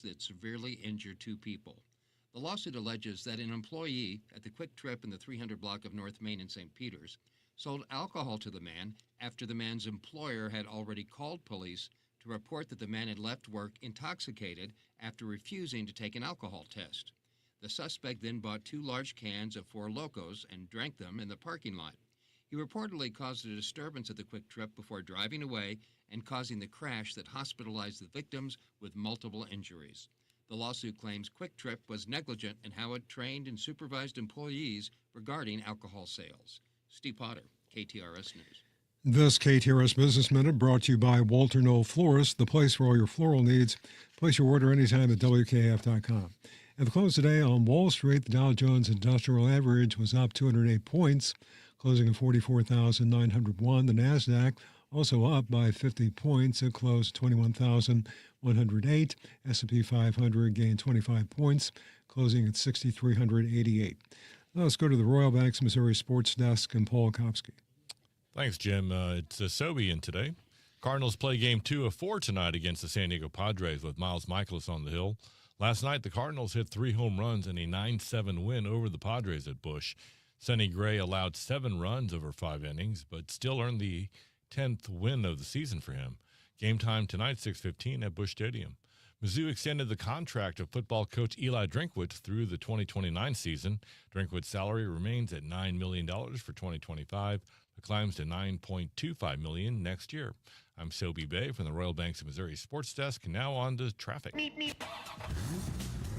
that severely injured two people. The lawsuit alleges that an employee at the Quick Trip in the 300 block of North Main in St. Peters sold alcohol to the man after the man's employer had already called police to report that the man had left work intoxicated after refusing to take an alcohol test. The suspect then bought 2 large cans of Four Locos and drank them in the parking lot. He reportedly caused a disturbance at the Quick Trip before driving away and causing the crash that hospitalized the victims with multiple injuries. The lawsuit claims Quick Trip was negligent in how it trained and supervised employees regarding alcohol sales. Steve Potter, KTRS News. This KTRS Business Minute brought to you by Walter Knoll Florist, the place for all your floral needs. Place your order anytime at WKF.com. At the close today on Wall Street, the Dow Jones Industrial Average was up 208 points, closing at 44,901. The NASDAQ also up by 50 points. It closed 21,108. S&P 500 gained 25 points, closing at 6,388. Now let's go to the Royal Banks Missouri Sports Desk and Paul Kopsky. Thanks, Jim. It's Sobe in today. Cardinals play Game 2 of 4 tonight against the San Diego Padres with Miles Michaelis on the hill. Last night, the Cardinals hit 3 home runs in a 9-7 win over the Padres at Busch. Sonny Gray allowed 7 runs over 5 innings, but still earned the 10th win of the season for him. Game time tonight, 6:15 at Busch Stadium. Mizzou extended the contract of football coach Eli Drinkwitz through the 2029 season. Drinkwitz's salary remains at $9 million for 2025, but climbs to $9.25 million next year. I'm Sobe Bay from the Royal Banks of Missouri Sports Desk. Now on to traffic.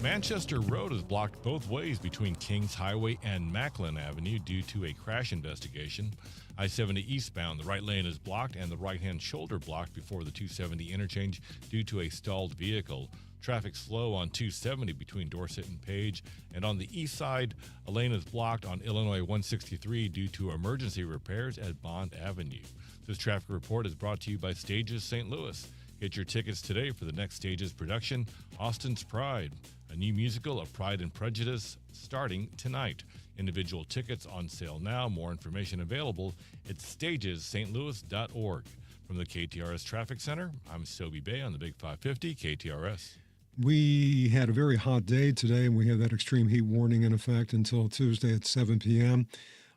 Manchester Road is blocked both ways between Kings Highway and Macklin Avenue due to a crash investigation. I-70 eastbound, the right lane is blocked and the right-hand shoulder blocked before the 270 interchange due to a stalled vehicle. Traffic slow on 270 between Dorset and Page. And on the east side, a lane is blocked on Illinois 163 due to emergency repairs at Bond Avenue. This traffic report is brought to you by Stages St. Louis. Get your tickets today for the next Stages production, Austin's Pride, a new musical of Pride and Prejudice starting tonight. Individual tickets on sale now. More information available at stagesstlouis.org. From the KTRS Traffic Center, I'm Sobe Bay on the Big 550 KTRS. We had a very hot day today, and we have that extreme heat warning in effect until Tuesday at 7 p.m.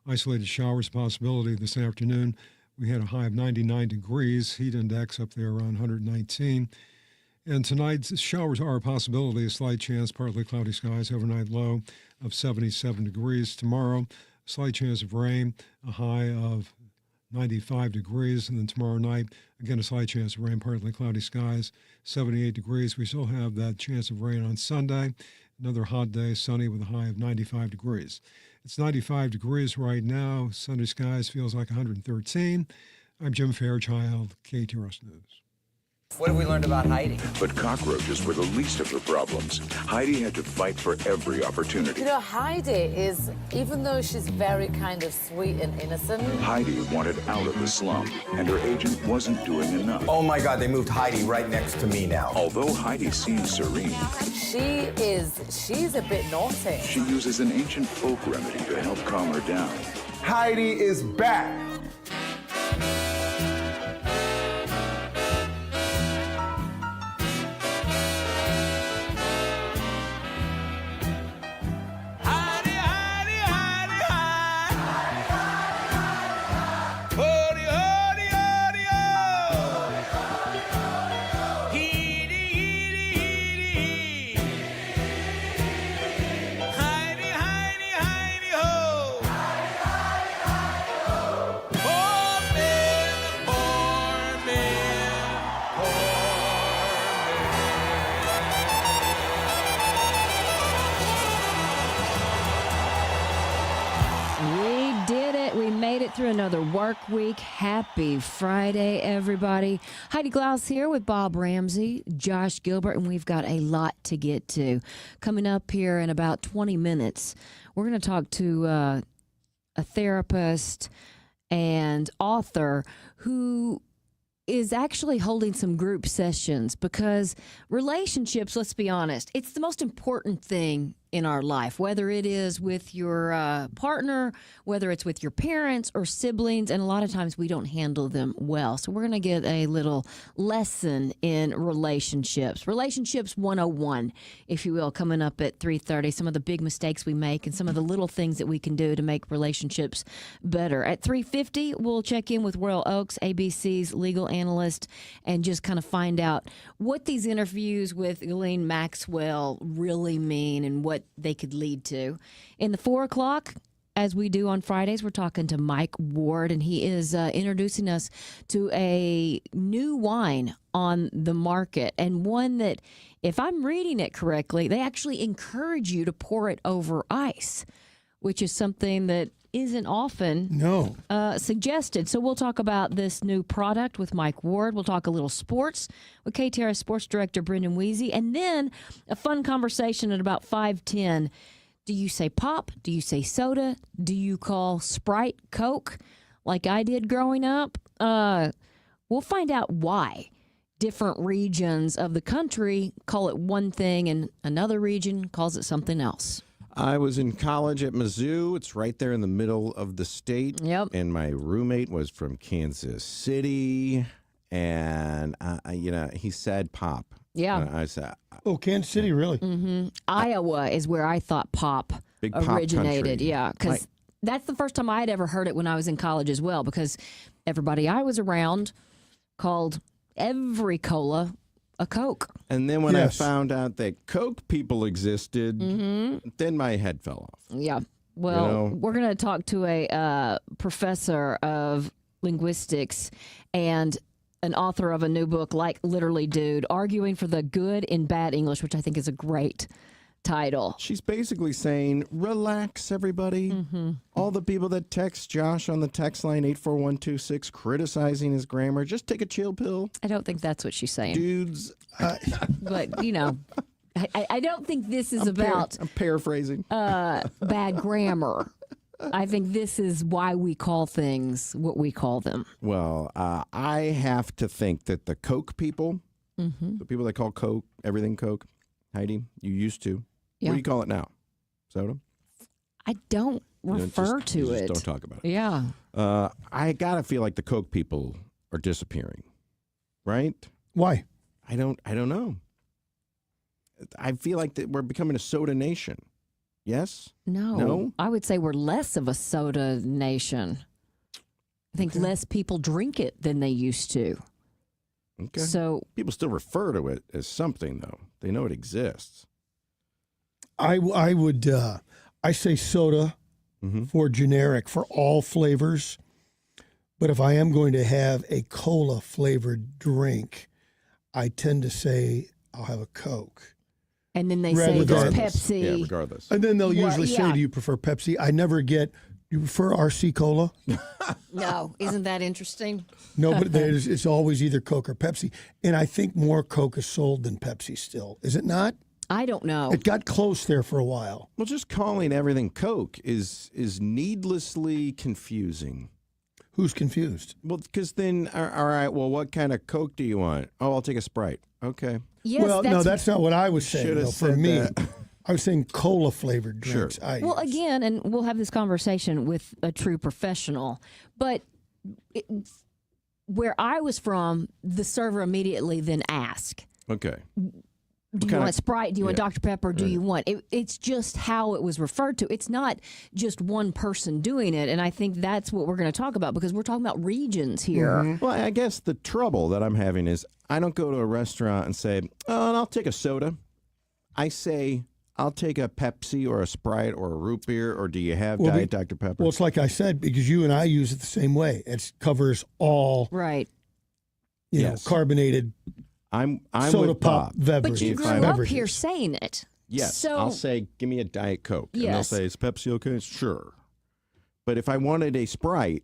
Isolated showers possibility this afternoon. We had a high of 99 degrees, heat index up there around 119. And tonight, showers are a possibility, a slight chance, partly cloudy skies, overnight low of 77 degrees. Tomorrow, slight chance of rain, a high of 95 degrees. And then tomorrow night, again, a slight chance of rain, partly cloudy skies, 78 degrees. We still have that chance of rain on Sunday. Another hot day, sunny with a high of 95 degrees. It's 95 degrees right now. Sunny skies feels like 113. I'm Jim Fairchild, KTRS News. What have we learned about Heidi? But cockroaches were the least of her problems. Heidi had to fight for every opportunity. You know, Heidi is, even though she's very kind of sweet and innocent, Heidi wanted out of the slum, and her agent wasn't doing enough. Oh my God, they moved Heidi right next to me now. Although Heidi seems serene, she's a bit naughty. she uses an ancient folk remedy to help calm her down. Heidi is back. Through another work week. Happy Friday, everybody. Heidi Glaus here with Bob Ramsey, Josh Gilbert, and we've got a lot to get to. Coming up here in about 20 minutes, we're going to talk to a therapist and author who is actually holding some group sessions because relationships, let's be honest, it's the most important thing in our life, whether it is with your partner, whether it's with your parents or siblings, and a lot of times we don't handle them well. So we're going to get a little lesson in relationships. Relationships 101, if you will, coming up at 3:30. Some of the big mistakes we make and some of the little things that we can do to make relationships better. At 3:50, we'll check in with Royal Oaks, ABC's legal analyst, and just kind of find out what these interviews with Ghislaine Maxwell really mean and what they could lead to. In the 4 o'clock, as we do on Fridays, we're talking to Mike Ward, and he is introducing us to a new wine on the market, and one that, if I'm reading it correctly, they actually encourage you to pour it over ice, which is something that isn't often suggested. So we'll talk about this new product with Mike Ward. We'll talk a little sports with KTRS Sports Director Brendan Weezy, and then a fun conversation at about 5:10. Do you say pop? Do you say soda? Do you call Sprite Coke like I did growing up? We'll find out why different regions of the country call it one thing and another region calls it something else. I was in college at Mizzou. It's right there in the middle of the state. Yep. And my roommate was from Kansas City. And, he said pop. Yeah. I said, Oh, Kansas City, really? Mm-hmm. Iowa is where I thought pop Big pop originated. country. Yeah, because that's the first time I had ever heard it when I was in college as well, because everybody I was around called every cola a Coke. And then when Yes. I found out that Coke people existed, then my head fell off. Yeah. Well, we're going to talk to a professor of linguistics and an author of a new book, Like Literally Dude, arguing for the good in bad English, which I think is a great title. She's basically saying, relax, everybody. All the people that text Josh on the text line 84126 criticizing his grammar, just take a chill pill. I don't think that's what she's saying. Dudes, But, I don't think this is about I'm paraphrasing. bad grammar. I think this is why we call things what we call them. Well, I have to think that the Coke people, the people that call Coke, everything Coke, Heidi, you used to. Yeah. What do you call it now? Soda? I don't refer You to just it. Don't talk about it. Yeah. I got to feel like the Coke people are disappearing, right? Why? I don't know. I feel like that we're becoming a soda nation. Yes? No. I would say we're less of a soda nation. I think less people drink it than they used to. Okay. So People still refer to it as something, though. They know it exists. I would I say soda for generic for all flavors. But if I am going to have a cola flavored drink, I tend to say I'll have a Coke. and then they say there's Regardless. Pepsi. Yeah, regardless. And then they'll usually yeah. say, do you prefer Pepsi? I never get, do you prefer RC Cola? No, isn't that interesting? No, but it's always either Coke or Pepsi. And I think more Coke is sold than Pepsi still. Is it not? I don't know. It got close there for a while. Well, just calling everything Coke is needlessly confusing. Who's confused? Well, because then, all right, well, what kind of Coke do you want? Oh, I'll take a Sprite. Okay. Yes, well, no, that's not what I was saying. Should have Though, for said me, that. I was saying cola flavored drinks. Sure. I Well, use. again, and we'll have this conversation with a true professional, but where I was from, the server immediately then asked, Okay. do you want Sprite? Do you want yeah. Dr. Pepper? Do you want it's just how it was referred to. It's not just one person doing it. And I think that's what we're going to talk about because we're talking about regions here. Well, I guess the trouble that I'm having is I don't go to a restaurant and say, oh, I'll take a soda. I say, I'll take a Pepsi or a Sprite or a root beer, or do you have Diet Dr. Pepper? Well, it's like I said, because you and I use it the same way. It covers all, Right. you know, carbonated I'm soda with pop Bob. beverage. But you If grew I'm- up here saying it. Yes, So, I'll say, give me a Diet Coke. And they'll Yes. say, is Pepsi okay? Sure. But if I wanted a Sprite,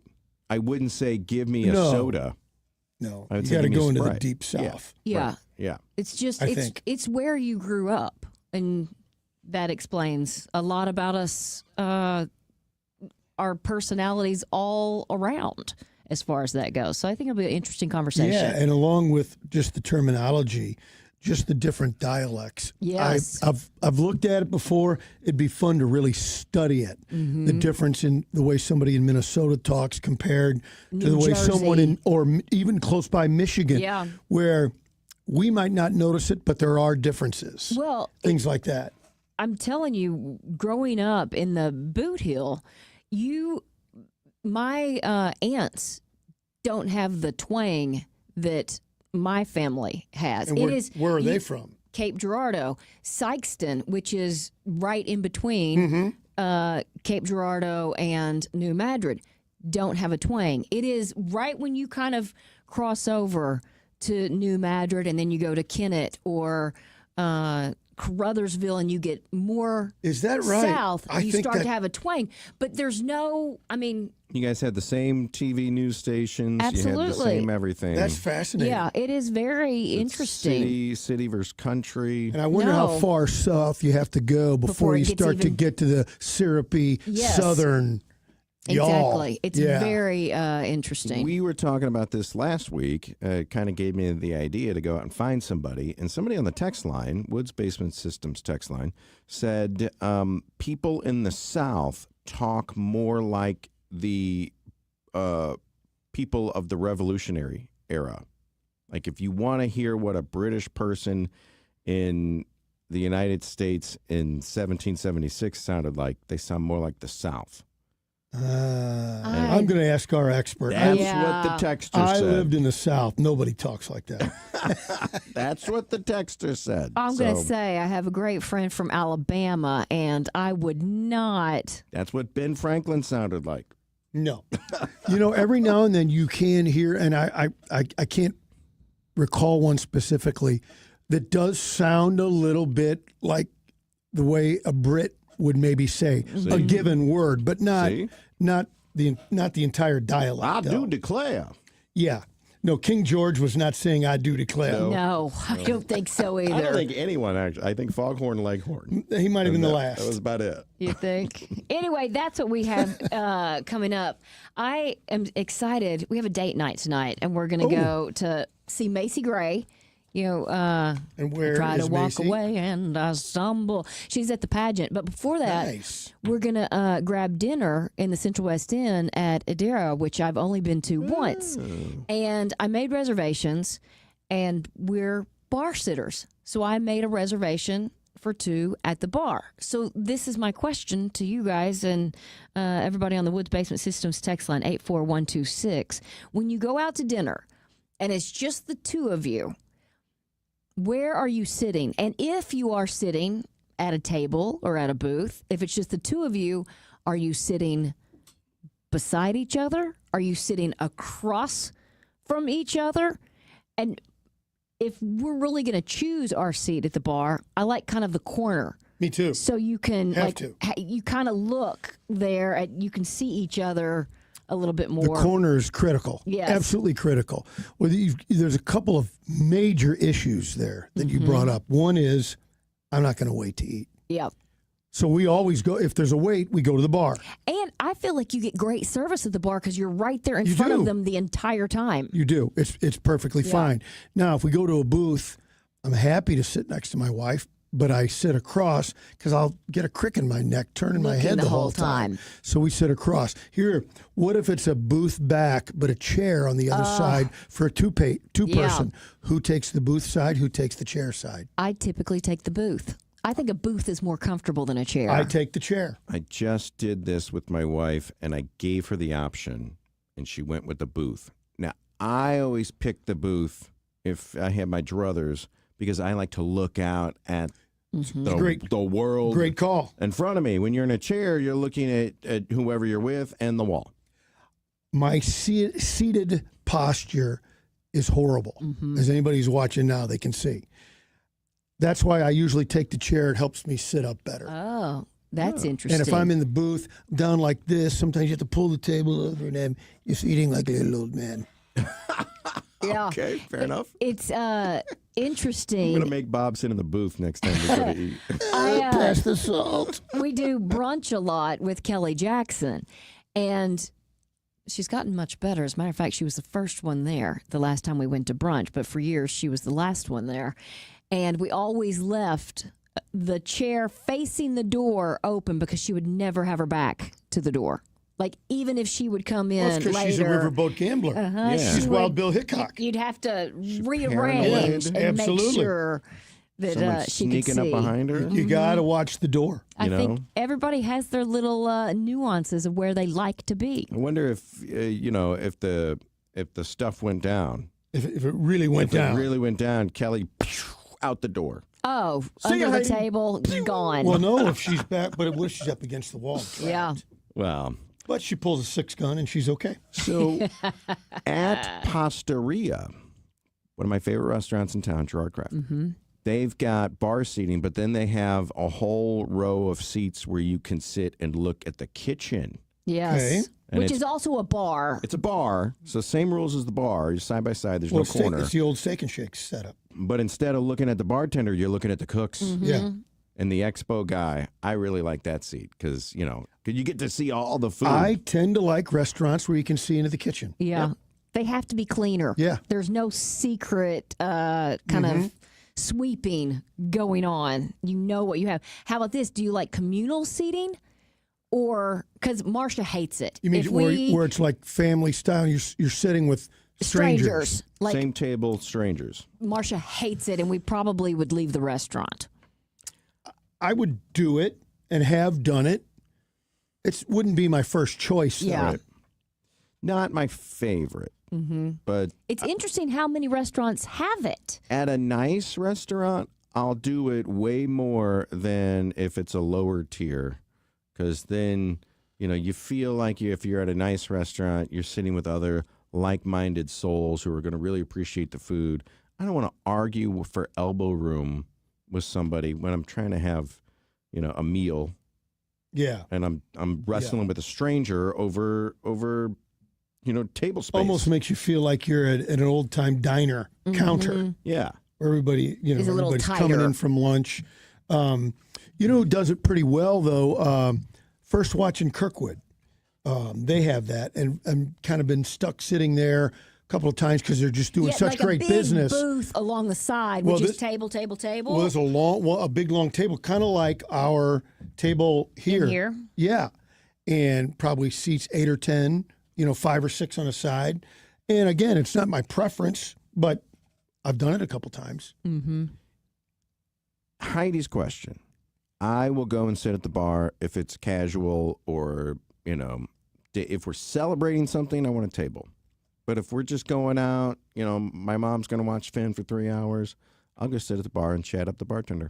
I wouldn't say, give me a No. soda. No, I would you say, got to give me a go into the Sprite. deep Yeah. south. yeah. Right. Yeah. It's just I think. it's where you grew up, and that explains a lot about us, our personalities all around as far as that goes. So I think it'll be an interesting conversation. Yeah, and along with just the terminology, just the different dialects. Yes. I've looked at it before. It'd be fun to really study it. The difference in the way somebody in Minnesota talks compared to the way someone in, or even close by Michigan, where we might not notice it, but there are differences. Well, things like that. I'm telling you, growing up in the Boot Hill, my aunts don't have the twang that my family has. And where are they from? Cape Girardeau, Sykeston, which is right in between Cape Girardeau and New Madrid, don't have a twang. It is right when you kind of cross over to New Madrid and then you go to Kennett or Caruthersville and you get more is that right? south, you start to have a twang. But there's no, I mean... You guys had the same TV news stations. Absolutely. You had the same everything. That's fascinating. Yeah, it is very interesting. City versus country. And I wonder how far south you have to go before you start to get to the syrupy southern Exactly. It's Yeah. very interesting. We were talking about this last week. It kind of gave me the idea to go out and find somebody. And somebody on the text line, Woods Basement Systems text line, said people in the South talk more like the people of the Revolutionary era. Like if you want to hear what a British person in the United States in 1776 sounded like, they sound more like the South. I'm going to ask our expert. That's what the texter said. I lived in the South. Nobody talks like that. That's what the texter said. I'm going to say I have a great friend from Alabama, and I would not. That's what Ben Franklin sounded like. No. You know, every now and then you can hear, and I can't recall one specifically, that does sound a little bit like the way a Brit would maybe say a given word, but not the entire dialect. I do declare. Yeah. No, King George was not saying I do declare. No, I don't think so either. I don't think anyone actually. I think Foghorn Leghorn. He might have been the last. That was about it. You think? Anyway, that's what we have coming up. I am excited. We have a date night tonight, and we're going to go to see Macy Gray. You know, and where I try is to walk Macy? away and I stumble. She's at the pageant. But before that, we're going to grab dinner in the Central West Inn at Adira, which I've only been to once. And I made reservations, and we're bar sitters. So I made a reservation for two at the bar. So this is my question to you guys and everybody on the Woods Basement Systems text line, 84126. When you go out to dinner, and it's just the two of you, where are you sitting? And if you are sitting at a table or at a booth, if it's just the two of you, are you sitting beside each other? Are you sitting across from each other? And if we're really going to choose our seat at the bar, I like kind of the corner. Me too. So you can you kind of look there and you can see each other a little bit more. The corner is critical. Yes. Absolutely critical. Well, there's a couple of major issues there that you brought up. One is, I'm not going to wait to eat. Yep. So we always go, if there's a wait, we go to the bar. And I feel like you get great service at the bar because you're right there in front of them the entire time. You do. It's perfectly fine. Now, if we go to a booth, I'm happy to sit next to my wife, but I sit across because I'll get a crick in my neck, turning my head the whole time. So we sit across. Here, what if it's a booth back, but a chair on the other side for a two-person? Who takes the booth side? Who takes the chair side? I typically take the booth. I think a booth is more comfortable than a chair. I take the chair. I just did this with my wife, and I gave her the option, and she went with the booth. Now, I always pick the booth if I have my druthers because I like to look out at the world. Great call. In front of me. When you're in a chair, you're looking at whoever you're with and the wall. My seated posture is horrible. As anybody who's watching now, they can see. That's why I usually take the chair. It helps me sit up better. Oh, that's interesting. And if I'm in the booth, down like this, sometimes you have to pull the table over and I'm just eating like a little old man. Yeah. Okay, fair enough. It's interesting. I'm going to make Bob sit in the booth next time we go to eat. Pass the salt. We do brunch a lot with Kelly Jackson, and she's gotten much better. As a matter of fact, she was the first one there the last time we went to brunch, but for years she was the last one there. and we always left the chair facing the door open because she would never have her back to the door. Like, even if she would come in That's because later. she's a riverboat gambler. Yeah. She's Wild Bill Hickok. You'd have to rearrange paranoid. and Absolutely. make sure that Someone she could sneaking see. up behind her. You got to watch the door. I You think know? everybody has their little nuances of where they like to be. I wonder if if the stuff went down. If it really went down. If it really went down, Kelly out the door. Oh, See ya, under the Heidi. table, gone. Well, no, if she's back, but what if she's up against the wall? Trapped. Yeah. Well, But she pulls a 6-gun and she's okay. so at Pastaria, one of my favorite restaurants in town, Gerard Craft, they've got bar seating, but then they have a whole row of seats where you can sit and look at the kitchen. Yes. Okay. And Which it's- is also a bar. It's a bar, so same rules as the bar. You're side by side. There's Well, no corner. it's the old Steak and Shake setup. But instead of looking at the bartender, you're looking at the cooks Yeah. and the expo guy. I really like that seat because, you get to see all the food. I tend to like restaurants where you can see into the kitchen. Yeah. They have to be cleaner. Yeah. There's no secret kind of sweeping going on. You know what you have. How about this? Do you like communal seating? Or, because Marcia hates it. You mean If where it's like family style? You're sitting with strangers. Like, Same table, strangers. Marcia hates it, and we probably would leave the restaurant. I would do it and have done it. It wouldn't be my first choice. Though. Yeah. Right. Not my favorite, but It's interesting how many restaurants have it. at a nice restaurant, I'll do it way more than if it's a lower tier. Because then, you feel like if you're at a nice restaurant, you're sitting with other like-minded souls who are going to really appreciate the food. I don't want to argue for elbow room with somebody when I'm trying to have, a meal, Yeah. and I'm wrestling with a stranger over table space. Almost makes you feel like you're at an old time diner counter Yeah. where everybody, Is a little everybody's coming tighter. in from lunch. You know who does it pretty well though? First Watch in Kirkwood. They have that, and kind of been stuck sitting there a couple of times because they're just doing such like great a big business. booth along the side, Well, which is this- table. Well, there's a big long table, kind of like our table here. here? Yeah, and probably seats 8 or 10. 5 or 6 on a side. And again, it's not my preference, but I've done it a couple times. Heidi's question. I will go and sit at the bar if it's casual or, if we're celebrating something, I want a table. But if we're just going out, my mom's going to watch Finn for 3 hours, I'll go sit at the bar and chat up the bartender.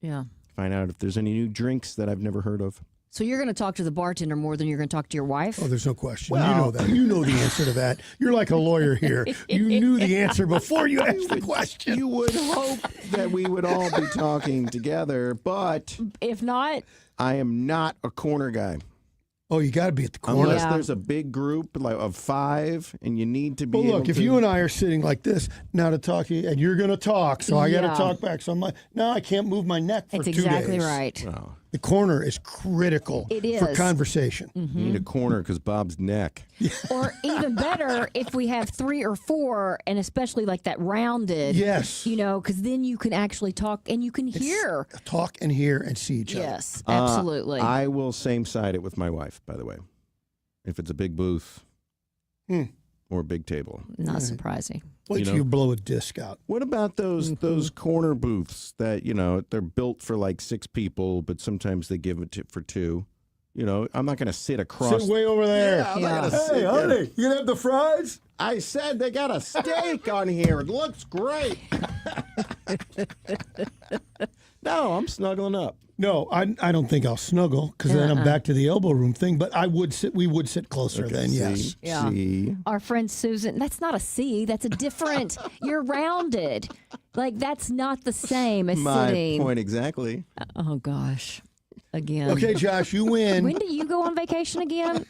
Yeah. Find out if there's any new drinks that I've never heard of. So you're going to talk to the bartender more than you're going to talk to your wife? Oh, there's no question. You know that. You know the answer to that. You're like a lawyer here. You knew the answer before you asked the question. You would hope that we would all be talking together, but If not, I am not a corner guy. Oh, you got to be at the corner. Unless Yeah. there's a big group of 5 and you need to be Well, able look, if to- you and I are sitting like this now to talk, and you're going to talk, so I got Yeah. to talk back. So I'm like, no, I can't move my neck for that's 2 exactly days. right. Oh, The corner is critical It for is. conversation. you need a corner because Bob's neck. Or even better, if we have 3 or 4, and especially like that rounded. Yes. Because then you can actually talk and you can hear. Talk and hear and see each other. Yes, absolutely. I will same side it with my wife, by the way. If it's a big booth or a big table. Not surprising. Wait till you blow a disc out. What about those corner booths that, they're built for like 6 people, but sometimes they give it for 2? I'm not going to sit across. Sit way over there. Yeah, I'm not Yeah. gonna sit Hey, there. honey, you gonna have the fries? I said they got a steak on here. It looks great. No, I'm snuggling up. No, I don't think I'll snuggle because then I'm back to the elbow room thing. But we would sit closer then. See, Yes. Yeah. See? Our friend Susan, that's not a C. That's a different. You're rounded. Like, that's not the same as My sitting. point exactly. Oh, gosh. Again. Okay, Josh, you win. When do you go on vacation again?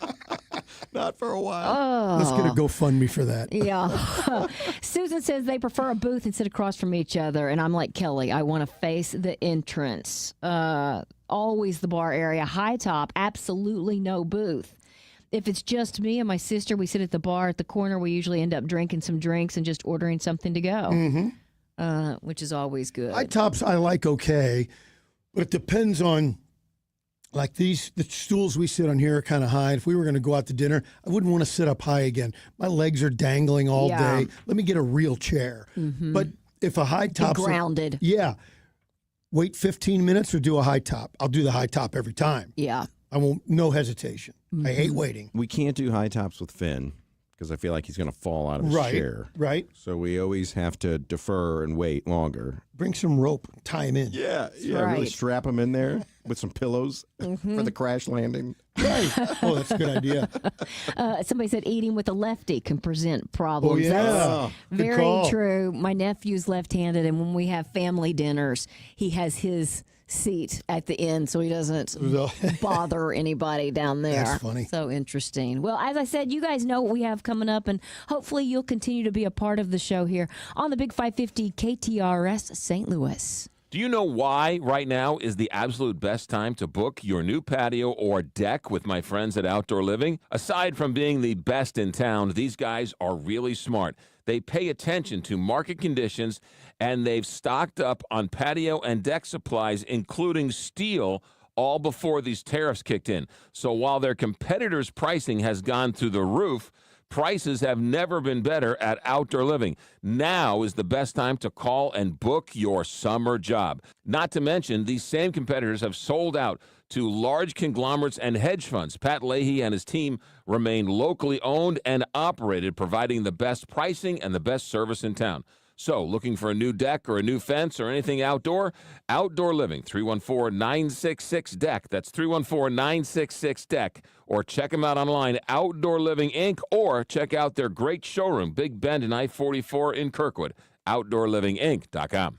Not for a while. Let's get a GoFundMe for that. Yeah. Susan says they prefer a booth and sit across from each other. And I'm like, Kelly, I want to face the entrance. Always the bar area. High top, absolutely no booth. If it's just me and my sister, we sit at the bar at the corner. We usually end up drinking some drinks and just ordering something to go. which is always good. High tops I like okay, but it depends on, like the stools we sit on here are kind of high. If we were going to go out to dinner, I wouldn't want to sit up high again. My legs are dangling all day. Let me get a real chair. Mm-hmm. But if a high top, grounded. Yeah. Wait 15 minutes or do a high top. I'll do the high top every time. Yeah. I won't, no hesitation. Mm-hmm. I hate waiting. We can't do high tops with Finn because I feel like he's going to fall out of his chair. Right. So we always have to defer and wait longer. Bring some rope, tie him in. Yeah, really strap him in there with some pillows for the crash landing. Right. Oh, that's a good idea. Somebody said eating with a lefty can present problems. Oh, yeah. That's very true. My nephew's left-handed, and when we have family dinners, he has his seat at the end so he doesn't bother anybody down there. That's funny. So interesting. Well, as I said, you guys know what we have coming up, and hopefully you'll continue to be a part of the show here on the Big 550 KTRS St. Louis. Do you know why right now is the absolute best time to book your new patio or deck with my friends at Outdoor Living? Aside from being the best in town, these guys are really smart. They pay attention to market conditions, and they've stocked up on patio and deck supplies, including steel, all before these tariffs kicked in. So while their competitors' pricing has gone through the roof, prices have never been better at Outdoor Living. Now is the best time to call and book your summer job. Not to mention, these same competitors have sold out to large conglomerates and hedge funds. Pat Leahy and his team remain locally owned and operated, providing the best pricing and the best service in town. So, looking for a new deck or a new fence or anything outdoor? Outdoor Living, 314-966-DECK. That's 314-966-DECK. Or check them out online, Outdoor Living Inc., or check out their great showroom, Big Bend and I-44 in Kirkwood, OutdoorLivingInc.com.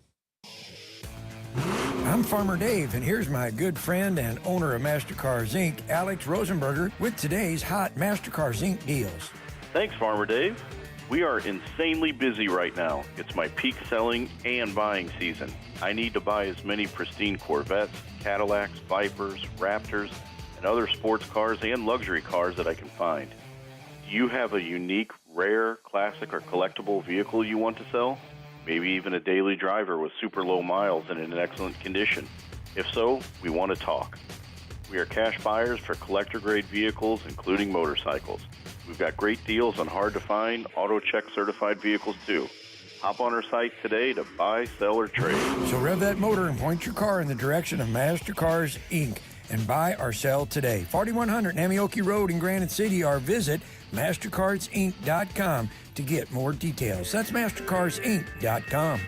I'm Farmer Dave, and here's my good friend and owner of MasterCars Inc., Alex Rosenberger, with today's hot MasterCars Inc. deals. Thanks, Farmer Dave. We are insanely busy right now. It's my peak selling and buying season. I need to buy as many pristine Corvettes, Cadillacs, Vipers, Raptors, and other sports cars and luxury cars that I can find. Do you have a unique, rare, classic, or collectible vehicle you want to sell? Maybe even a daily driver with super low miles and in excellent condition. If so, we want to talk. We are cash buyers for collector-grade vehicles, including motorcycles. We've got great deals on hard-to-find, auto-check certified vehicles, too. Hop on our site today to buy, sell, or trade. So rev that motor and point your car in the direction of MasterCars Inc. and buy or sell today. 4100 Namioki Road in Granite City, or visit MasterCarsInc.com to get more details. That's MasterCarsInc.com.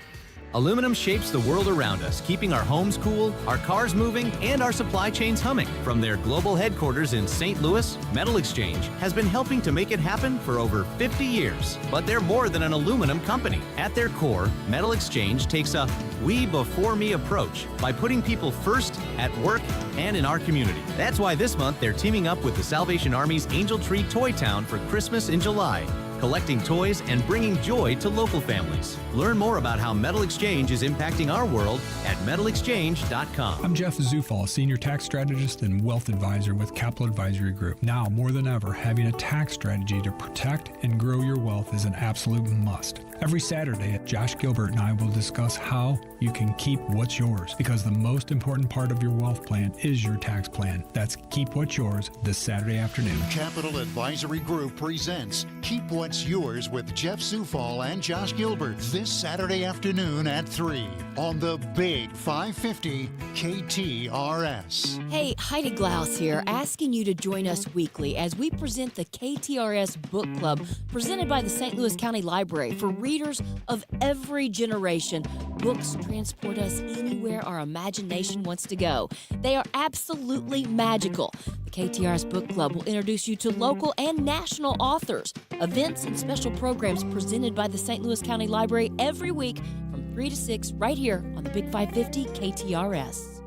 Aluminum shapes the world around us, keeping our homes cool, our cars moving, and our supply chains humming. From their global headquarters in St. Louis, Metal Exchange has been helping to make it happen for over 50 years. But they're more than an aluminum company. At their core, Metal Exchange takes a we before me approach by putting people first at work and in our community. That's why this month they're teaming up with the Salvation Army's Angel Tree Toy Town for Christmas in July, collecting toys and bringing joy to local families. Learn more about how Metal Exchange is impacting our world at metalexchange.com. I'm Jeff Zufall, Senior Tax Strategist and Wealth Advisor with Capital Advisory Group. Now, more than ever, having a tax strategy to protect and grow your wealth is an absolute must. Every Saturday, Josh Gilbert and I will discuss how you can keep what's yours, because the most important part of your wealth plan is your tax plan. That's Keep What's Yours this Saturday afternoon. Capital Advisory Group presents Keep What's Yours with Jeff Zufall and Josh Gilbert this Saturday afternoon at 3 on the Big 550 KTRS. Hey, Heidi Glaus here, asking you to join us weekly as we present the KTRS Book Club presented by the St. Louis County Library for readers of every generation. Books transport us anywhere our imagination wants to go. They are absolutely magical. The KTRS Book Club will introduce you to local and national authors, events, and special programs presented by the St. Louis County Library every week from 3 to 6 right here on the Big 550 KTRS.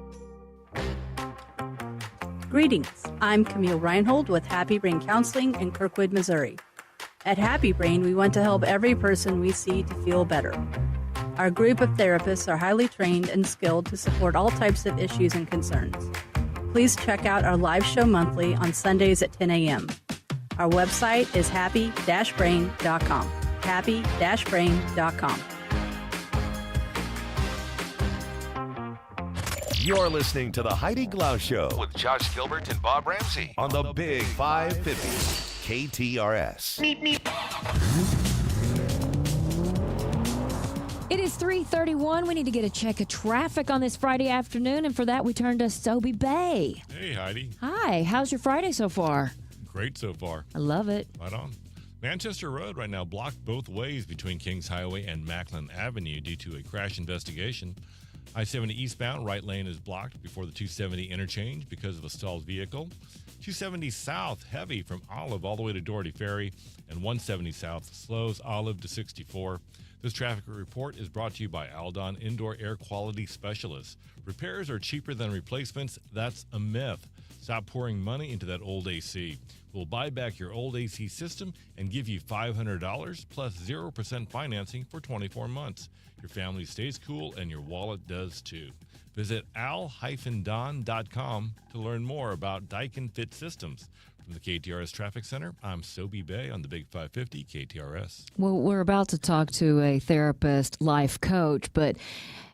Greetings. I'm Camille Reinhold with Happy Brain Counseling in Kirkwood, Missouri. At Happy Brain, we want to help every person we see to feel better. Our group of therapists are highly trained and skilled to support all types of issues and concerns. Please check out our live show monthly on Sundays at 10 a.m. Our website is happy-brain.com. happy-brain.com. You're listening to the Heidi Glaus Show with Josh Gilbert and Bob Ramsey on the Big 550 KTRS. It is 3:31. We need to get a check of traffic on this Friday afternoon, and for that we turn to Sobe Bay. Hey, Heidi. Hi, how's your Friday so far? Great so far. I love it. Right on. Manchester Road right now blocked both ways between Kings Highway and Macklin Avenue due to a crash investigation. I-70 eastbound right lane is blocked before the 270 interchange because of a stalled vehicle. 270 south heavy from Olive all the way to Doherty Ferry, and 170 south slows Olive to 64. This traffic report is brought to you by Aldon Indoor Air Quality Specialists. Repairs are cheaper than replacements. That's a myth. Stop pouring money into that old AC. We'll buy back your old AC system and give you $500 plus 0% financing for 24 months. Your family stays cool and your wallet does too. Visit al-don.com to learn more about Daikin Fit Systems. From the KTRS Traffic Center, I'm Sobe Bay on the Big 550 KTRS. Well, we're about to talk to a therapist, life coach, but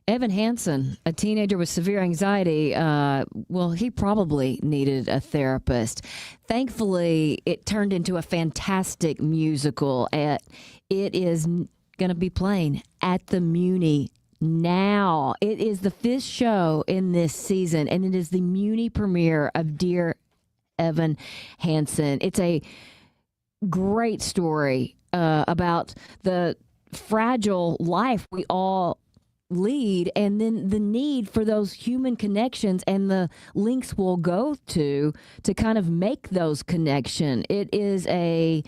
Evan Hansen, a teenager with severe anxiety, he probably needed a therapist. Thankfully, it turned into a fantastic musical. It is going to be playing at the Muni now. It is the 5th show in this season, and it is the Muni premiere of Dear Evan Hansen. It's a great story about the fragile life we all lead, and then the need for those human connections and the links we'll go to kind of make those connections. It is a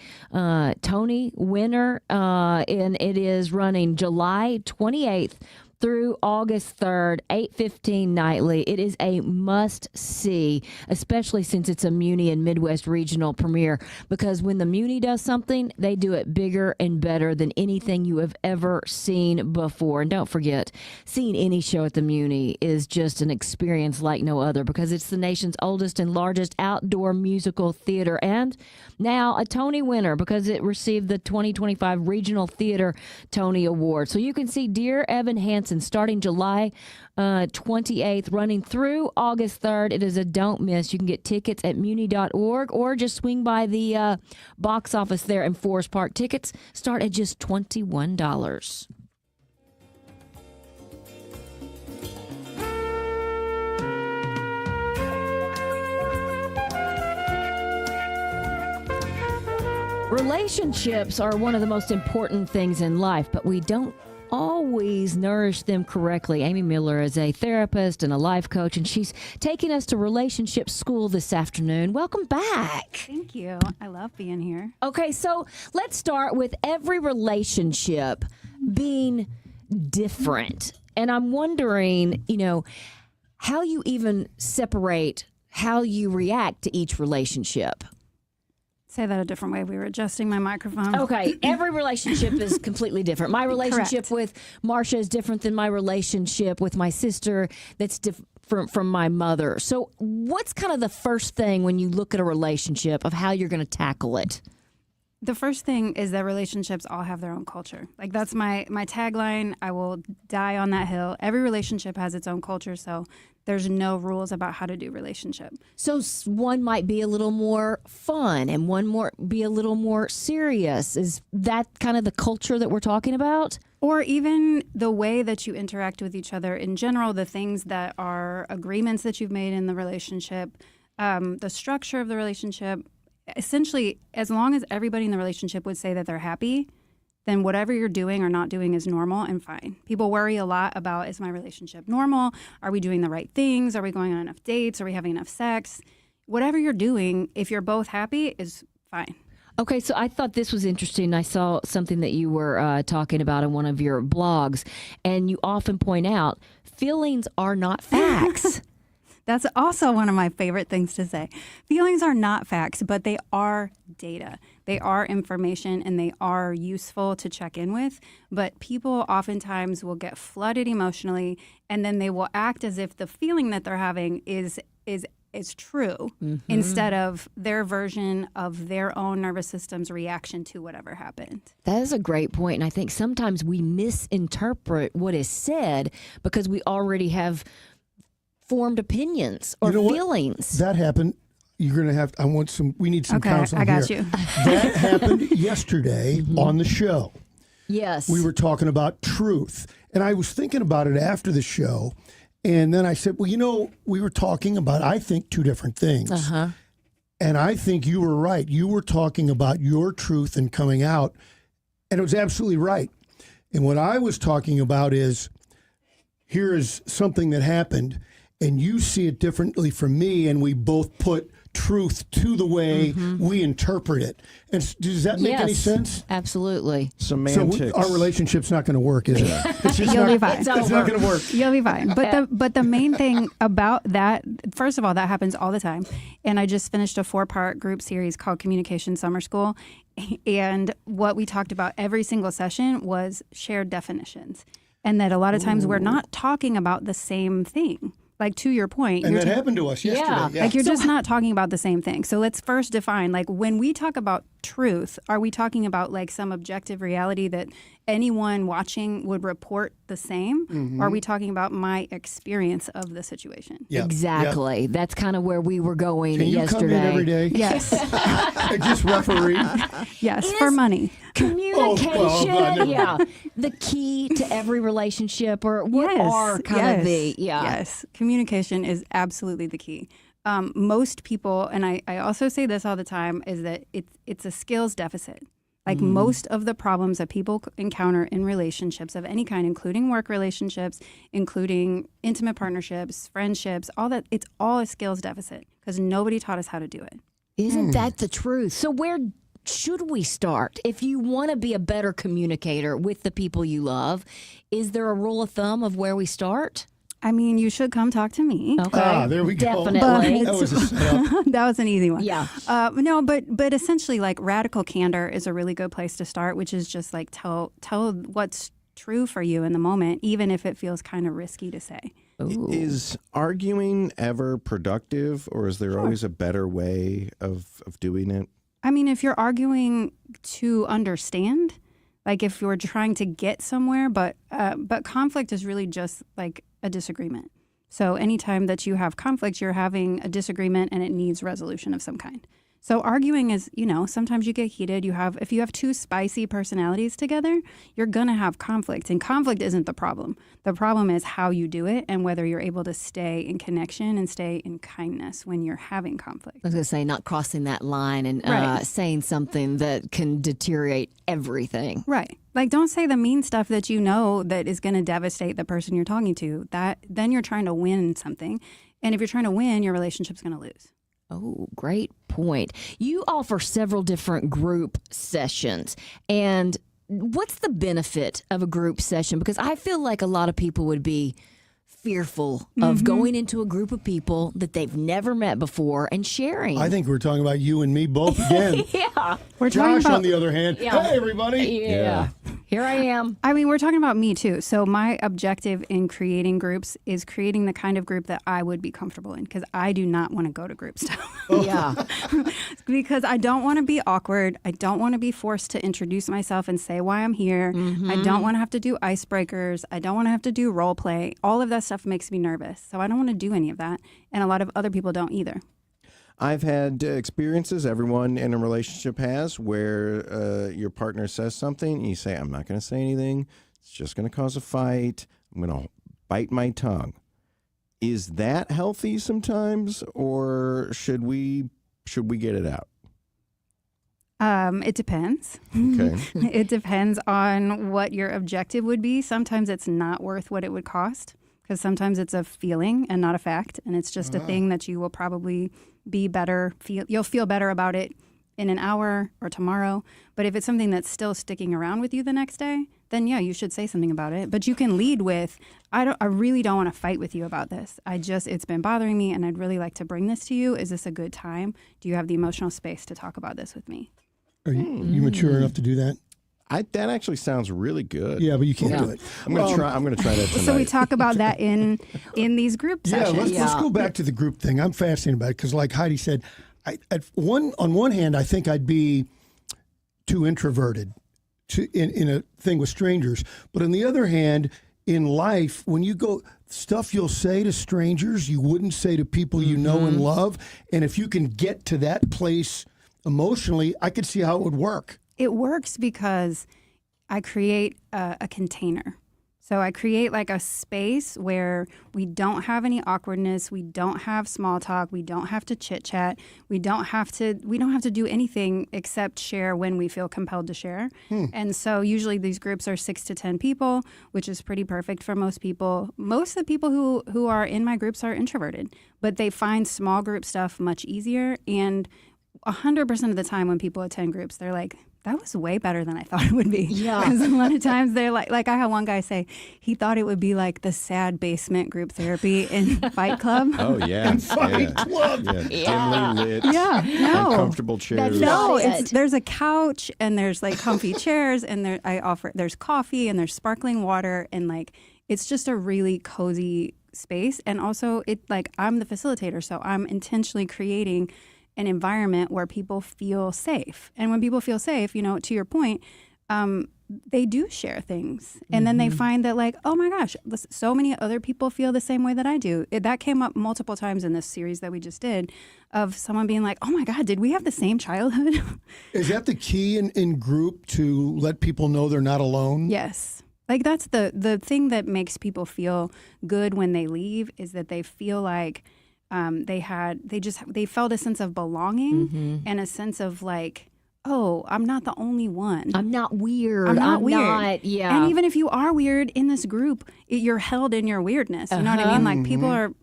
Tony winner, and it is running July 28th through August 3rd, 8:15 nightly. It is a must-see, especially since it's a Muni and Midwest regional premiere, because when the Muni does something, they do it bigger and better than anything you have ever seen before. And don't forget, seeing any show at the Muni is just an experience like no other, because it's the nation's oldest and largest outdoor musical theater, and now a Tony winner because it received the 2025 Regional Theater Tony Award. So you can see Dear Evan Hansen starting July 28th, running through August 3rd. It is a don't miss. You can get tickets at muni.org or just swing by the box office there in Forest Park. Tickets start at just $21. Relationships are one of the most important things in life, but we don't always nourish them correctly. Amy Miller is a therapist and a life coach, and she's taking us to relationship school this afternoon. Welcome back. Thank you. I love being here. Okay, so let's start with every relationship being different. And I'm wondering, how you even separate how you react to each relationship. Say that a different way. We were adjusting my microphone. Okay. Every relationship is completely different. My relationship with Marcia is different than my relationship with my sister. That's different from my mother. So what's kind of the first thing when you look at a relationship of how you're going to tackle it? The first thing is that relationships all have their own culture. Like, that's my tagline. I will die on that hill. Every relationship has its own culture, so there's no rules about how to do relationship. So one might be a little more fun and one be a little more serious. Is that kind of the culture that we're talking about? Or even the way that you interact with each other in general, the things that are agreements that you've made in the relationship, the structure of the relationship. Essentially, as long as everybody in the relationship would say that they're happy, then whatever you're doing or not doing is normal and fine. People worry a lot about, is my relationship normal? Are we doing the right things? Are we going on enough dates? Are we having enough sex? Whatever you're doing, if you're both happy, is fine. Okay, so I thought this was interesting. I saw something that you were talking about in one of your blogs, and you often point out feelings are not facts. That's also one of my favorite things to say. Feelings are not facts, but they are data. They are information, and they are useful to check in with. But people oftentimes will get flooded emotionally, and then they will act as if the feeling that they're having is true, instead of their version of their own nervous system's reaction to whatever happened. That is a great point, and I think sometimes we misinterpret what is said because we already have formed opinions or You know what? feelings. That happened. You're going to have. We need some Okay, counseling I got here. you. That happened yesterday on the show. Yes. We were talking about truth, and I was thinking about it after the show, and then I said, well, we were talking about, I think, two different things. Uh-huh. And I think you were right. You were talking about your truth and coming out, and it was absolutely right. And what I was talking about is, here is something that happened, and you see it differently from me, and we both put truth to the way we interpret it. And does that make any sense? Absolutely. Semantics. So our relationship's not going to work, is it? It's just You'll not, be fine. It's not going to work. You'll be fine. But the main thing about that, first of all, that happens all the time. And I just finished a 4-part group series called Communication Summer School. And what we talked about every single session was shared definitions. And that a lot of times we're not talking about the same thing. Like, to your point. And that happened to us yesterday. Like, you're just not talking about the same thing. So let's first define, like, when we talk about truth, are we talking about, like, some objective reality that anyone watching would report the same? Or are we talking about my experience of the situation? Exactly. That's kind of where we were going Can you yesterday. come in every day? Yes. And just referee? Yes, for money. Communication, the key to every relationship, or what are kind of the, Yes, communication is absolutely the key. Most people, and I also say this all the time, is that it's a skills deficit. Like most of the problems that people encounter in relationships of any kind, including work relationships, including intimate partnerships, friendships, all that, it's all a skills deficit because nobody taught us how to do it. Isn't that the truth? So where should we start? If you want to be a better communicator with the people you love, is there a rule of thumb of where we start? I mean, you should come talk to me. Okay. There we go. Definitely. That was a setup. That was an easy one. Yeah. No, but essentially, like, radical candor is a really good place to start, which is just like tell what's true for you in the moment, even if it feels kind of risky to say. Ooh. Is arguing ever productive, or is there always a better way of doing it? I mean, if you're arguing to understand, like if you're trying to get somewhere, but conflict is really just like a disagreement. So anytime that you have conflict, you're having a disagreement and it needs resolution of some kind. So arguing is, sometimes you get heated. If you have two spicy personalities together, you're going to have conflict. And conflict isn't the problem. The problem is how you do it and whether you're able to stay in connection and stay in kindness when you're having conflict. I was going to say, not crossing that line and saying something that can deteriorate everything. Right. Like, don't say the mean stuff that you know that is going to devastate the person you're talking to. Then you're trying to win something. And if you're trying to win, your relationship's going to lose. Oh, great point. You offer several different group sessions. And what's the benefit of a group session? Because I feel like a lot of people would be fearful of going into a group of people that they've never met before and sharing. I think we're talking about you and me both again. We're Josh, talking about, on the other hand, hey, everybody. Yeah. Here I am. I mean, we're talking about me too. So my objective in creating groups is creating the kind of group that I would be comfortable in, because I do not want to go to groups. Yeah. Because I don't want to be awkward. I don't want to be forced to introduce myself and say why I'm here. I don't want to have to do icebreakers. I don't want to have to do role play. All of that stuff makes me nervous. So I don't want to do any of that. And a lot of other people don't either. I've had experiences, everyone in a relationship has, where your partner says something and you say, I'm not going to say anything. It's just going to cause a fight. I'm going to bite my tongue. Is that healthy sometimes, or should we get it out? It depends. Okay. It depends on what your objective would be. Sometimes it's not worth what it would cost, because sometimes it's a feeling and not a fact. And it's just a thing that you will probably be better. You'll feel better about it in an hour or tomorrow. But if it's something that's still sticking around with you the next day, then yeah, you should say something about it. But you can lead with, I really don't want to fight with you about this. It's been bothering me and I'd really like to bring this to you. Is this a good time? Do you have the emotional space to talk about this with me? Are you mature enough to do that? That actually sounds really good. Yeah, but you can't do it. I'm going to try that tonight. So we talk about that in these group sessions. Let's go back to the group thing. I'm fascinated about it because, like Heidi said, on one hand, I think I'd be too introverted in a thing with strangers. But on the other hand, in life, when you go, stuff you'll say to strangers you wouldn't say to people you know and love. And if you can get to that place emotionally, I could see how it would work. It works because I create a container. So I create like a space where we don't have any awkwardness, we don't have small talk, we don't have to chit chat, we don't have to do anything except share when we feel compelled to share. And so usually these groups are 6 to 10 people, which is pretty perfect for most people. Most of the people who are in my groups are introverted, but they find small group stuff much easier. And 100% of the time when people attend groups, they're like, that was way better than I thought it would be. Yeah. Because a lot of times they're like I had one guy say he thought it would be like the sad basement group therapy in Fight Club. Oh, yeah. Fight Club. Yeah. Dimly lit. Yeah, no. Uncomfortable chairs. No, there's a couch and there's like comfy chairs and there's coffee and there's sparkling water and like it's just a really cozy space. And also I'm the facilitator, so I'm intentionally creating an environment where people feel safe. And when people feel safe, to your point, they do share things. And then they find that like, oh my gosh, so many other people feel the same way that I do. That came up multiple times in this series that we just did of someone being like, oh my God, did we have the same childhood? Is that the key in group to let people know they're not alone? Yes. Like that's the thing that makes people feel good when they leave is that they feel like they felt a sense of belonging and a sense of like, oh, I'm not the only one. I'm not weird. I'm not weird. Yeah. And even if you are weird in this group, you're held in your weirdness. You know what I mean? Like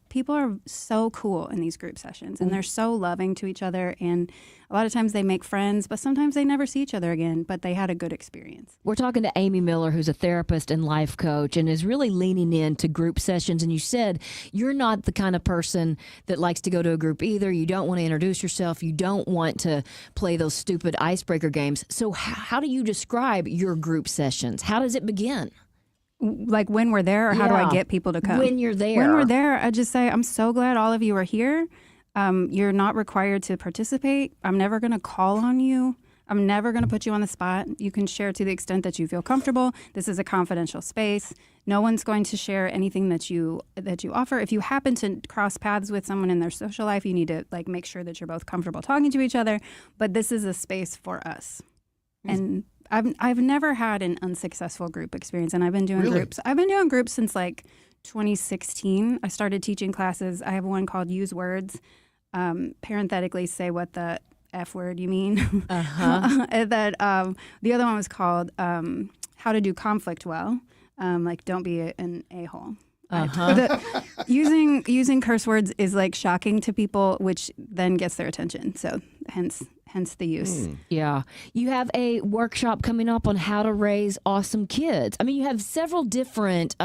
people are so cool in these group sessions and they're so loving to each other. And a lot of times they make friends, but sometimes they never see each other again, but they had a good experience. We're talking to Amy Miller, who's a therapist and life coach and is really leaning into group sessions. And you said you're not the kind of person that likes to go to a group either. You don't want to introduce yourself. You don't want to play those stupid icebreaker games. So how do you describe your group sessions? How does it begin? Like when we're there, or how do I get people to come? When you're there. When we're there, I just say, I'm so glad all of you are here. You're not required to participate. I'm never going to call on you. I'm never going to put you on the spot. You can share to the extent that you feel comfortable. This is a confidential space. No one's going to share anything that you offer. If you happen to cross paths with someone in their social life, you need to like make sure that you're both comfortable talking to each other. But this is a space for us. And I've never had an unsuccessful group experience, and I've been doing groups. I've been doing groups since like 2016. I started teaching classes. I have one called Use Words. Parenthetically, say what the F word you mean. The other one was called How to Do Conflict Well. Like don't be an a-hole. Using curse words is like shocking to people, which then gets their attention. So hence the use. Yeah. You have a workshop coming up on how to raise awesome kids. I mean, you have several different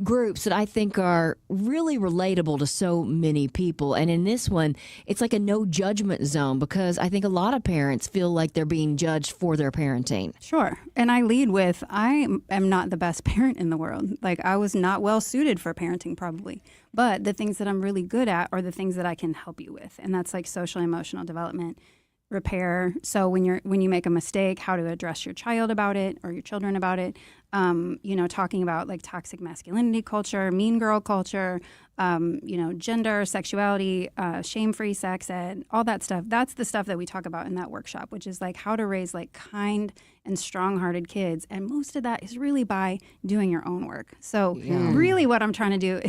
groups that I think are really relatable to so many people. And in this one, it's like a no judgment zone because I think a lot of parents feel like they're being judged for their parenting. Sure. And I lead with, I am not the best parent in the world. Like I was not well suited for parenting probably. But the things that I'm really good at are the things that I can help you with. And that's like social emotional development, repair. So when you make a mistake, how to address your child about it or your children about it. Talking about like toxic masculinity culture, mean girl culture, gender, sexuality, shame-free sex ed, all that stuff. That's the stuff that we talk about in that workshop, which is like how to raise like kind and strong-hearted kids. And most of that is really by doing your own work. So really what I'm trying to do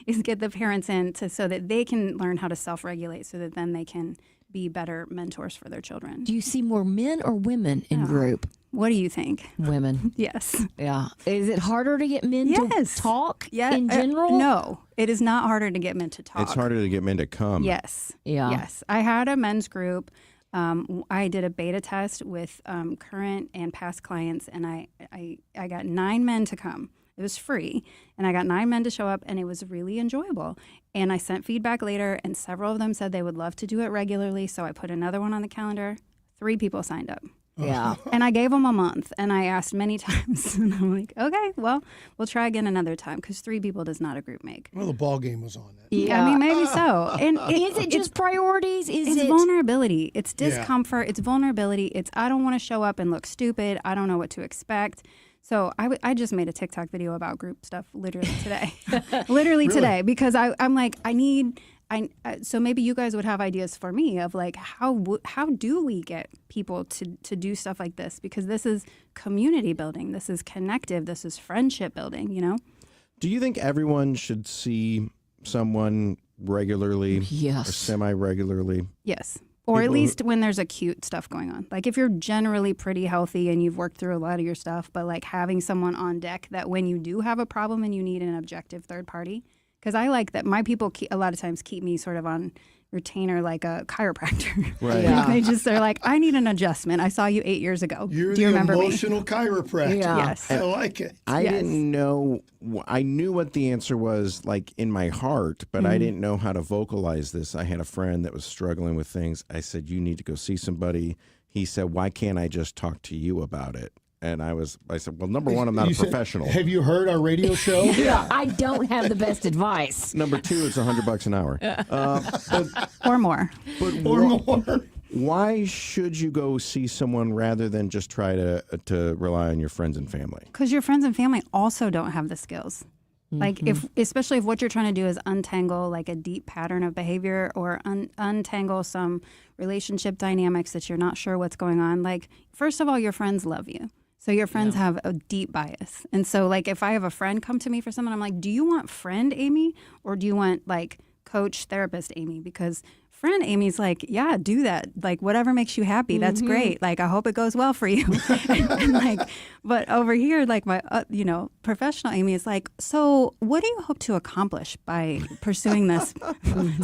is get the parents in so that they can learn how to self-regulate so that then they can be better mentors for their children. Do you see more men or women in group? What do you think? Women. Yes. Yeah. Is it harder to get men to talk in general? No, it is not harder to get men to talk. It's harder to get men to come. Yes. Yeah. Yes. I had a men's group. I did a beta test with current and past clients, and I got 9 men to come. It was free, and I got 9 men to show up, and it was really enjoyable. And I sent feedback later, and several of them said they would love to do it regularly, so I put another one on the calendar. 3 people signed up. Yeah. And I gave them a month, and I asked many times, and I'm like, okay, well, we'll try again another time, because 3 people does not a group make. Well, the ball game was on that. Yeah, I mean, maybe so. And is it just priorities? It's vulnerability. It's discomfort. It's vulnerability. It's I don't want to show up and look stupid. I don't know what to expect. So I just made a TikTok video about group stuff literally today. Literally today, because I'm like, so maybe you guys would have ideas for me of like, how do we get people to do stuff like this? Because this is community building. This is connective. This is friendship building, you know? Do you think everyone should see someone regularly or semi-regularly? Yes. Or at least when there's acute stuff going on. Like if you're generally pretty healthy and you've worked through a lot of your stuff, but like having someone on deck that when you do have a problem and you need an objective third party, because I like that my people a lot of times keep me sort of on retainer like a chiropractor. Right. Yeah. They're like, I need an adjustment. I saw you 8 years ago. You're do you the remember emotional me? chiropractor. Yeah. Yes. I like it. I didn't know. I knew what the answer was, like in my heart, but I didn't know how to vocalize this. I had a friend that was struggling with things. I said, you need to go see somebody. He said, why can't I just talk to you about it? And I said, well, number one, I'm not a professional. Have you heard our radio show? Yeah, I don't have the best advice. Number two, it's $100 an hour. Or more. More. Why should you go see someone rather than just try to rely on your friends and family? Because your friends and family also don't have the skills. Like especially if what you're trying to do is untangle like a deep pattern of behavior or untangle some relationship dynamics that you're not sure what's going on. Like, first of all, your friends love you. So your friends have a deep bias. And so like if I have a friend come to me for someone, I'm like, do you want friend Amy or do you want like coach therapist Amy? Because friend Amy's like, yeah, do that. Like whatever makes you happy, that's great. Like I hope it goes well for you. and like, but over here, like my, professional Amy is like, so what do you hope to accomplish by pursuing this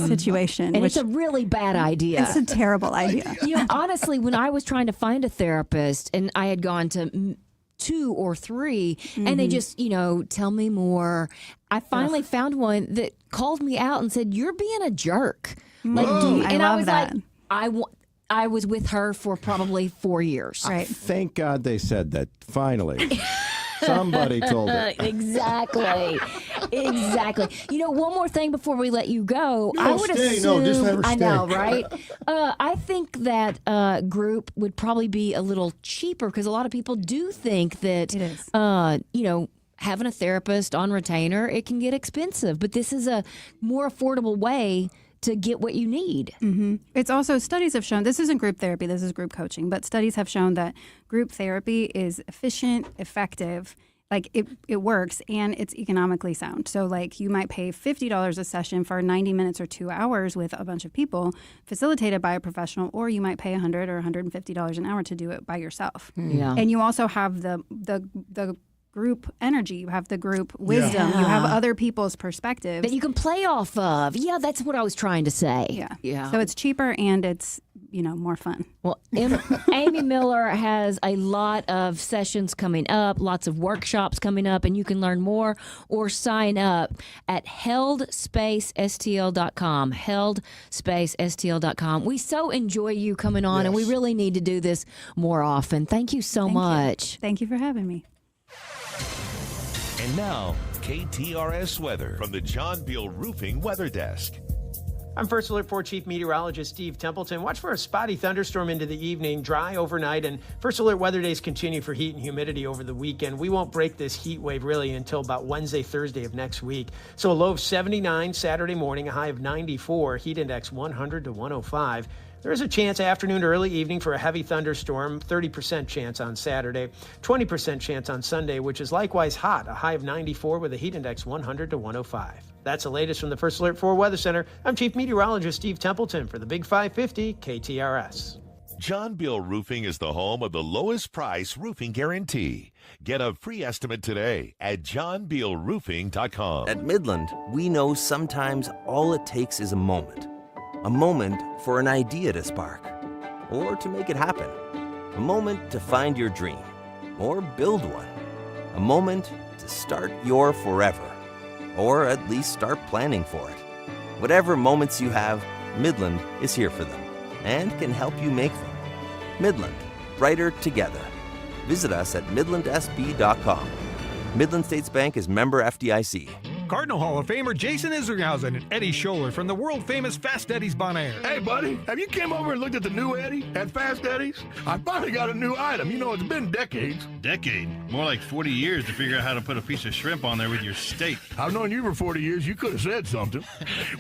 situation? And it's a really bad idea. It's a terrible idea. Honestly, when I was trying to find a therapist and I had gone to 2 or 3 and they just, tell me more. I finally found one that called me out and said, you're being a jerk. Like, I was that. like, I was with her for probably 4 years. Right. Thank God they said that. Finally. Somebody told it. Exactly. One more thing before we let you go. No, I would stay. assume. No, just have her I stay. know, right? I think that group would probably be a little cheaper because a lot of people do think that it is. Having a therapist on retainer, it can get expensive, but this is a more affordable way to get what you need. It's also, studies have shown, this isn't group therapy, this is group coaching, but studies have shown that group therapy is efficient, effective, like it works, and it's economically sound. So like you might pay $50 a session for 90 minutes or 2 hours with a bunch of people facilitated by a professional, or you might pay $100 or $150 an hour to do it by yourself. Yeah. And you also have the group energy, you have the group wisdom, you have other people's perspectives that you can play off of. Yeah, that's what I was trying to say. Yeah. So it's cheaper and it's, more fun. Well, Amy Miller has a lot of sessions coming up, lots of workshops coming up, and you can learn more or sign up at heldspacestl.com, heldspacestl.com. We so enjoy you coming on, and we really need to do this more often. Thank you so much. Thank you for having me. And now, KTRS weather from the John Beal Roofing Weather Desk. I'm First Alert 4 Chief Meteorologist Steve Templeton. Watch for a spotty thunderstorm into the evening, dry overnight, and First Alert weather days continue for heat and humidity over the weekend. We won't break this heat wave really until about Wednesday, Thursday of next week. So a low of 79 Saturday morning, a high of 94, heat index 100 to 105. There is a chance afternoon to early evening for a heavy thunderstorm, 30% chance on Saturday, 20% chance on Sunday, which is likewise hot, a high of 94 with a heat index 100 to 105. That's the latest from the First Alert 4 Weather Center. I'm Chief Meteorologist Steve Templeton for the Big 550 KTRS. John Beal Roofing is the home of the lowest price roofing guarantee. Get a free estimate today at johnbealroofing.com. At Midland, we know sometimes all it takes is a moment. A moment for an idea to spark, or to make it happen. A moment to find your dream, or build one. A moment to start your forever, or at least start planning for it. Whatever moments you have, Midland is here for them and can help you make them. Midland, brighter together. Visit us at midlandsb.com. Midland States Bank is member FDIC. Cardinal Hall of Famer Jason Isringhausen and Eddie Scholler from the world-famous Fast Eddie's Bon Air. Hey, buddy, have you came over and looked at the new Eddie at Fast Eddie's? I finally got a new item. You know, it's been decades. Decade? More like 40 years to figure out how to put a piece of shrimp on there with your steak. I've known you for 40 years. You could have said something.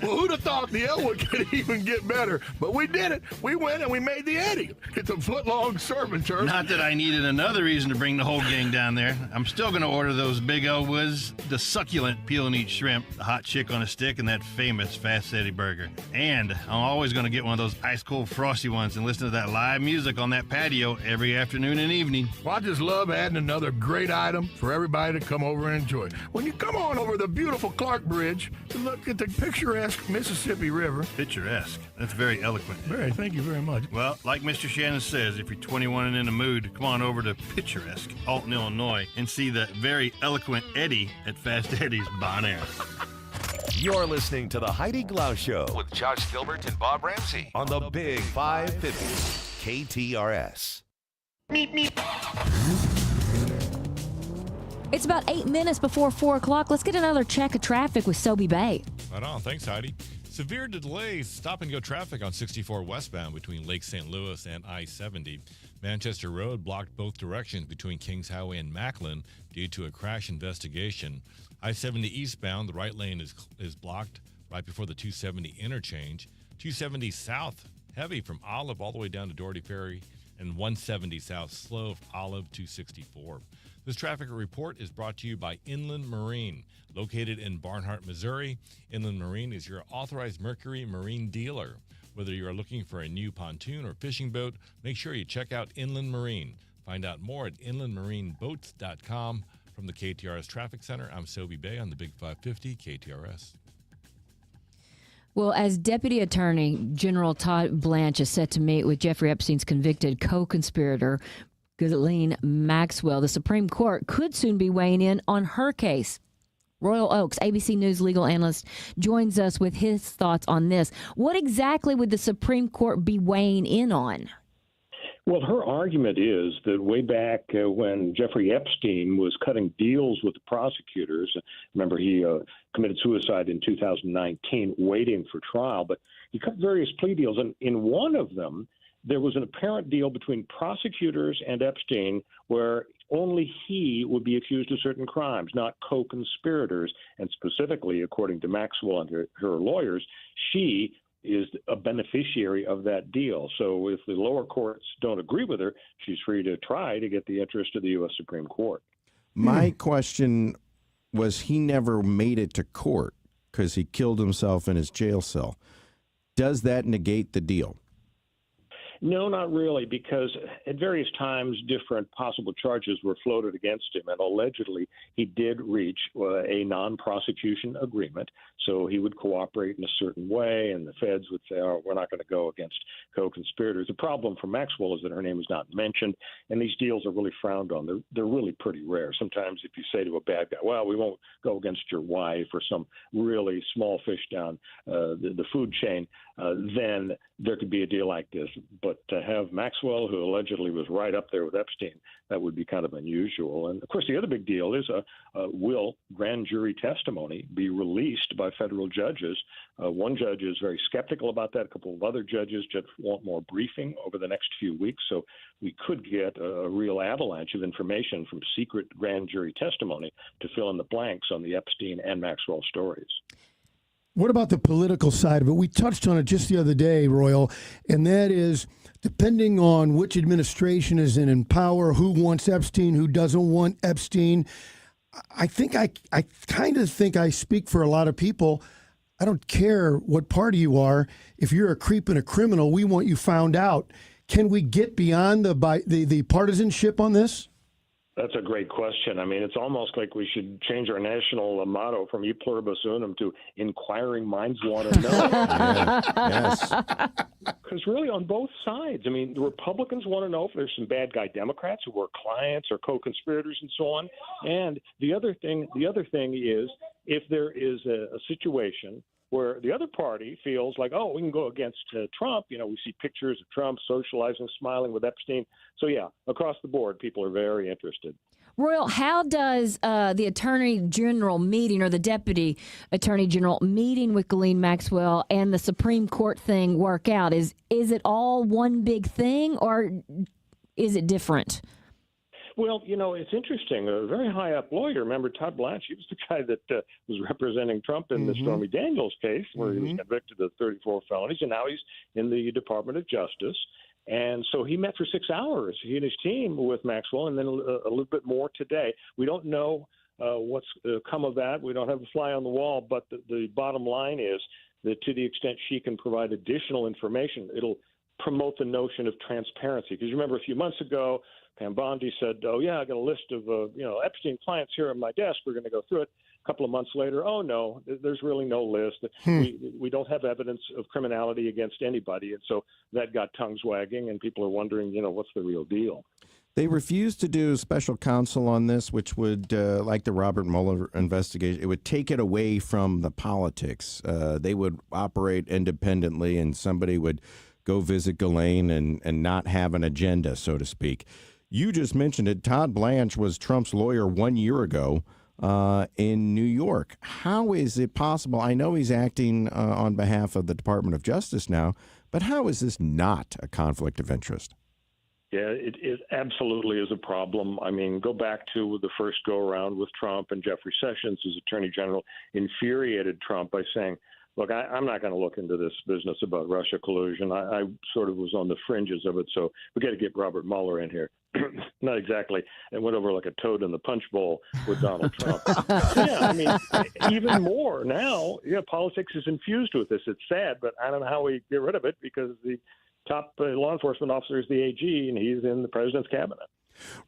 Well, who'd have thought the Elwood could even get better? But we did it. We went and we made the Eddie. It's a foot-long serving term. Not that I needed another reason to bring the whole gang down there. I'm still going to order those big Elwoods, the succulent peel and eat shrimp, the hot chick on a stick, and that famous Fast Eddie burger. And I'm always going to get one of those ice-cold frosty ones and listen to that live music on that patio every afternoon and evening. Well, I just love adding another great item for everybody to come over and enjoy. When you come on over the beautiful Clark Bridge to look at the picturesque Mississippi River. Picturesque. That's very eloquent. Thank you very much. Well, like Mr. Shannon says, if you're 21 and in the mood, come on over to picturesque Alton, Illinois, and see the very eloquent Eddie at Fast Eddie's Bon Air. You're listening to the Heidi Glaus Show With Josh Gilbert and Bob Ramsey. on the Big 550 KTRS. It's about 8 minutes before 4 o'clock. Let's get another check of traffic with Sobe Bay. Right on. Thanks, Heidi. Severe delays, stop-and-go traffic on 64 westbound between Lake St. Louis and I-70. Manchester Road blocked both directions between Kings Highway and Macklin due to a crash investigation. I-70 eastbound, the right lane is blocked right before the 270 interchange. 270 south, heavy from Olive all the way down to Doherty Ferry, and 170 south, slow, Olive 264. This traffic report is brought to you by Inland Marine, located in Barnhart, Missouri. Inland Marine is your authorized Mercury Marine dealer. Whether you are looking for a new pontoon or fishing boat, make sure you check out Inland Marine. Find out more at inlandmarineboats.com. From the KTRS Traffic Center, I'm Sobe Bay on the Big 550 KTRS. Well, as Deputy Attorney General Todd Blanche is set to meet with Jeffrey Epstein's convicted co-conspirator, Ghislaine Maxwell, the Supreme Court could soon be weighing in on her case. Royal Oaks, ABC News legal analyst, joins us with his thoughts on this. What exactly would the Supreme Court be weighing in on? Well, her argument is that way back when Jeffrey Epstein was cutting deals with the prosecutors, remember he committed suicide in 2019 waiting for trial, but he cut various plea deals, and in one of them, there was an apparent deal between prosecutors and Epstein where only he would be accused of certain crimes, not co-conspirators, and specifically, according to Maxwell and her lawyers, she is a beneficiary of that deal. So if the lower courts don't agree with her, she's free to try to get the interest of the U.S. Supreme Court. My question was, he never made it to court because he killed himself in his jail cell. Does that negate the deal? No, not really, because at various times different possible charges were floated against him, and allegedly he did reach a non-prosecution agreement, so he would cooperate in a certain way, and the feds would say, oh, we're not going to go against co-conspirators. The problem for Maxwell is that her name is not mentioned, and these deals are really frowned on. They're really pretty rare. Sometimes if you say to a bad guy, well, we won't go against your wife or some really small fish down the food chain, then there could be a deal like this. But to have Maxwell, who allegedly was right up there with Epstein, that would be kind of unusual. And, of course, the other big deal is will grand jury testimony be released by federal judges? One judge is very skeptical about that. A couple of other judges just want more briefing over the next few weeks. So we could get a real avalanche of information from secret grand jury testimony to fill in the blanks on the Epstein and Maxwell stories. What about the political side of it? We touched on it just the other day, Royal, and that is depending on which administration is in power, who wants Epstein, who doesn't want Epstein. I kind of think I speak for a lot of people. I don't care what party you are. If you're a creep and a criminal, we want you found out. Can we get beyond the partisanship on this? That's a great question. I mean, it's almost like we should change our national motto from E pluribus unum to inquiring minds want to know. Yes. Because really on both sides, I mean, the Republicans want to know if there's some bad guy Democrats who were clients or co-conspirators and so on. And the other thing is if there is a situation where the other party feels like, oh, we can go against Trump. You know, we see pictures of Trump socializing, smiling with Epstein. So, yeah, across the board, people are very interested. Royal, how does the Attorney General meeting or the Deputy Attorney General meeting with Ghislaine Maxwell and the Supreme Court thing work out? Is it all one big thing, or is it different? Well, it's interesting. A very high-up lawyer, remember Todd Blanche? He was the guy that was representing Trump in the Stormy Daniels case, where he was convicted of 34 felonies, and now he's in the Department of Justice. And so he met for 6 hours, he and his team, with Maxwell, and then a little bit more today. We don't know what's come of that. We don't have a fly on the wall, but the bottom line is that to the extent she can provide additional information, it'll promote the notion of transparency. Because you remember a few months ago, Pam Bondi said, "Oh yeah, I got a list of Epstein clients here on my desk. We're going to go through it." A couple of months later, "Oh no, there's really no list. We don't have evidence of criminality against anybody." And so that got tongues wagging, and people are wondering, what's the real deal? They refused to do special counsel on this, which would, like the Robert Mueller investigation, it would take it away from the politics. They would operate independently, and somebody would go visit Ghislaine and not have an agenda, so to speak. You just mentioned it. Todd Blanche was Trump's lawyer 1 year ago in New York. How is it possible? I know he's acting on behalf of the Department of Justice now, but how is this not a conflict of interest? Yeah, it absolutely is a problem. I mean, go back to the first go-around with Trump, and Jeffrey Sessions, as Attorney General, infuriated Trump by saying, "Look, I'm not going to look into this business about Russia collusion. I sort of was on the fringes of it, so we got to get Robert Mueller in here." Not exactly. It went over like a toad in the punch bowl with Donald Trump. Yeah, I mean, even more now, politics is infused with this. It's sad, but I don't know how we get rid of it, because the top law enforcement officer is the AG, and he's in the president's cabinet.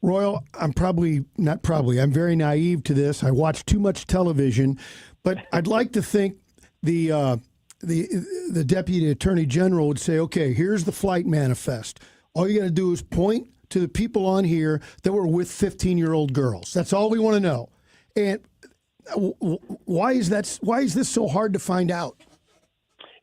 Royal, I'm very naive to this. I watch too much television, but I'd like to think the Deputy Attorney General would say, okay, here's the flight manifest. All you got to do is point to the people on here that were with 15-year-old girls. That's all we want to know. And why is this so hard to find out?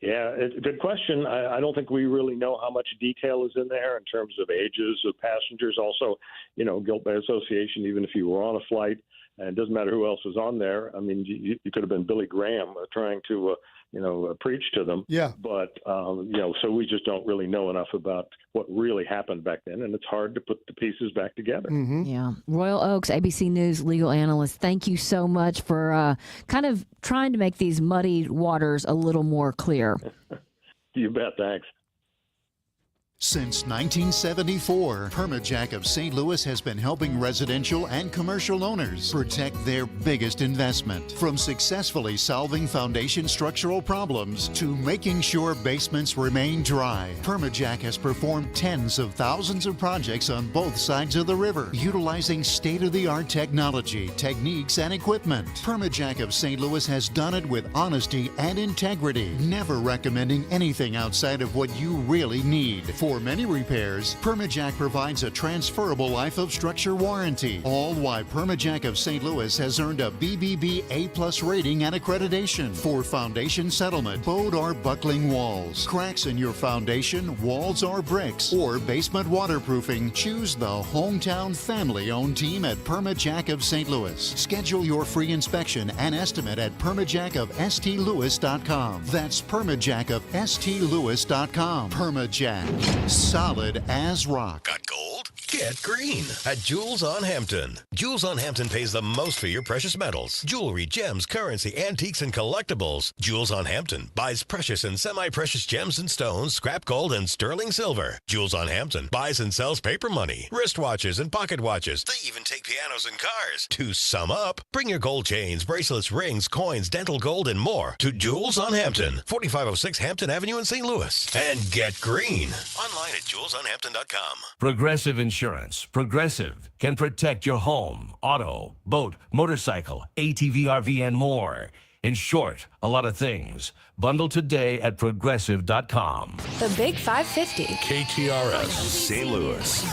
Yeah, it's a good question. I don't think we really know how much detail is in there in terms of ages of passengers. Also, guilt by association, even if you were on a flight, and it doesn't matter who else was on there. I mean, you could have been Billy Graham trying to, preach to them. Yeah. But, so we just don't really know enough about what really happened back then, and it's hard to put the pieces back together. Yeah. Royal Oaks, ABC News legal analyst, thank you so much for kind of trying to make these muddy waters a little more clear. You bet. Thanks. Since 1974, Permajack of St. Louis has been helping residential and commercial owners protect their biggest investment. From successfully solving foundation structural problems to making sure basements remain dry, Permajack has performed tens of thousands of projects on both sides of the river, utilizing state-of-the-art technology, techniques, and equipment. Permajack of St. Louis has done it with honesty and integrity, never recommending anything outside of what you really need. For many repairs, Permajack provides a transferable life of structure warranty, all while Permajack of St. Louis has earned a BBB A+ rating and accreditation. For foundation settlement, bowed or buckling walls, cracks in your foundation, walls or bricks, or basement waterproofing, choose the hometown family-owned team at Permajack of St. Louis. Schedule your free inspection and estimate at permajackofstlewis.com. That's permajackofstlewis.com. Permajack. Solid as rock. Got gold? Get green at Jewels on Hampton. Jewels on Hampton pays the most for your precious metals, jewelry, gems, currency, antiques, and collectibles. Jewels on Hampton buys precious and semi-precious gems and stones, scrap gold, and sterling silver. Jewels on Hampton buys and sells paper money, wristwatches, and pocket watches. They even take pianos and cars. To sum up, bring your gold chains, bracelets, rings, coins, dental gold, and more to Jewels on Hampton, 4506 Hampton Avenue in St. Louis. And get green online at jewelsonhampton.com. Progressive Insurance. Progressive can protect your home, auto, boat, motorcycle, ATV, RV, and more. In short, a lot of things. Bundle today at progressive.com. The Big 550. KTRS St. Louis.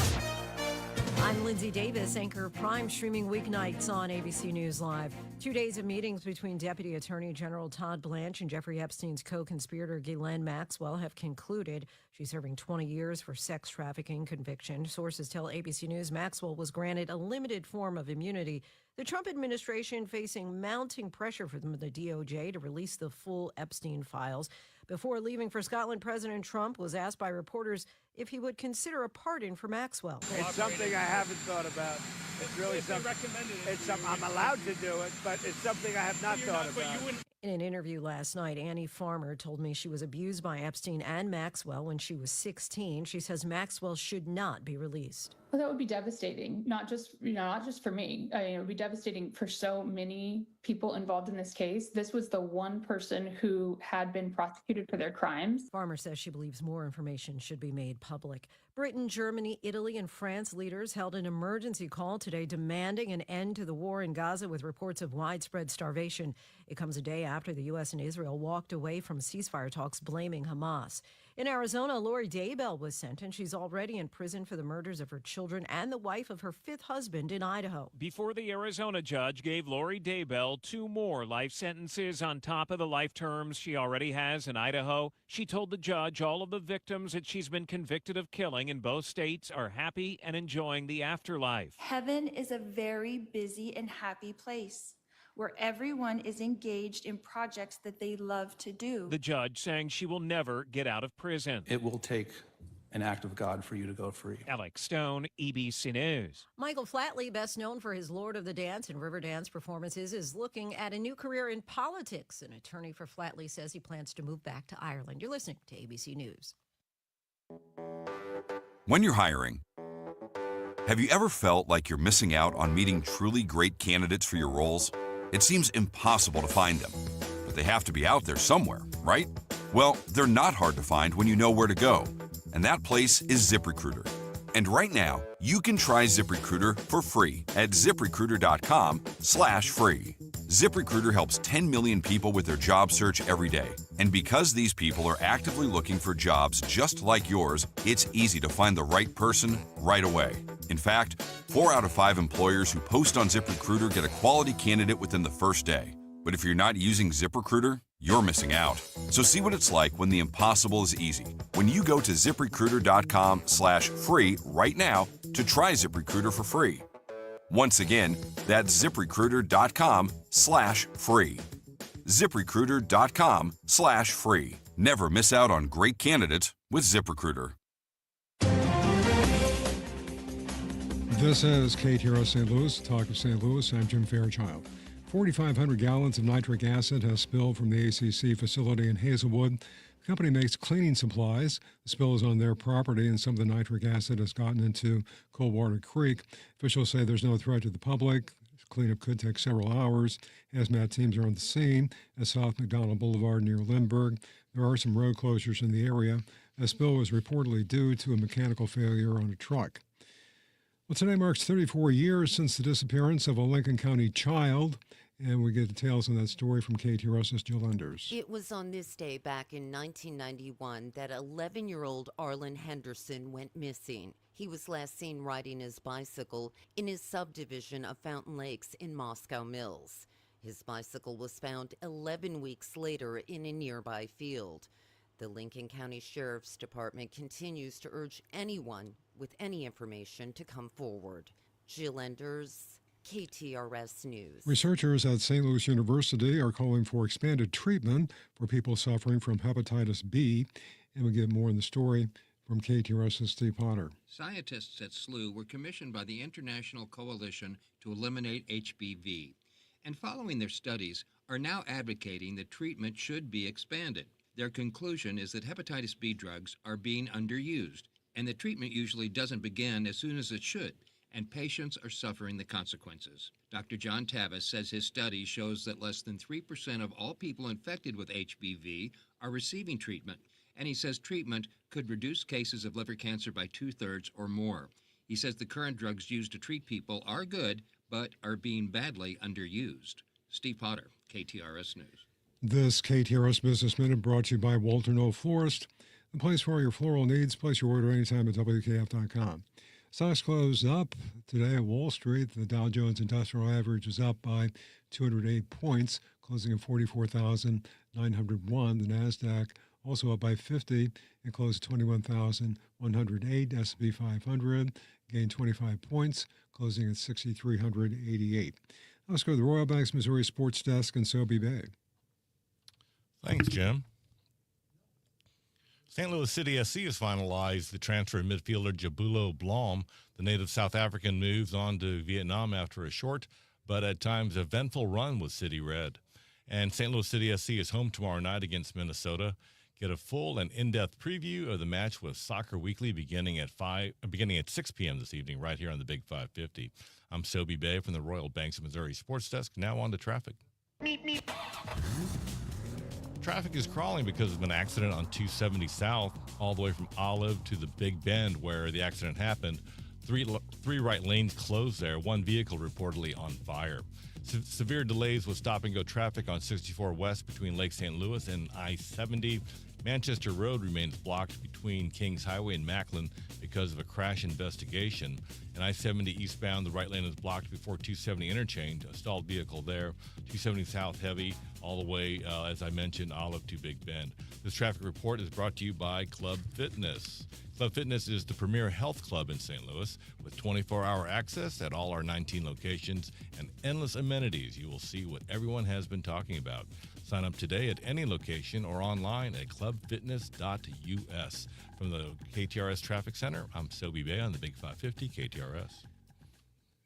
I'm Lindsay Davis, anchor of Prime, streaming weeknights on ABC News Live. 2 days of meetings between Deputy Attorney General Todd Blanche and Jeffrey Epstein's co-conspirator Ghislaine Maxwell have concluded. She's serving 20 years for sex trafficking conviction. Sources tell ABC News Maxwell was granted a limited form of immunity. The Trump administration facing mounting pressure from the DOJ to release the full Epstein files. Before leaving for Scotland, President Trump was asked by reporters if he would consider a pardon for Maxwell. It's something I haven't thought about. It's really something. I'm allowed to do it, but it's something I have not thought about. In an interview last night, Annie Farmer told me she was abused by Epstein and Maxwell when she was 16. She says Maxwell should not be released. Well, that would be devastating, not just for me. It would be devastating for so many people involved in this case. This was the one person who had been prosecuted for their crimes. Farmer says she believes more information should be made public. Britain, Germany, Italy, and France leaders held an emergency call today demanding an end to the war in Gaza with reports of widespread starvation. It comes a day after the U.S. and Israel walked away from ceasefire talks, blaming Hamas. In Arizona, Lori Daybell was sentenced. She's already in prison for the murders of her children and the wife of her fifth husband in Idaho. Before the Arizona judge gave Lori Daybell 2 more life sentences on top of the life terms she already has in Idaho. She told the judge all of the victims that she's been convicted of killing in both states are happy and enjoying the afterlife. Heaven is a very busy and happy place, where everyone is engaged in projects that they love to do. The judge saying she will never get out of prison. It will take an act of God for you to go free. Alex Stone, ABC News. Michael Flatley, best known for his Lord of the Dance and Riverdance performances, is looking at a new career in politics. An attorney for Flatley says he plans to move back to Ireland. You're listening to ABC News. When you're hiring, have you ever felt like you're missing out on meeting truly great candidates for your roles? It seems impossible to find them, but they have to be out there somewhere, right? Well, they're not hard to find when you know where to go, and that place is ZipRecruiter. And right now, you can try ZipRecruiter for free at ZipRecruiter.com/free. ZipRecruiter helps 10 million people with their job search every day. And because these people are actively looking for jobs just like yours, it's easy to find the right person right away. In fact, 4 out of 5 employers who post on ZipRecruiter get a quality candidate within the first day. But if you're not using ZipRecruiter, you're missing out. So see what it's like when the impossible is easy. When you go to ZipRecruiter.com/free right now to try ZipRecruiter for free. Once again, that's ZipRecruiter.com/free. ZipRecruiter.com/free. Never miss out on great candidates with ZipRecruiter. This is KTRS St. Louis, Talk of St. Louis. I'm Jim Fairchild. 4,500 gallons of nitric acid has spilled from the ACC facility in Hazelwood. The company makes cleaning supplies. The spill is on their property, and some of the nitric acid has gotten into Coldwater Creek. Officials say there's no threat to the public. Cleanup could take several hours. Hazmat teams are on the scene at South McDonald Boulevard near Lindbergh. There are some road closures in the area. The spill was reportedly due to a mechanical failure on a truck. Well, today marks 34 years since the disappearance of a Lincoln County child. And we get details on that story from KTRS's Jill Enders. It was on this day back in 1991 that 11-year-old Arlen Henderson went missing. He was last seen riding his bicycle in his subdivision of Fountain Lakes in Moscow Mills. His bicycle was found 11 weeks later in a nearby field. The Lincoln County Sheriff's Department continues to urge anyone with any information to come forward. Jill Enders, KTRS News. Researchers at St. Louis University are calling for expanded treatment for people suffering from hepatitis B. And we'll get more on the story from KTRS's Steve Potter. Scientists at SLU were commissioned by the International Coalition to Eliminate HBV, and following their studies are now advocating that treatment should be expanded. Their conclusion is that hepatitis B drugs are being underused, and that treatment usually doesn't begin as soon as it should, and patients are suffering the consequences. Dr. John Tavis says his study shows that less than 3% of all people infected with HBV are receiving treatment, and he says treatment could reduce cases of liver cancer by 2/3 or more. He says the current drugs used to treat people are good, but are being badly underused. Steve Potter, KTRS News. This KTRS Business Minute brought to you by Walter Knoll Florist, the place for all your floral needs. Place your order anytime at WKF.com. Stocks closed up today at Wall Street. The Dow Jones Industrial Average is up by 208 points, closing at 44,901. The NASDAQ also up by 50. It closed 21,108. S&P 500 gained 25 points, closing at 6,388. Let's go to the Royal Banks Missouri Sports Desk in Sobe Bay. Thanks, Jim. St. Louis City SC has finalized the transfer of midfielder Jabulo Blom. The native South African moves on to Vietnam after a short but at times eventful run with City Red. And St. Louis City SC is home tomorrow night against Minnesota. Get a full and in-depth preview of the match with Soccer Weekly beginning at 6 p.m. this evening right here on the Big 550. I'm Sobe Bay from the Royal Banks of Missouri Sports Desk. Now on to traffic. Traffic is crawling because of an accident on 270 South, all the way from Olive to the Big Bend where the accident happened. Three right lanes closed there. One vehicle reportedly on fire. Severe delays with stop-and-go traffic on 64 West between Lake St. Louis and I-70. Manchester Road remains blocked between Kings Highway and Macklin because of a crash investigation. And I-70 eastbound, the right lane is blocked before 270 interchange. A stalled vehicle there. 270 South heavy all the way, as I mentioned, Olive to Big Bend. This traffic report is brought to you by Club Fitness. Club Fitness is the premier health club in St. Louis with 24-hour access at all our 19 locations and endless amenities. You will see what everyone has been talking about. Sign up today at any location or online at clubfitness.us. From the KTRS Traffic Center, I'm Sobe Bay on the Big 550 KTRS.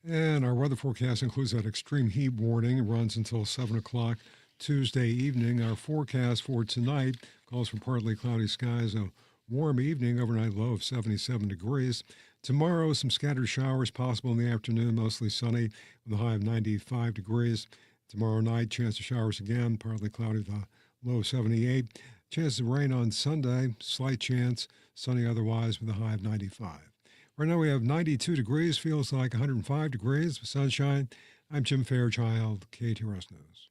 And our weather forecast includes that extreme heat warning. It runs until 7 o'clock Tuesday evening. Our forecast for tonight calls for partly cloudy skies, a warm evening, overnight low of 77 degrees. Tomorrow, some scattered showers possible in the afternoon, mostly sunny with a high of 95 degrees. Tomorrow night, chance of showers again, partly cloudy with a low of 78. Chance of rain on Sunday, slight chance, sunny otherwise with a high of 95. Right now we have 92 degrees, feels like 105 degrees with sunshine. I'm Jim Fairchild, KTRS News.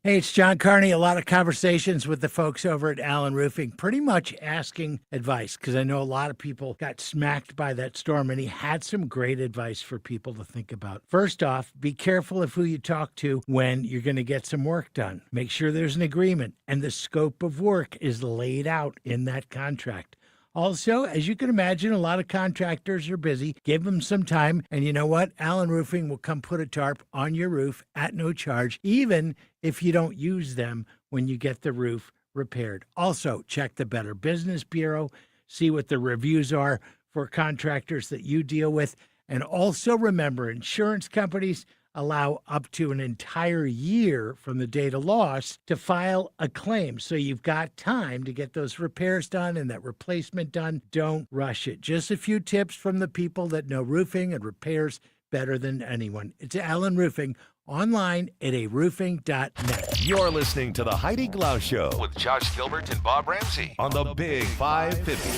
Hey, it's John Carney. A lot of conversations with the folks over at Allen Roofing, pretty much asking advice, because I know a lot of people got smacked by that storm, and he had some great advice for people to think about. First off, be careful of who you talk to when you're going to get some work done. Make sure there's an agreement, and the scope of work is laid out in that contract. Also, as you can imagine, a lot of contractors are busy. Give them some time, and you know what? Allen Roofing will come put a tarp on your roof at no charge, even if you don't use them when you get the roof repaired. Also, check the Better Business Bureau, see what the reviews are for contractors that you deal with, and also remember, insurance companies allow up to an entire year from the date of loss to file a claim. So you've got time to get those repairs done and that replacement done. Don't rush it. Just a few tips from the people that know roofing and repairs better than anyone. It's Allen Roofing, online at aroofing.net. You're listening to the Heidi Glaus Show with Josh Gilbert and Bob Ramsey on the Big 550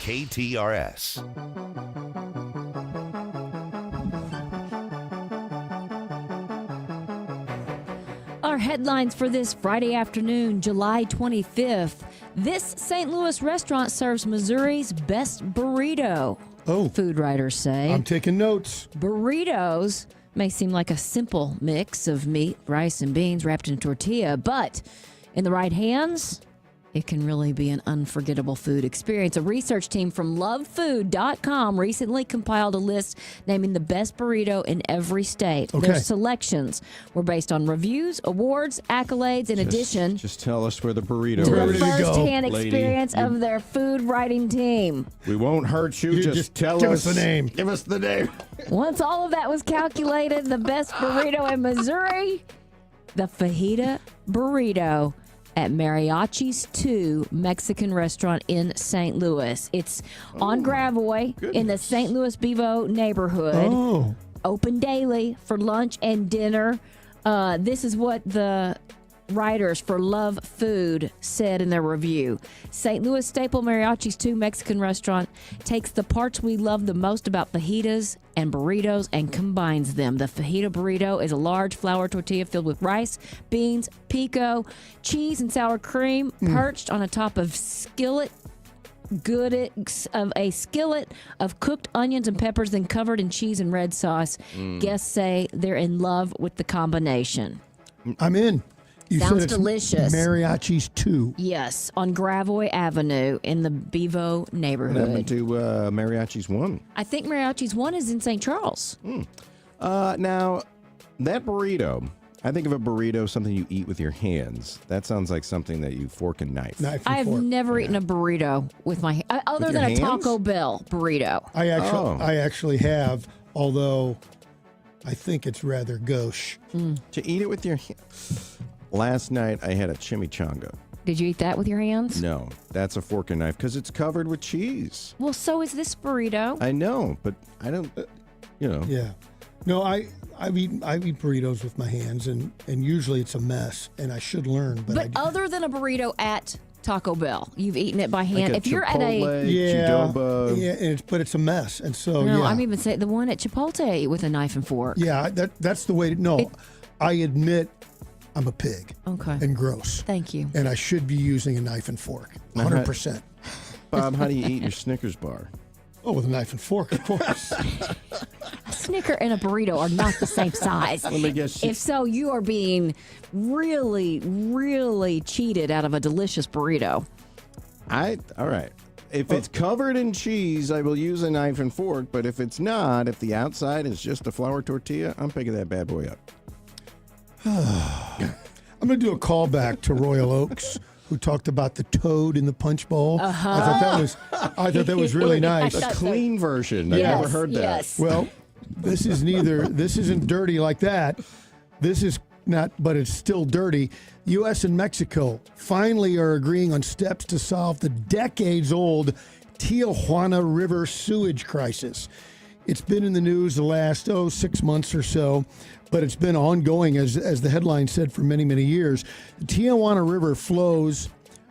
KTRS. Our headlines for this Friday afternoon, July 25th. This St. Louis restaurant serves Missouri's best burrito. Oh. Food writers say. I'm taking notes. Burritos may seem like a simple mix of meat, rice, and beans wrapped in a tortilla, but in the right hands, it can really be an unforgettable food experience. A research team from lovefood.com recently compiled a list naming the best burrito in every state. Okay. Their selections were based on reviews, awards, accolades, in addition Just tell us where the burrito to is. the first-hand lady. experience of their food writing team. We won't hurt you. Just tell give us us the name. Give us the name. Once all of that was calculated, the best burrito in Missouri, the fajita burrito at Mariachi's 2 Mexican restaurant in St. Louis. It's on Gravois in the St. Louis Bevo neighborhood. Oh. Open daily for lunch and dinner. This is what the writers for Love Food said in their review. St. Louis staple Mariachi's 2 Mexican restaurant takes the parts we love the most about fajitas and burritos and combines them. The fajita burrito is a large flour tortilla filled with rice, beans, pico, cheese, and sour cream, perched on a top of skillet of a skillet of cooked onions and peppers, then covered in cheese and red sauce. Guests say they're in love with the combination. I'm in. You Sounds said it's delicious. Mariachi's 2. Yes, on Gravois Avenue in the Bevo What neighborhood. happened to Mariachi's 1? I think Mariachi's 1 is in St. Charles. Now, that burrito, I think of a burrito, something you eat with your hands. That sounds like something that you fork and knife. I've never eaten a burrito with my other With than your a Taco Bell burrito. I actually have, although I think it's rather gauche. To eat it with your hands. Last night, I had a chimichanga. Did you eat that with your hands? No, that's a fork and knife because it's covered with cheese. Well, so is this burrito. I know, but I don't, Yeah. No, I eat burritos with my hands, and usually it's a mess, and I should learn. But other than a burrito at Taco Bell, you've eten it by hand. Like a If you're at a Qdoba. yeah, but it's a mess, and so no, yeah. I'm even saying the one at Chipotle I ate with a knife and fork. Yeah, that's the way to. No, I admit I'm a pig. Okay. And gross. Thank you. And I should be using a knife and fork. 100%. Bob, how do you eat your Snickers bar? Oh, with a knife and fork, of course. A Snicker and a burrito are not the same size. Let me guess. If so, you are being really, really cheated out of a delicious burrito. All right. If it's covered in cheese, I will use a knife and fork. But if it's not, if the outside is just a flour tortilla, I'm picking that bad boy up. I'm going to do a callback to Royal Oaks, who talked about the toad in the punch bowl. Uh-huh. I thought that was really nice. A clean version. I've never heard that. Yes. Well, this isn't dirty like that. This is not, but it's still dirty. U.S. and Mexico finally are agreeing on steps to solve the decades-old Tijuana River sewage crisis. It's been in the news the last, 6 months or so, but it's been ongoing, as the headline said, for many, many years. The Tijuana River flows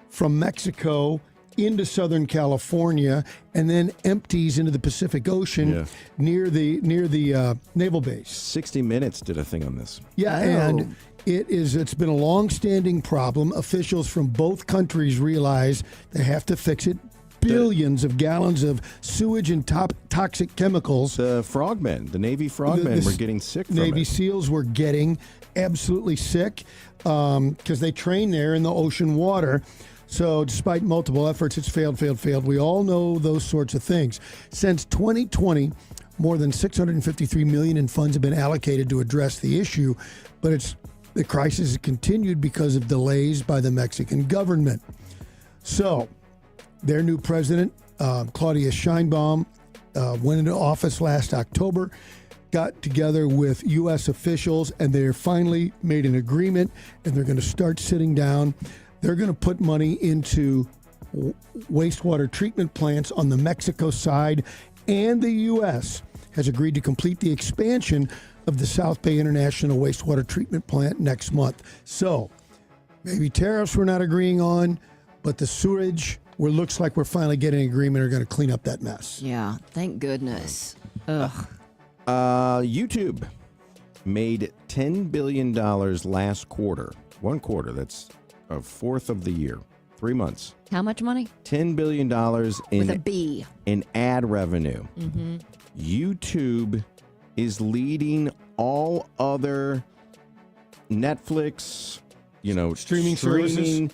from Mexico into Southern California and then empties into the Pacific Ocean near the naval base. 60 Minutes did a thing on this. Yeah, and it's been a long-standing problem. Officials from both countries realize they have to fix it. Billions of gallons of sewage and toxic chemicals. The frogmen, the Navy frogmen were getting sick from Navy it. SEALs were getting absolutely sick because they train there in the ocean water. So despite multiple efforts, it's failed. We all know those sorts of things. Since 2020, more than $653 million in funds have been allocated to address the issue, but the crisis has continued because of delays by the Mexican government. So their new president, Claudia Sheinbaum, went into office last October, got together with U.S. officials, and they're finally made an agreement, and they're going to start sitting down. They're going to put money into wastewater treatment plants on the Mexico side, and the U.S. has agreed to complete the expansion of the South Bay International Wastewater Treatment Plant next month. So maybe tariffs we're not agreeing on, but the sewage, where it looks like we're finally getting an agreement, are going to clean up that mess. Yeah, thank goodness. Ugh. YouTube made $10 billion last quarter. 1 quarter. That's a fourth of the year. 3 months. How much money? $10 billion With a B. in ad revenue. Mm-hmm. YouTube is leading all other Netflix, streaming services.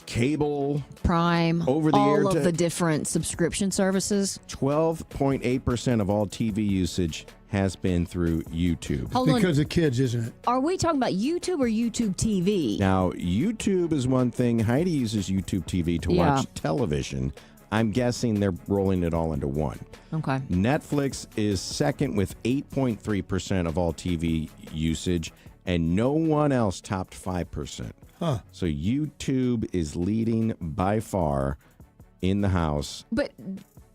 Cable, Prime, over the air, all of the different subscription services. 12.8% of all TV usage has been through YouTube. Hold on. Because of kids, isn't it? Are we talking about YouTube or YouTube TV? Now, YouTube is one thing. Heidi uses YouTube TV to watch television. I'm guessing they're rolling it all into one. Okay. Netflix is second with 8.3% of all TV usage, and no one else topped 5%. Huh. So YouTube is leading by far in the house. But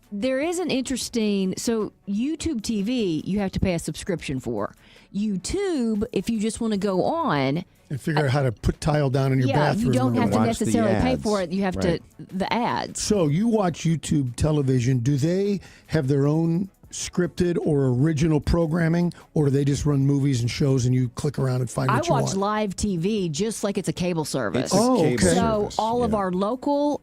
there is an interesting, so YouTube TV, you have to pay a subscription for. YouTube, if you just want to go on and figure out how to put tile down in your bathroom. You don't have to watch necessarily the pay ads. for it. You have to, the ads. So you watch YouTube television. Do they have their own scripted or original programming, or do they just run movies and shows and you click around and find I what you watch want? live TV just like it's a cable service. It's a cable So service, all of yeah. our local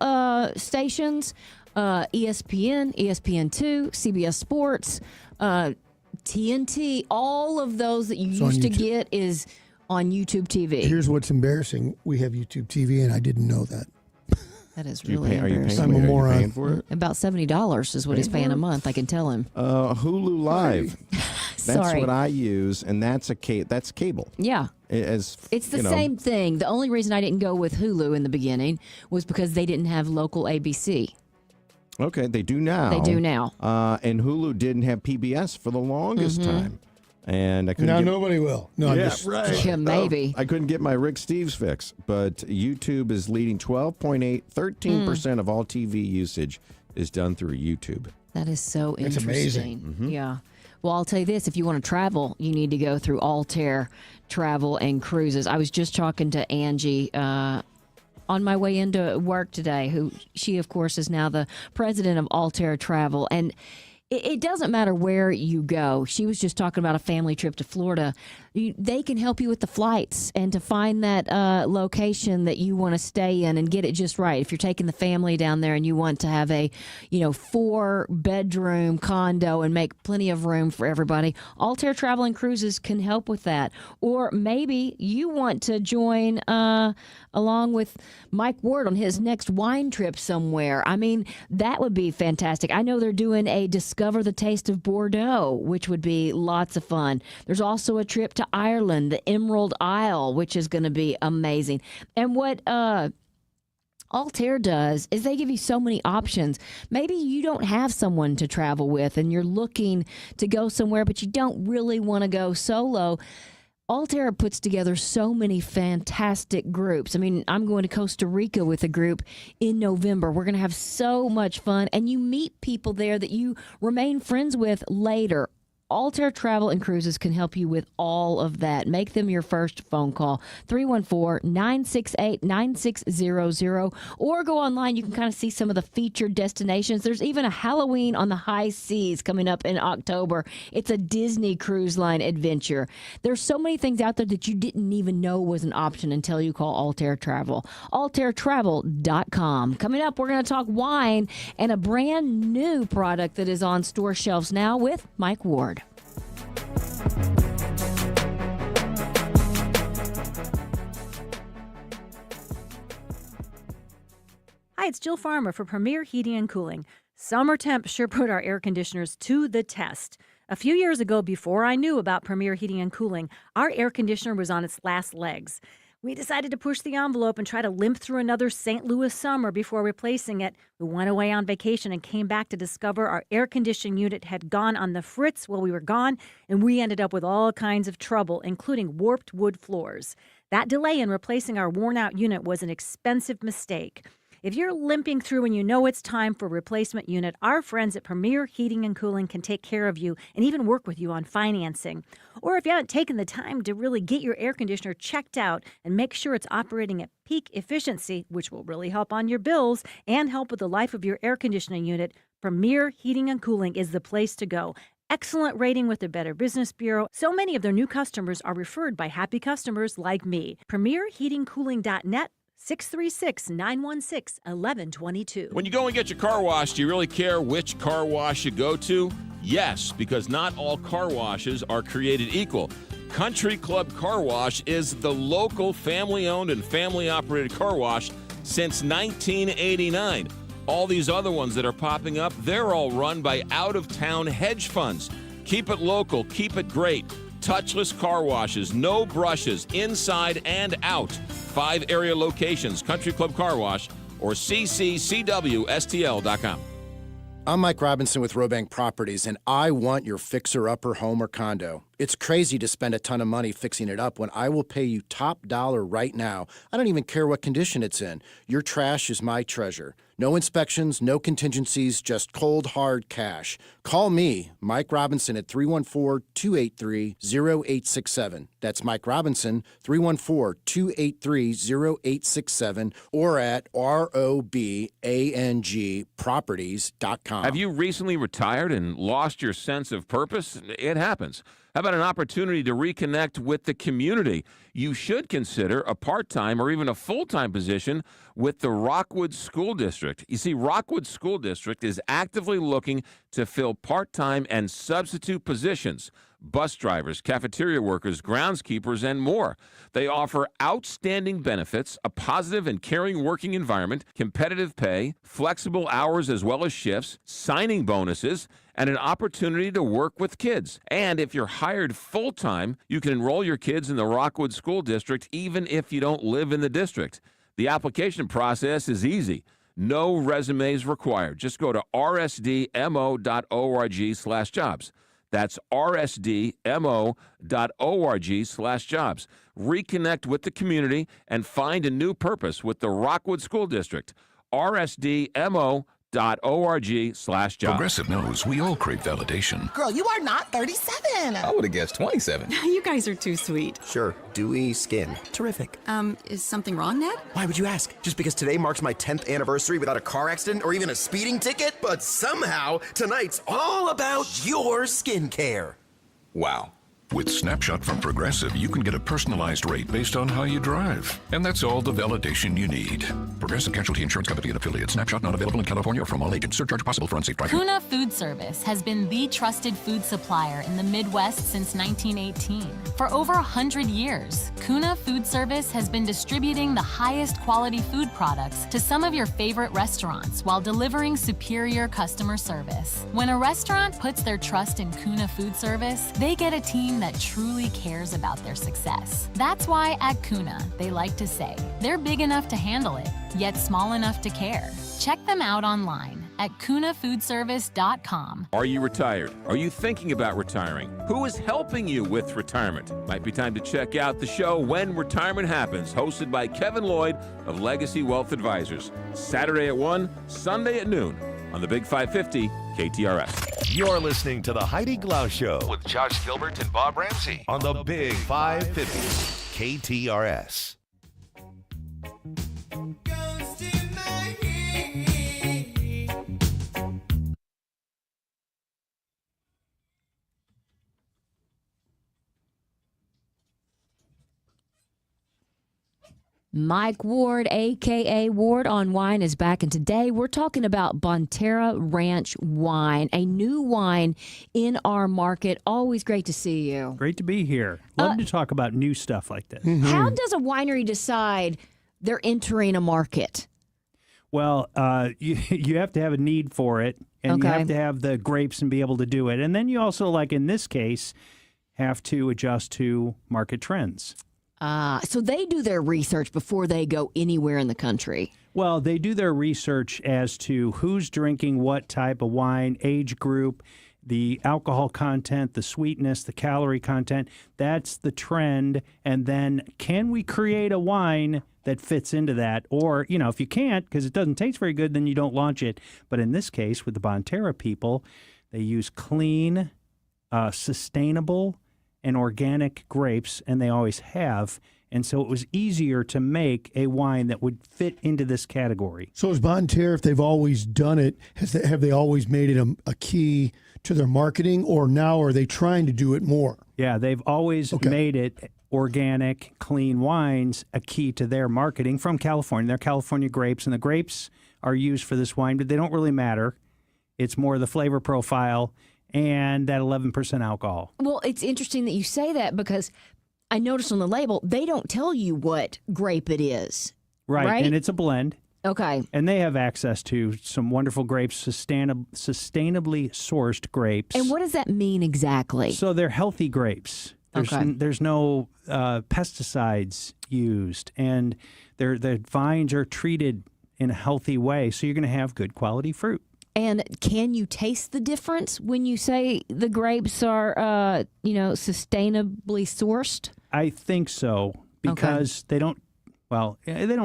stations, ESPN, ESPN2, CBS Sports, TNT, all of those that you It's on used to YouTube. get is on YouTube TV. Here's what's embarrassing. We have YouTube TV, and I didn't know that. That is Do you really pay, are you embarrassing. paying, I'm a are you moron. paying for it? About $70 is what he's paying a month. I can tell him. Hulu Live. That's Sorry. what I use, and that's cable. Yeah. As It's the you know, same thing. The only reason I didn't go with Hulu in the beginning was because they didn't have local ABC. Okay, they do now. They do now. And Hulu didn't have PBS for the longest time. And I couldn't Now get, nobody will. No, I'm yeah, just, right. Yeah, maybe. I couldn't get my Rick Steves fix, but YouTube is leading 12.8, 13% of all TV usage is done through YouTube. That is so It's interesting. amazing. Yeah. Well, I'll tell you this. If you want to travel, you need to go through Altair Travel and Cruises. I was just talking to Angie on my way into work today, she, of course, is now the president of Altair Travel. And it doesn't matter where you go. She was just talking about a family trip to Florida. They can help you with the flights and to find that location that you want to stay in and get it just right. If you're taking the family down there and you want to have a, 4-bedroom condo and make plenty of room for everybody, Altair Travel and Cruises can help with that. Or maybe you want to join along with Mike Ward on his next wine trip somewhere. I mean, that would be fantastic. I know they're doing a Discover the Taste of Bordeaux, which would be lots of fun. There's also a trip to Ireland, the Emerald Isle, which is going to be amazing. And what Altair does is they give you so many options. Maybe you don't have someone to travel with and you're looking to go somewhere, but you don't really want to go solo. Altair puts together so many fantastic groups. I mean, I'm going to Costa Rica with a group in November. We're going to have so much fun, and you meet people there that you remain friends with later. Altair Travel and Cruises can help you with all of that. Make them your first phone call, 314-968-9600, or go online. You can kind of see some of the featured destinations. There's even a Halloween on the high seas coming up in October. It's a Disney Cruise Line adventure. There's so many things out there that you didn't even know was an option until you call Altair Travel. AltairTravel.com. Coming up, we're going to talk wine and a brand new product that is on store shelves now with Mike Ward. Hi, it's Jill Farmer for Premier Heating and Cooling. Summer temps sure put our air conditioners to the test. A few years ago, before I knew about Premier Heating and Cooling, our air conditioner was on its last legs. We decided to push the envelope and try to limp through another St. Louis summer before replacing it. We went away on vacation and came back to discover our air conditioning unit had gone on the fritz while we were gone, and we ended up with all kinds of trouble, including warped wood floors. That delay in replacing our worn-out unit was an expensive mistake. If you're limping through and you know it's time for a replacement unit, our friends at Premier Heating and Cooling can take care of you and even work with you on financing. Or if you haven't taken the time to really get your air conditioner checked out and make sure it's operating at peak efficiency, which will really help on your bills and help with the life of your air conditioning unit, Premier Heating and Cooling is the place to go. Excellent rating with the Better Business Bureau. So many of their new customers are referred by happy customers like me. PremierHeatingCooling.net. 636-916-1122. When you go and get your car washed, do you really care which car wash you go to? Yes, because not all car washes are created equal. Country Club Car Wash is the local family-owned and family-operated car wash since 1989. All these other ones that are popping up, they're all run by out-of-town hedge funds. Keep it local. Keep it great. Touchless car washes, no brushes, inside and out. 5 area locations, Country Club Car Wash or cccwstl.com. I'm Mike Robinson with Robank Properties, and I want your fixer-upper home or condo. It's crazy to spend a ton of money fixing it up when I will pay you top dollar right now. I don't even care what condition it's in. Your trash is my treasure. No inspections, no contingencies, just cold, hard cash. Call me, Mike Robinson, at 314-283-0867. That's Mike Robinson, 314-283-0867, or at robangproperties.com. Have you recently retired and lost your sense of purpose? It happens. How about an opportunity to reconnect with the community? You should consider a part-time or even a full-time position with the Rockwood School District. You see, Rockwood School District is actively looking to fill part-time and substitute positions. Bus drivers, cafeteria workers, groundskeepers, and more. They offer outstanding benefits, a positive and caring working environment, competitive pay, flexible hours as well as shifts, signing bonuses, and an opportunity to work with kids. And if you're hired full-time, you can enroll your kids in the Rockwood School District even if you don't live in the district. The application process is easy. No resumes required. Just go to rsdmo.org/jobs. That's rsdmo.org/jobs. Reconnect with the community and find a new purpose with the Rockwood School District. rsdmo.org/jobs. Progressive knows we all crave validation. Girl, you are not 37. I would have guessed 27. You guys are too sweet. Sure, dewy skin. Terrific. Is something wrong, Ned? Why would you ask? Just because today marks my 10th anniversary without a car accident or even a speeding ticket? But somehow, tonight's all about your skincare. Wow. With Snapshot from Progressive, you can get a personalized rate based on how you drive. And that's all the validation you need. Progressive Casualty Insurance Company and affiliates. Snapshot not available in California or from all agents. Surcharge possible for unsafe driving. Kuna Food Service has been the trusted food supplier in the Midwest since 1918. For over 100 years, Kuna Food Service has been distributing the highest quality food products to some of your favorite restaurants while delivering superior customer service. When a restaurant puts their trust in Kuna Food Service, they get a team that truly cares about their success. That's why at Kuna, they like to say, they're big enough to handle it, yet small enough to care. Check them out online at kunafoodservice.com. Are you retired? Are you thinking about retiring? Who is helping you with retirement? Might be time to check out the show When Retirement Happens, hosted by Kevin Lloyd of Legacy Wealth Advisors. Saturday at 1, Sunday at noon on the Big 550 KTRS. You're listening to the Heidi Glaus Show with Josh Gilbert and Bob Ramsey on the Big 550 KTRS. Mike Ward, a.k.a. Ward on Wine, is back, and today we're talking about Bonterra Ranch wine, a new wine in our market. Always great to see you. Great to be here. Love to talk about new stuff like this. How does a winery decide they're entering a market? Well, you have to have a need for it, and you have to have the grapes and be able to do it. And then you also, like in this case, have to adjust to market trends. So they do their research before they go anywhere in the country. Well, they do their research as to who's drinking what type of wine, age group, the alcohol content, the sweetness, the calorie content. That's the trend. And then can we create a wine that fits into that? Or, you know, if you can't, because it doesn't taste very good, then you don't launch it. But in this case, with the Bonterra people, they use clean, sustainable, and organic grapes, and they always have. And so it was easier to make a wine that would fit into this category. So is Bonterra, if they've always done it, have they always made it a key to their marketing, or now are they trying to do it more? Yeah, they've always made it organic, clean wines a key to their marketing from California. They're California grapes, and the grapes are used for this wine, but they don't really matter. It's more the flavor profile and that 11% alcohol. Well, it's interesting that you say that because I noticed on the label, they don't tell you what grape it is. Right? And it's a blend. Okay. And they have access to some wonderful grapes, sustainably sourced grapes. And what does that mean exactly? So they're healthy grapes. There's no pesticides used, and the vines are treated in a healthy way, so you're going to have good quality fruit. And can you taste the difference when you say the grapes are, sustainably sourced? I think so, because they don't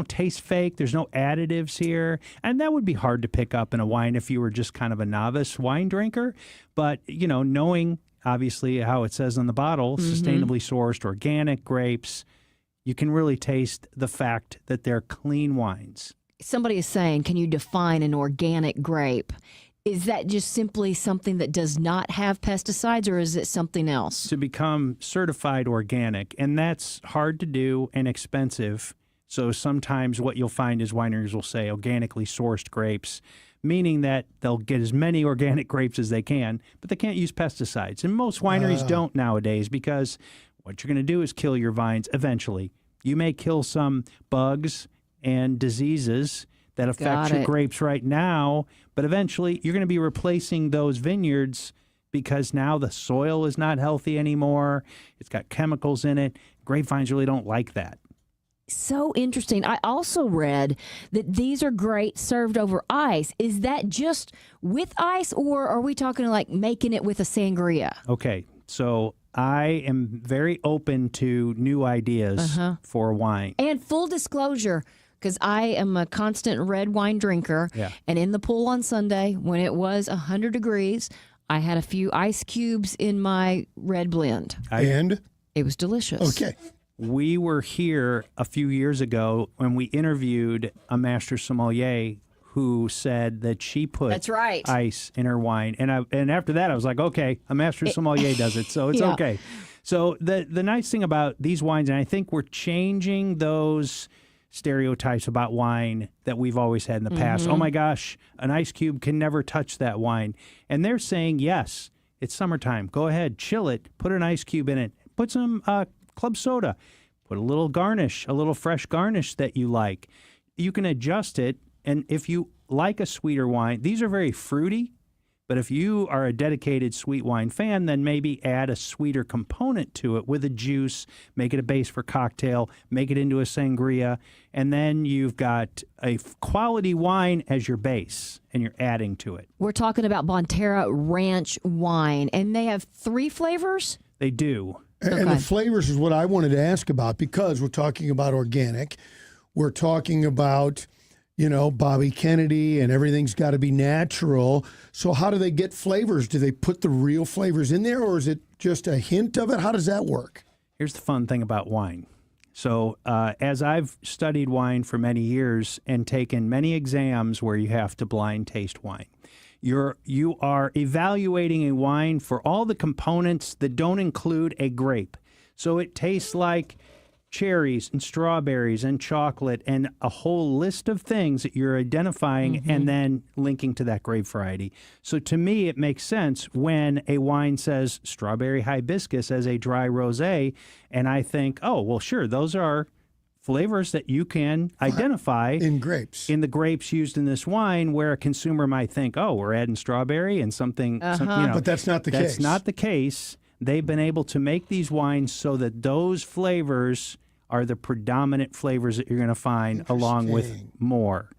taste fake. There's no additives here. And that would be hard to pick up in a wine if you were just kind of a novice wine drinker. But, knowing obviously how it says on the bottle, sustainably sourced, organic grapes, you can really taste the fact that they're clean wines. Somebody is saying, can you define an organic grape? Is that just simply something that does not have pesticides, or is it something else? To become certified organic, and that's hard to do and expensive. So sometimes what you'll find is wineries will say organically sourced grapes, meaning that they'll get as many organic grapes as they can, but they can't use pesticides. And most wineries don't nowadays, because what you're going to do is kill your vines eventually. You may kill some bugs and diseases that affect your grapes right now, but eventually you're going to be replacing those vineyards because now the soil is not healthy anymore. It's got chemicals in it. Grapevines really don't like that. So interesting. I also read that these are great served over ice. Is that just with ice, or are we talking like making it with a sangria? Okay, so I am very open to new ideas for wine. And full disclosure, because I am a constant red wine drinker. Yeah. And in the pool on Sunday, when it was 100 degrees, I had a few ice cubes in my red blend. And? It was delicious. Okay. We were here a few years ago when we interviewed a master sommelier who said that she put That's right. ice in her wine. And after that, I was like, okay, a master sommelier does it, so it's okay. So the nice thing about these wines, and I think we're changing those stereotypes about wine that we've always had in the past. Oh my gosh, an ice cube can never touch that wine. And they're saying, yes, it's summertime. Go ahead, chill it, put an ice cube in it, put some club soda, put a little garnish, a little fresh garnish that you like. You can adjust it. And if you like a sweeter wine, these are very fruity. But if you are a dedicated sweet wine fan, then maybe add a sweeter component to it with a juice, make it a base for cocktail, make it into a sangria, and then you've got a quality wine as your base, and you're adding to it. We're talking about Bonterra Ranch wine, and they have 3 flavors? They do. And the flavors is what I wanted to ask about, because we're talking about organic. We're talking about, Bobby Kennedy, and everything's got to be natural. So how do they get flavors? Do they put the real flavors in there, or is it just a hint of it? How does that work? Here's the fun thing about wine. So as I've studied wine for many years and taken many exams where you have to blind taste wine, you are evaluating a wine for all the components that don't include a grape. So it tastes like cherries and strawberries and chocolate and a whole list of things that you're identifying and then linking to that grape variety. So to me, it makes sense when a wine says strawberry hibiscus as a dry rosé, and I think, oh, well, sure, those are flavors that you can identify in grapes, in the grapes used in this wine, where a consumer might think, oh, we're adding strawberry and something. But that's not the case. That's not the case. They've been able to make these wines so that those flavors are the predominant flavors that you're going to find, along with more.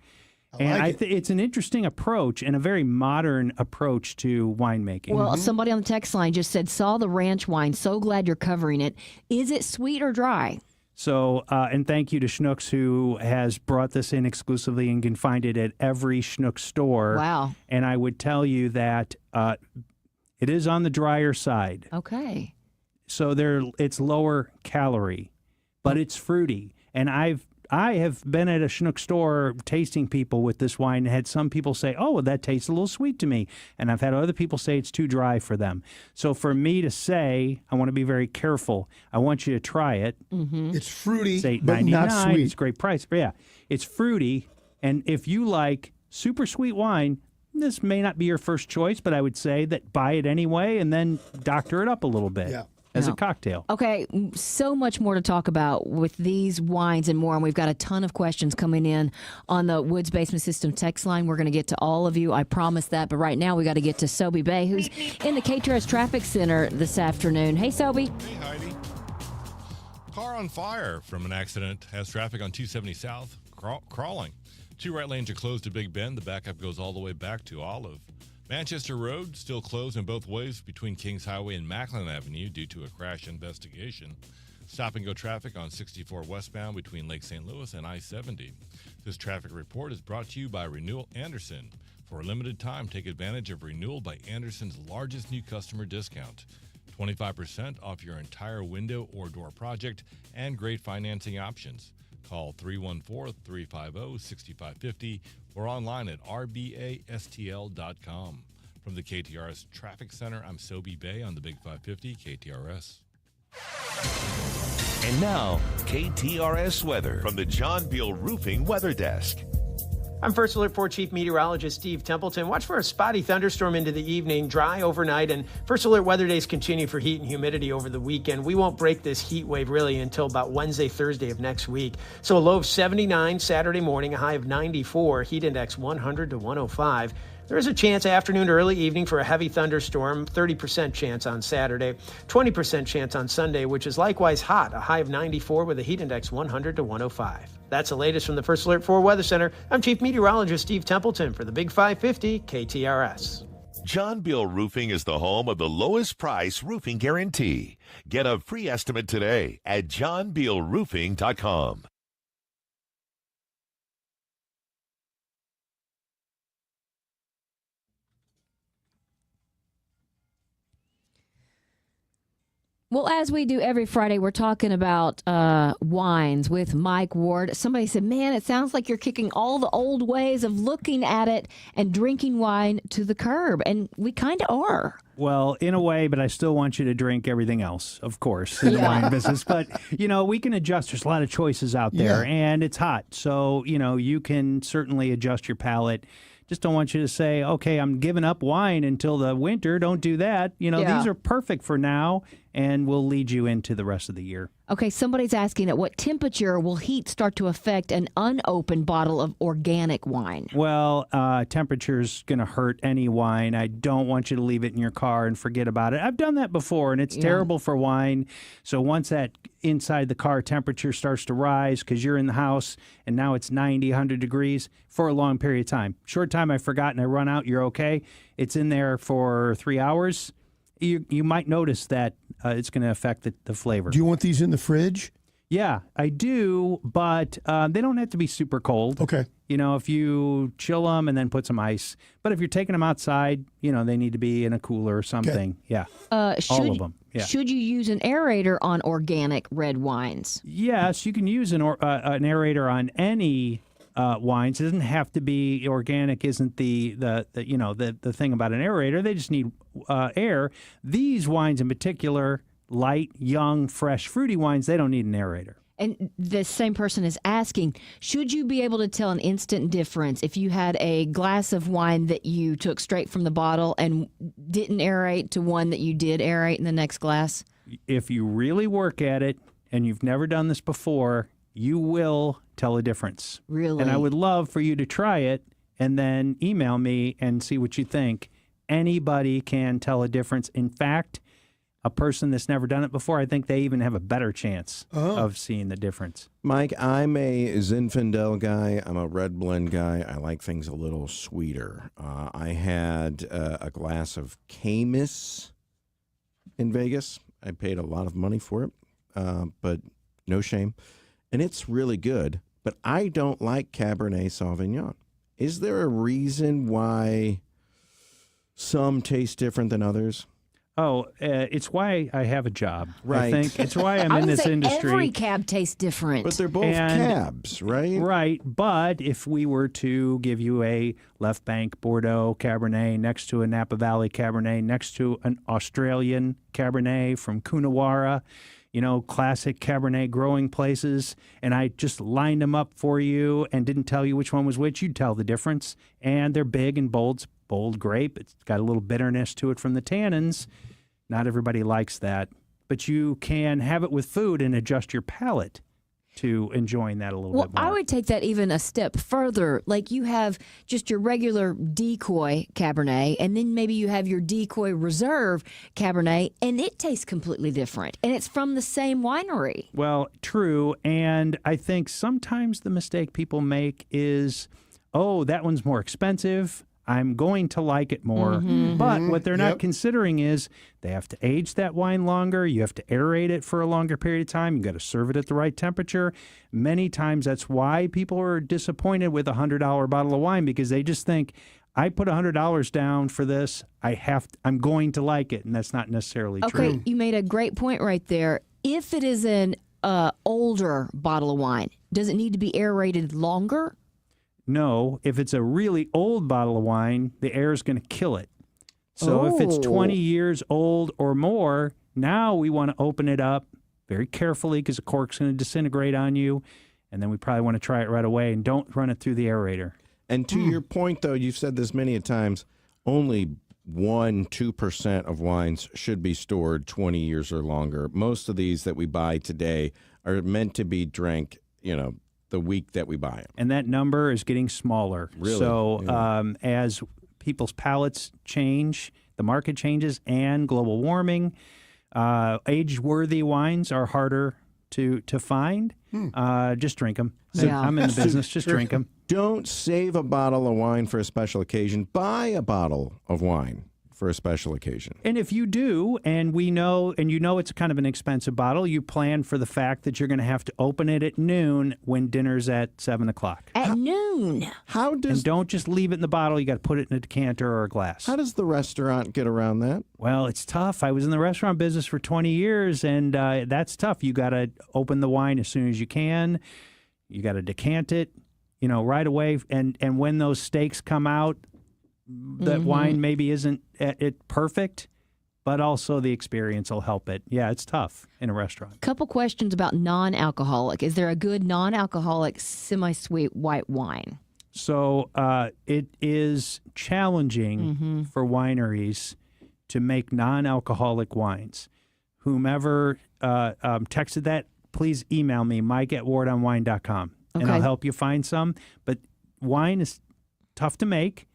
It's an interesting approach and a very modern approach to winemaking. Well, somebody on the text line just said, saw the ranch wine. So glad you're covering it. Is it sweet or dry? So, and thank you to Schnucks, who has brought this in exclusively and can find it at every Schnucks store. Wow. And I would tell you that it is on the drier side. Okay. So it's lower calorie, but it's fruity. And I have been at a Schnucks store tasting people with this wine and had some people say, oh, well, that tastes a little sweet to me. And I've had other people say it's too dry for them. So for me to say, I want to be very careful. I want you to try it. It's fruity, It's $8.99. but not sweet. It's a great price. But yeah, it's fruity. And if you like super sweet wine, this may not be your first choice, but I would say that buy it anyway and then doctor it up a little bit. As a cocktail. Okay, so much more to talk about with these wines and more, and we've got a ton of questions coming in on the Woods Basement System text line. We're going to get to all of you, I promise that, but right now we got to get to Sobe Bay, who's in the KTRS Traffic Center this afternoon. Hey, Sobe. Hey, Heidi. Car on fire from an accident has traffic on 270 South crawling. Two right lanes are closed to Big Bend. The backup goes all the way back to Olive. Manchester Road still closed in both ways between Kings Highway and Macklin Avenue due to a crash investigation. Stop-and-go traffic on 64 westbound between Lake St. Louis and I-70. This traffic report is brought to you by Renewal Anderson. For a limited time, take advantage of Renewal by Anderson's largest new customer discount. 25% off your entire window or door project and great financing options. Call 314-350-6550 or online at rbastl.com. From the KTRS Traffic Center, I'm Sobe Bay on the Big 550 KTRS. And now, KTRS weather from the John Beal Roofing Weather Desk. I'm First Alert 4 Chief Meteorologist Steve Templeton. Watch for a spotty thunderstorm into the evening, dry overnight, and First Alert weather days continue for heat and humidity over the weekend. We won't break this heat wave really until about Wednesday, Thursday of next week. So a low of 79 Saturday morning, a high of 94, heat index 100 to 105. There is a chance afternoon to early evening for a heavy thunderstorm, 30% chance on Saturday, 20% chance on Sunday, which is likewise hot, a high of 94 with a heat index 100 to 105. That's the latest from the First Alert 4 Weather Center. I'm Chief Meteorologist Steve Templeton for the Big 550 KTRS. John Beal Roofing is the home of the lowest price roofing guarantee. Get a free estimate today at johnbealroofing.com. Well, as we do every Friday, we're talking about wines with Mike Ward. Somebody said, man, it sounds like you're kicking all the old ways of looking at it and drinking wine to the curb. And we kind of are. Well, in a way, but I still want you to drink everything else, of course, in the wine business. But, we can adjust. There's a lot of choices out there, and it's hot. So, you can certainly adjust your palate. Just don't want you to say, okay, I'm giving up wine until the winter. Don't do that. These are perfect for now, and will lead you into the rest of the year. Okay, somebody's asking at what temperature will heat start to affect an unopened bottle of organic wine? Well, temperature's going to hurt any wine. I don't want you to leave it in your car and forget about it. I've done that before, and it's terrible for wine. So once that inside the car temperature starts to rise because you're in the house and now it's 90, 100 degrees for a long period of time. Short time I've forgotten, I run out, you're okay. It's in there for 3 hours. You might notice that it's going to affect the flavor. Do you want these in the fridge? Yeah, I do, but they don't have to be super cold. Okay. If you chill them and then put some ice. But if you're taking them outside, they need to be in a cooler or something. Okay. Yeah, all of them. Yeah. Should you use an aerator on organic red wines? Yes, you can use an aerator on any wines. It doesn't have to be organic. Isn't the thing about an aerator? They just need air. These wines in particular, light, young, fresh, fruity wines, they don't need an aerator. And the same person is asking, should you be able to tell an instant difference if you had a glass of wine that you took straight from the bottle and didn't aerate to one that you did aerate in the next glass? If you really work at it and you've never done this before, you will tell a difference. Really? And I would love for you to try it and then email me and see what you think. Anybody can tell a difference. In fact, a person that's never done it before, I think they even have a better chance of seeing the difference. Mike, I'm a Zinfandel guy. I'm a red blend guy. I like things a little sweeter. I had a glass of Camus in Vegas. I paid a lot of money for it, but no shame. And it's really good, but I don't like Cabernet Sauvignon. Is there a reason why some taste different than others? Oh, it's why I have a job. Right. I think it's why I'm in this industry. Every cab tastes different. But they're both cabs, right? Right. But if we were to give you a Left Bank Bordeaux Cabernet next to a Napa Valley Cabernet, next to an Australian Cabernet from Coonawarra, classic Cabernet growing places, and I just lined them up for you and didn't tell you which one was which, you'd tell the difference. And they're big and bold grape. It's got a little bitterness to it from the tannins. Not everybody likes that, but you can have it with food and adjust your palate to enjoying that a little bit more. I would take that even a step further. Like you have just your regular decoy Cabernet, and then maybe you have your decoy reserve Cabernet, and it tastes completely different. And it's from the same winery. Well, true. And I think sometimes the mistake people make is oh, that one's more expensive. I'm going to like it more. But what they're not considering is they have to age that wine longer. You have to aerate it for a longer period of time. You got to serve it at the right temperature. Many times that's why people are disappointed with a $100 bottle of wine, because they just think, I put $100 down for this. I'm going to like it, and that's not necessarily true. Okay, you made a great point right there. If it is an older bottle of wine, does it need to be aerated longer? No, if it's a really old bottle of wine, the air is going to kill it. So if it's 20 years old or more, now we want to open it up very carefully because the cork's going to disintegrate on you. And then we probably want to try it right away, and don't run it through the aerator. And to your point, though, you've said this many a times, only 1-2% of wines should be stored 20 years or longer. Most of these that we buy today are meant to be drank, the week that we buy them. And that number is getting smaller. Really? So as people's palates change, the market changes, and global warming, age-worthy wines are harder to find. Just drink them. I'm in the business. Just drink them. Don't save a bottle of wine for a special occasion. Buy a bottle of wine for a special occasion. And if you do, and it's kind of an expensive bottle, you plan for the fact that you're going to have to open it at noon when dinner's at 7 o'clock. At noon? And don't just leave it in the bottle. You got to put it in a decanter or a glass. How does the restaurant get around that? Well, it's tough. I was in the restaurant business for 20 years, and that's tough. You got to open the wine as soon as you can. You got to decant it, right away. And when those steaks come out, that wine maybe isn't perfect, but also the experience will help it. Yeah, it's tough in a restaurant. Couple questions about non-alcoholic. Is there a good non-alcoholic semi-sweet white wine? So it is challenging for wineries to make non-alcoholic wines. Whomever texted that, please email me, mike@wardonwine.com, and I'll help you find some. But wine is tough to make.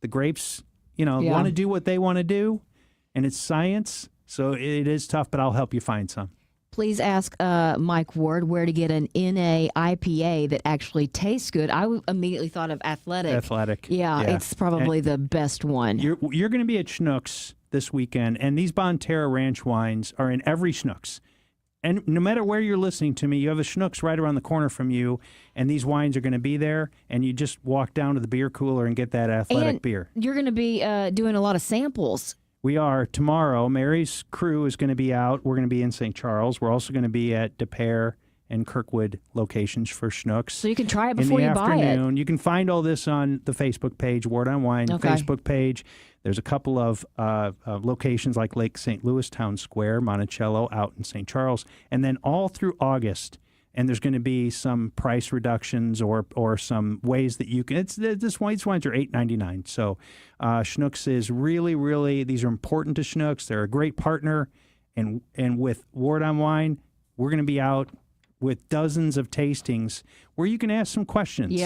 The grapes, want to do what they want to do, and it's science, so it is tough, but I'll help you find some. Please ask Mike Ward where to get an NA IPA that actually tastes good. I immediately thought of Athletic. Athletic. Yeah, it's probably the best one. You're going to be at Schnucks this weekend, and these Bonterra Ranch wines are in every Schnucks. And no matter where you're listening to me, you have a Schnucks right around the corner from you, and these wines are going to be there, and you just walk down to the beer cooler and get that Athletic beer. You're going to be doing a lot of samples. We are. Tomorrow, Mary's crew is going to be out. We're going to be in St. Charles. We're also going to be at Des Peres and Kirkwood locations for Schnucks. So you can try it before you buy it. You can find all this on the Facebook page, Ward on Wine Facebook page. There's a couple of locations like Lake St. Louis Town Square, Monticello, out in St. Charles, and then all through August. And there's going to be some price reductions or some ways that you can. These wines are $8.99. So Schnucks is really, really. These are important to Schnucks. They're a great partner, and with Ward on Wine, we're going to be out with dozens of tastings where you can ask some questions.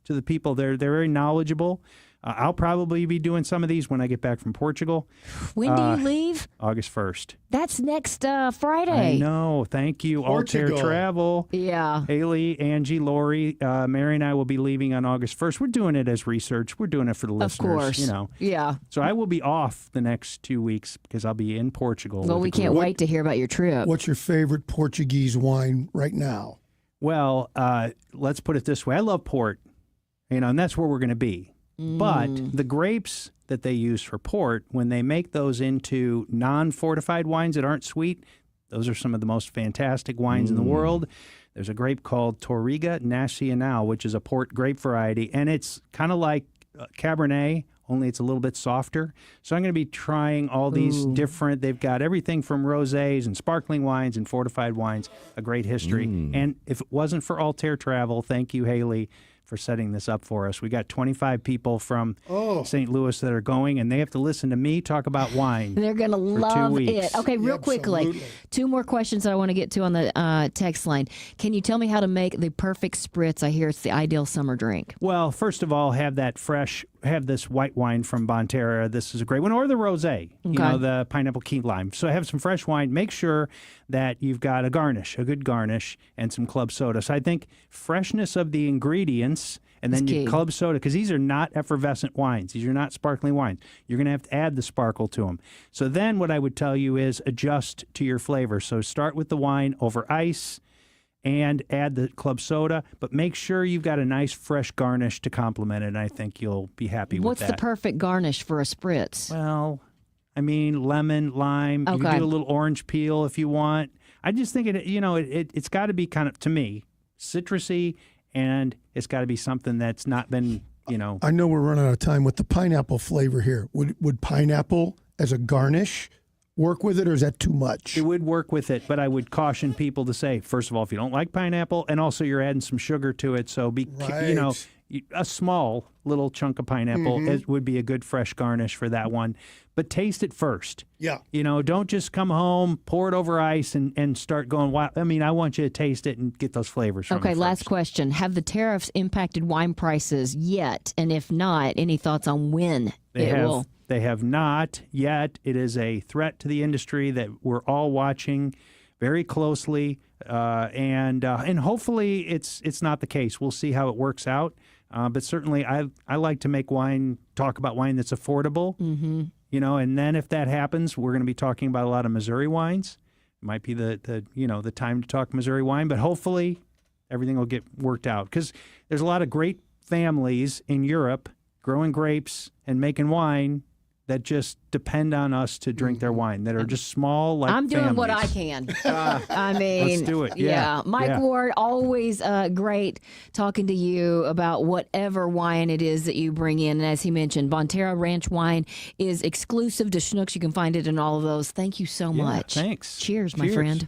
To the people. They're very knowledgeable. I'll probably be doing some of these when I get back from Portugal. When do you leave? August 1st. That's next Friday. I know. Thank you. Portugal. Altair Travel. Yeah. Haley, Angie, Lori, Mary, and I will be leaving on August 1st. We're doing it as research. We're doing it for the listeners. Of course. Yeah. So I will be off the next 2 weeks because I'll be in Portugal. Well, we can't wait to hear about your trip. What's your favorite Portuguese wine right now? Well, let's put it this way. I love port, and that's where we're going to be. But the grapes that they use for port, when they make those into non-fortified wines that aren't sweet, those are some of the most fantastic wines in the world. There's a grape called Touriga Nacional, which is a port grape variety, and it's kind of like Cabernet, only it's a little bit softer. So I'm going to be trying all these different, they've got everything from rosés and sparkling wines and fortified wines, a great history. And if it wasn't for Altair Travel, thank you, Haley, for setting this up for us. We got 25 people from St. Louis that are going, and they have to listen to me talk about wine. They're going to love it. Okay, real quickly, 2 more questions that I want to get to on the text line. Can you tell me how to make the perfect spritz? I hear it's the ideal summer drink. Well, first of all, have that fresh have this white wine from Bonterra. This is a great one. Or the rosé, the pineapple key lime. So have some fresh wine. Make sure that you've got a good garnish, and some club soda. So I think freshness of the ingredients, and then your club soda, because these are not effervescent wines. These are not sparkling wines. You're going to have to add the sparkle to them. So then what I would tell you is adjust to your flavor. So start with the wine over ice and add the club soda, but make sure you've got a nice fresh garnish to complement it, and I think you'll be happy with that. What's the perfect garnish for a spritz? Well, I mean, lemon, lime. You can do a little orange peel if you want. I just think it's got to be kind of, to me, citrusy, and it's got to be something that's not been, I know we're running out of time with the pineapple flavor here. Would pineapple as a garnish work with it, or is that too much? It would work with it, but I would caution people to say, first of all, if you don't like pineapple, and also you're adding some sugar to it, so a small little chunk of pineapple would be a good fresh garnish for that one. But taste it first. Yeah. Don't just come home, pour it over ice, and start going wild. I mean, I want you to taste it and get those flavors from it Okay, first. last question. Have the tariffs impacted wine prices yet? And if not, any thoughts on when will? They have not yet. It is a threat to the industry that we're all watching very closely, and hopefully it's not the case. We'll see how it works out. But certainly, I like to talk about wine that's affordable. Mm-hmm. And then if that happens, we're going to be talking about a lot of Missouri wines. It might be the time to talk Missouri wine, but hopefully everything will get worked out, because there's a lot of great families in Europe growing grapes and making wine that just depend on us to drink their wine, that are just small, like I'm doing families. what I can. I mean, let's do it. Yeah. Mike Ward, always great talking to you about whatever wine it is that you bring in. And as he mentioned, Bonterra Ranch wine is exclusive to Schnucks. You can find it in all of those. Thank you so much. Thanks. Cheers, my friend.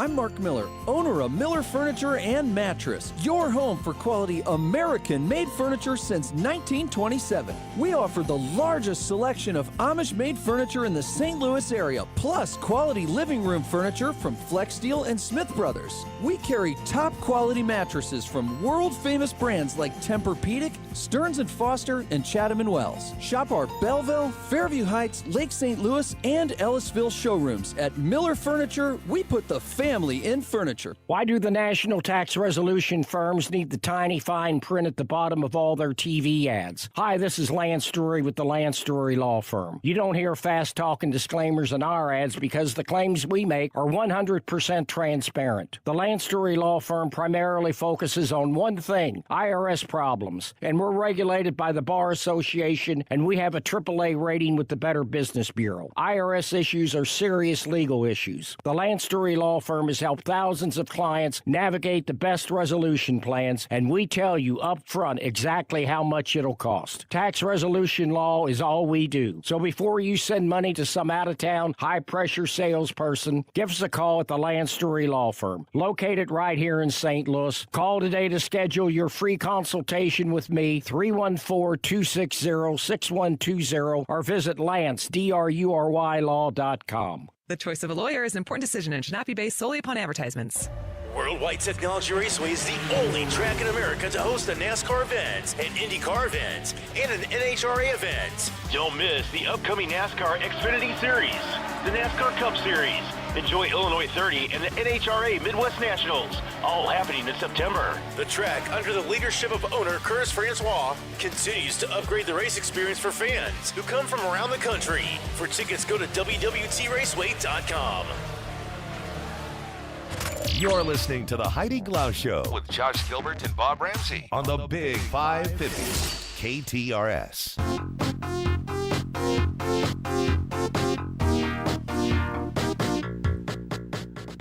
I'm Mark Miller, owner of Miller Furniture and Mattress, your home for quality American-made furniture since 1927. We offer the largest selection of Amish-made furniture in the St. Louis area, plus quality living room furniture from Flex Steel and Smith Brothers. We carry top-quality mattresses from world-famous brands like Tempur-Pedic, Stearns & Foster, and Chatham & Wells. Shop our Belleville, Fairview Heights, Lake St. Louis, and Ellisville showrooms. At Miller Furniture, we put the family in furniture. Why do the national tax resolution firms need the tiny fine print at the bottom of all their TV ads? Hi, this is Lance Story with the Lance Story Law Firm. You don't hear fast-talking disclaimers in our ads because the claims we make are 100% transparent. The Lance Story Law Firm primarily focuses on one thing, IRS problems, and we're regulated by the Bar Association, and we have a AAA rating with the Better Business Bureau. IRS issues are serious legal issues. The Lance Story Law Firm has helped thousands of clients navigate the best resolution plans, and we tell you up front exactly how much it'll cost. Tax resolution law is all we do. So before you send money to some out-of-town, high-pressure salesperson, give us a call at the Lance Story Law Firm, located right here in St. Louis. Call today to schedule your free consultation with me, 314-260-6120, or visit LanceDruryLaw.com. The choice of a lawyer is an important decision and should not be based solely upon advertisements. Worldwide Technology Raceway is the only track in America to host a NASCAR event, an IndyCar event, and an NHRA event. Don't miss the upcoming NASCAR Xfinity Series, the NASCAR Cup Series, Enjoy Illinois 30, and the NHRA Midwest Nationals, all happening in September. The track, under the leadership of owner Curtis Francois, continues to upgrade the race experience for fans who come from around the country. For tickets, go to WWTRaceway.com. You're listening to the Heidi Glaus Show with Josh Gilbert and Bob Ramsey on the Big 550 KTRS.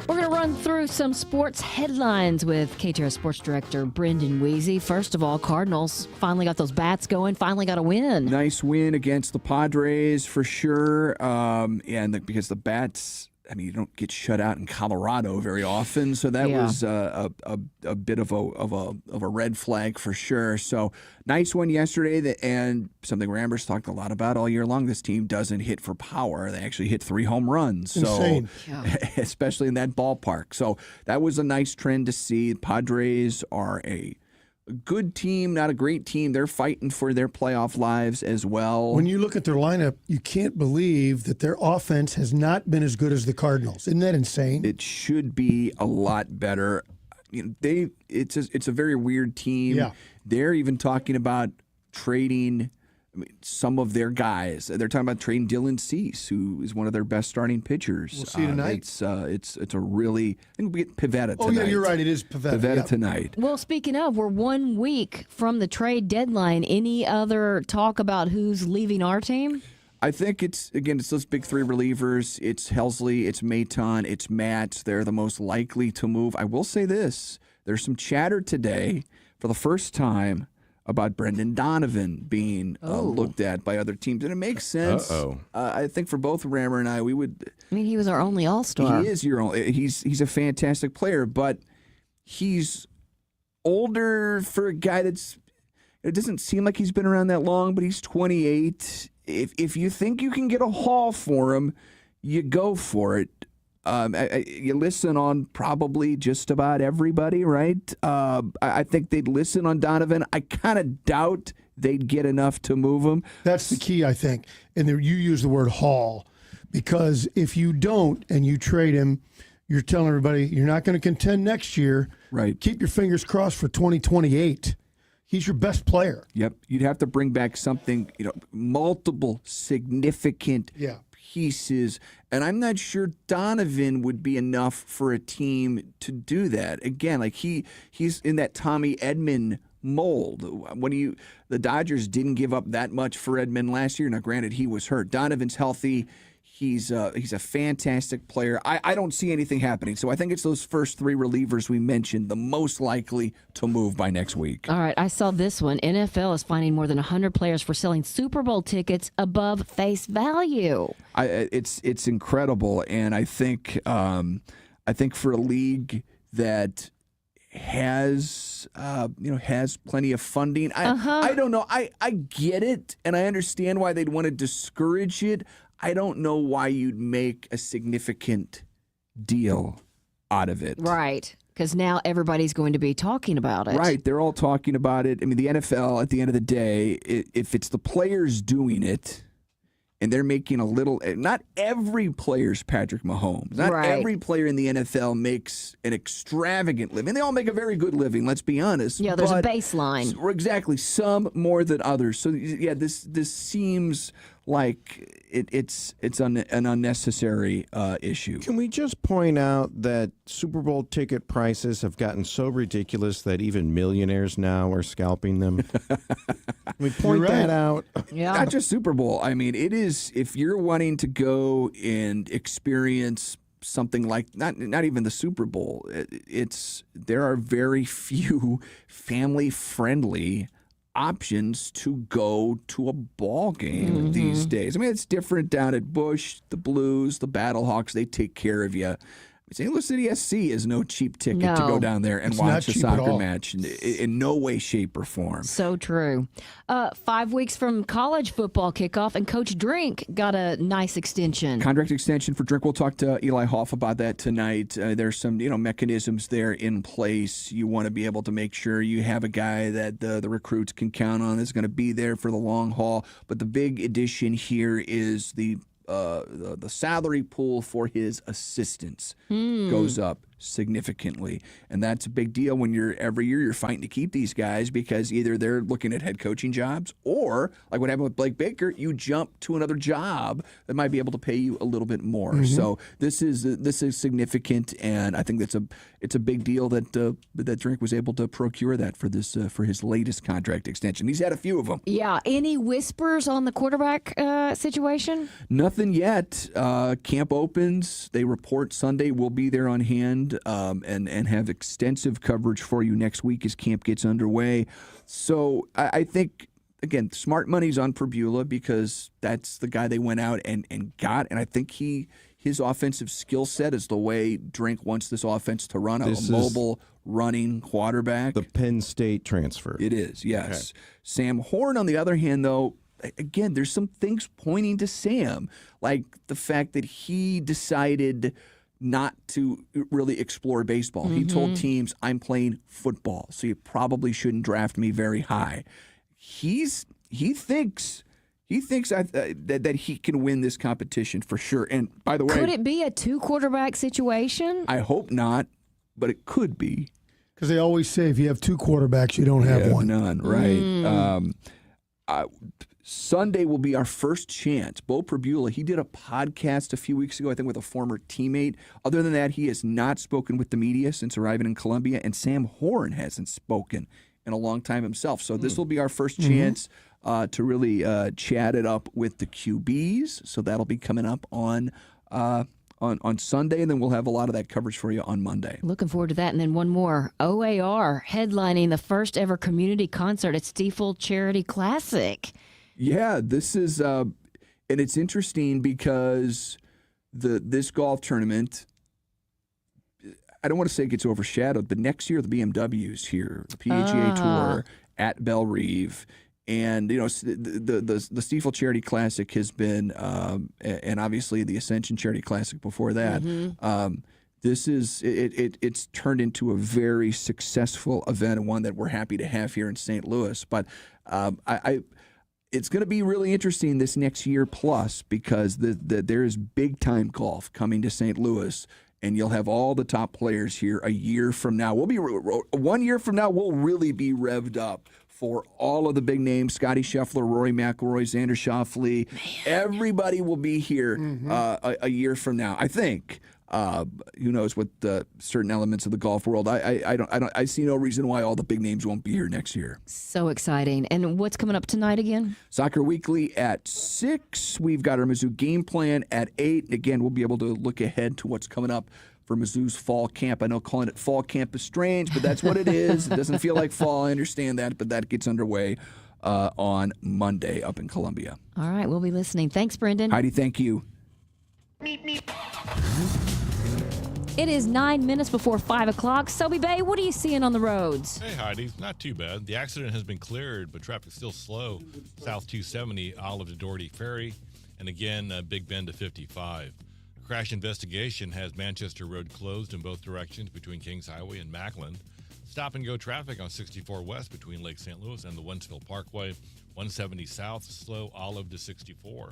We're going to run through some sports headlines with KTRS Sports Director Brendan Weezy. First of all, Cardinals finally got those bats going, finally got a win. Nice win against the Padres for sure. Because the bats, I mean, you don't get shut out in Colorado very often, so that was a bit of a red flag for sure. So nice one yesterday, and something Ramber's talked a lot about all year long. This team doesn't hit for power; they actually hit 3 home runs. Insane. So, especially in that ballpark. So that was a nice trend to see. Padres are a good team, not a great team. They're fighting for their playoff lives as well. When you look at their lineup, you can't believe that their offense has not been as good as the Cardinals. Isn't that insane? It should be a lot better. It's a very weird team. Yeah. They're even talking about trading some of their guys. They're talking about trading Dylan Cease, who is one of their best starting pitchers. We'll see tonight. It's a really. I think we get Pivetta tonight. Oh yeah, you're right. It is Pivetta. Pivetta Yeah. tonight. Well, speaking of, we're 1 week from the trade deadline. Any other talk about who's leaving our team? I think it's those big three relievers. It's Helsley, it's Maton, it's Matt. They're the most likely to move. I will say this: there's some chatter today for the first time about Brendan Donovan being looked at by other teams, and it makes sense. I think for both Rammer and I, we would. I mean, he was our only All-Star. He is your only. He's a fantastic player, but he's older for a guy that's. It doesn't seem like he's been around that long, but he's 28. If you think you can get a haul for him, you go for it. You listen on probably just about everybody, right? I think they'd listen on Donovan. I kind of doubt they'd get enough to move him. That's the key, I think. And there, you use the word haul, because if you don't and you trade him, you're telling everybody you're not going to contend next year. Right. Keep your fingers crossed for 2028. He's your best player. Yep. You'd have to bring back something, multiple significant pieces. And I'm not sure Donovan would be enough for a team to do that. Again, like he's in that Tommy Edman mold. The Dodgers didn't give up that much for Edman last year. Now, granted, he was hurt. Donovan's healthy. He's a fantastic player. I don't see anything happening. So I think it's those first three relievers we mentioned, the most likely to move by next week. All right, I saw this one. NFL is finding more than 100 players for selling Super Bowl tickets above face value. It's incredible, and I think for a league that has plenty of funding, I don't know. I get it, and I understand why they'd want to discourage it. I don't know why you'd make a significant deal out of it. Right, because now everybody's going to be talking about it. Right, they're all talking about it. I mean, the NFL, at the end of the day, if it's the players doing it, and they're making a little, not every player's Patrick Mahomes. Not every player in the NFL makes an extravagant living. They all make a very good living, let's be honest. Yeah, there's a baseline. Exactly, some more than others. So, yeah, this seems like it's an unnecessary issue. Can we just point out that Super Bowl ticket prices have gotten so ridiculous that even millionaires now are scalping them? Can we point that out? Yeah. Not just Super Bowl. I mean, it is, if you're wanting to go and experience something like not even the Super Bowl, there are very few family-friendly options to go to a ball game these days. I mean, it's different down at Busch, the Blues, the Battlehawks. They take care of you. St. Louis City SC is no cheap ticket to go down there and watch a soccer match in no way, shape, or form. So true. 5 weeks from college football kickoff, and Coach Drink got a nice extension. Contract extension for Drink. We'll talk to Eli Hoff about that tonight. There's some mechanisms there in place. You want to be able to make sure you have a guy that the recruits can count on that's going to be there for the long haul. But the big addition here is the salary pool for his assistants goes up significantly, and that's a big deal when every year you're fighting to keep these guys, because either they're looking at head coaching jobs, or like what happened with Blake Baker, you jump to another job that might be able to pay you a little bit more. So this is significant, and I think it's a big deal that Drink was able to procure that for his latest contract extension. He's had a few of them. Yeah. Any whispers on the quarterback situation? Nothing yet. Camp opens. They report Sunday. We'll be there on hand and have extensive coverage for you next week as camp gets underway. So I think, again, smart money's on Perbula, because that's the guy they went out and got. And I think his offensive skill set is the way Drink wants this offense to run, a mobile running quarterback. The Penn State transfer. It is, yes. Okay. Sam Horn, on the other hand, though, again, there's some things pointing to Sam, like the fact that he decided not to really explore baseball. He told teams, I'm playing football, so you probably shouldn't draft me very high. He thinks that he can win this competition for sure. And by the way, Could it be a 2-quarterback situation? I hope not, but it could be. Because they always say if you have 2 quarterbacks, you don't have one. None, right? Sunday will be our first chance. Bo Perbula, he did a podcast a few weeks ago, I think, with a former teammate. Other than that, he has not spoken with the media since arriving in Columbia, and Sam Horn hasn't spoken in a long time himself. So this will be our first chance to really chat it up with the QBs. So that'll be coming up on Sunday, and then we'll have a lot of that coverage for you on Monday. Looking forward to that. And then one more, OAR headlining the first ever community concert at Stiefel Charity Classic. Yeah, this is, and it's interesting because this golf tournament, I don't want to say it gets overshadowed, but next year the BMW's here, the PGA Tour at Belle Reve. And, you know, the Stiefel Charity Classic has been, and obviously the Ascension Charity Classic before that. This is, it's turned into a very successful event, and one that we're happy to have here in St. Louis. But it's going to be really interesting this next year plus, because there is big-time golf coming to St. Louis. And you'll have all the top players here a year from now. 1 year from now, we'll really be revved up for all of the big names: Scotty Scheffler, Rory McIlroy, Xander Schauffele. Everybody will be here a year from now, I think. Who knows what certain elements of the golf world. I see no reason why all the big names won't be here next year. So exciting. And what's coming up tonight again? Soccer Weekly at 6. We've got our Mizzou game plan at 8. Again, we'll be able to look ahead to what's coming up for Mizzou's fall camp. I know calling it fall camp is strange, but that's what it is. It doesn't feel like fall. I understand that, but that gets underway on Monday up in Columbia. All right, we'll be listening. Thanks, Brendan. Heidi, thank you. It is 9 minutes before 5 o'clock. Sobe Bay, what are you seeing on the roads? Hey, Heidi. Not too bad. The accident has been cleared, but traffic's still slow. South 270, Olive to Doherty Ferry, and again, Big Bend to 55. A crash investigation has Manchester Road closed in both directions between Kings Highway and Macklin. Stop-and-go traffic on 64 West between Lake St. Louis and the Wentzville Parkway. 170 South, slow, Olive to 64.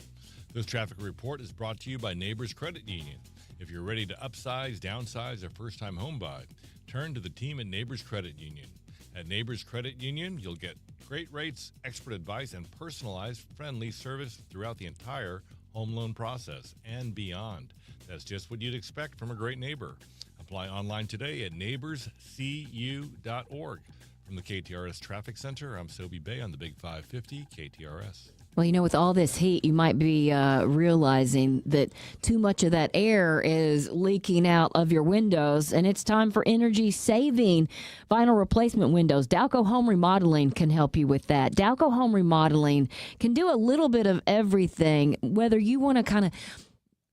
This traffic report is brought to you by Neighbors Credit Union. If you're ready to upsize, downsize, or first-time home buy, turn to the team at Neighbors Credit Union. At Neighbors Credit Union, you'll get great rates, expert advice, and personalized, friendly service throughout the entire home loan process and beyond. That's just what you'd expect from a great neighbor. Apply online today at neighborscu.org. From the KTRS Traffic Center, I'm Sobe Bay on the Big 550 KTRS. Well, you know, with all this heat, you might be realizing that too much of that air is leaking out of your windows, and it's time for energy-saving vinyl replacement windows. Dalco Home Remodeling can help you with that. Dalco Home Remodeling can do a little bit of everything, whether you want to kind of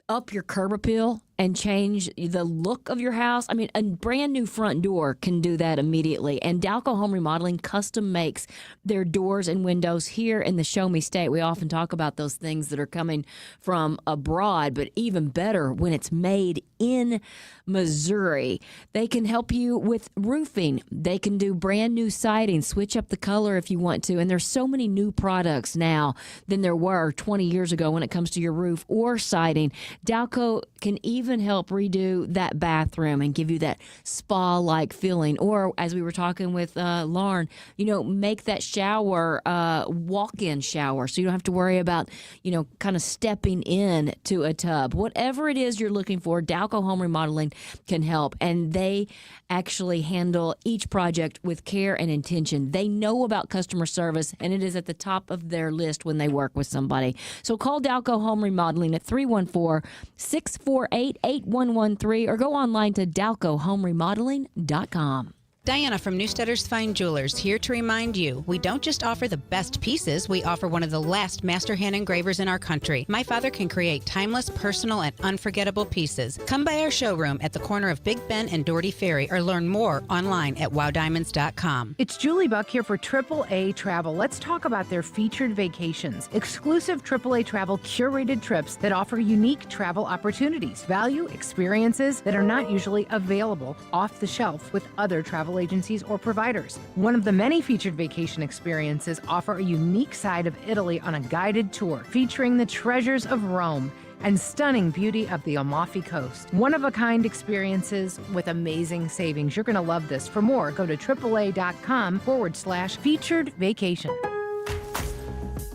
up your curb appeal and change the look of your house. I mean, a brand new front door can do that immediately. And Dalco Home Remodeling custom makes their doors and windows here in the Show Me State. We often talk about those things that are coming from abroad, but even better when it's made in Missouri. They can help you with roofing. They can do brand new siding, switch up the color if you want to. And there's so many new products now than there were 20 years ago when it comes to your roof or siding. Dalco can even help redo that bathroom and give you that spa-like feeling. Or, as we were talking with Lauren, you know, make that shower walk-in shower so you don't have to worry about, you know, kind of stepping in to a tub. Whatever it is you're looking for, Dalco Home Remodeling can help. And they actually handle each project with care and intention. They know about customer service, and it is at the top of their list when they work with somebody. So call Dalco Home Remodeling at 314-648-8113 or go online to dalcohomeremodeling.com. Diana from Newstetter's Fine Jewelers here to remind you, we don't just offer the best pieces, we offer one of the last master hand engravers in our country. My father can create timeless, personal, and unforgettable pieces. Come by our showroom at the corner of Big Ben and Doherty Ferry or learn more online at wowdiamonds.com. It's Julie Buck here for AAA Travel. Let's talk about their featured vacations. Exclusive AAA Travel curated trips that offer unique travel opportunities, value, experiences that are not usually available off the shelf with other travel agencies or providers. One of the many featured vacation experiences offer a unique side of Italy on a guided tour featuring the treasures of Rome and stunning beauty of the Amalfi Coast. One-of-a-kind experiences with amazing savings. You're going to love this. For more, go to AAA.com/featured vacation.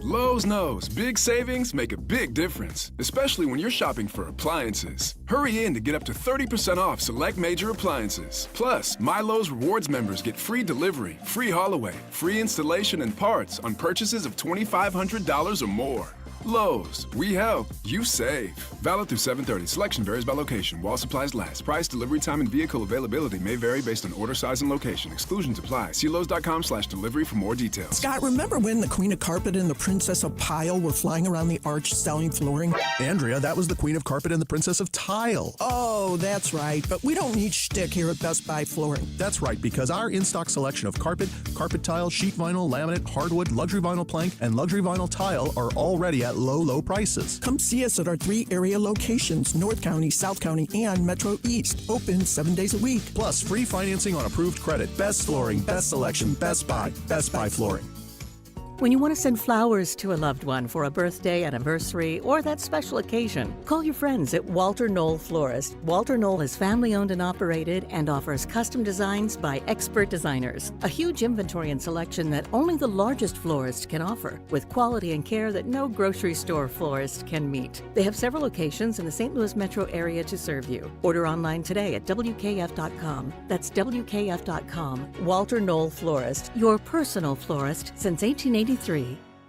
Lowe's knows big savings make a big difference, especially when you're shopping for appliances. Hurry in to get up to 30% off select major appliances. Plus, My Lowe's Rewards members get free delivery, free haul away, free installation and parts on purchases of $2,500 or more. Lowe's, we help, you save. Valid through 7/30. Selection varies by location. While supplies last. Price, delivery time, and vehicle availability may vary based on order size and location. Exclusions apply. See Lowe's.com/delivery for more details. Scott, remember when the Queen of Carpet and the Princess of Pile were flying around the arch selling flooring? Andrea, that was the Queen of Carpet and the Princess of Tile. Oh, that's right. But we don't need shtick here at Best Buy Flooring. That's right, because our in-stock selection of carpet, carpet tile, sheet vinyl, laminate, hardwood, luxury vinyl plank, and luxury vinyl tile are already at low prices. Come see us at our 3 area locations, North County, South County, and Metro East. Open 7 days a week. Plus, free financing on approved credit. Best flooring, best selection, Best Buy Flooring. When you want to send flowers to a loved one for a birthday, anniversary, or that special occasion, call your friends at Walter Knoll Florist. Walter Knoll is family-owned and operated and offers custom designs by expert designers. A huge inventory and selection that only the largest florist can offer, with quality and care that no grocery store florist can meet. They have several locations in the St. Louis metro area to serve you. Order online today at WKF.com. That's WKF.com. Walter Knoll Florist, your personal florist since 1883.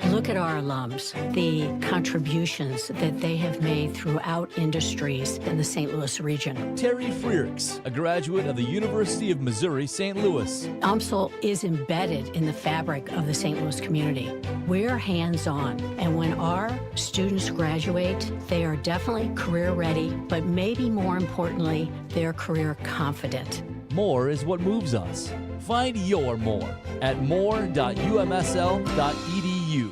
Look at our alums, the contributions that they have made throughout industries in the St. Louis region. Terry Freerks, a graduate of the University of Missouri, St. Louis. UMSL is embedded in the fabric of the St. Louis community. We're hands-on, and when our students graduate, they are definitely career ready, but maybe more importantly, they're career confident. More is what moves us. Find your more at more.umsl.edu.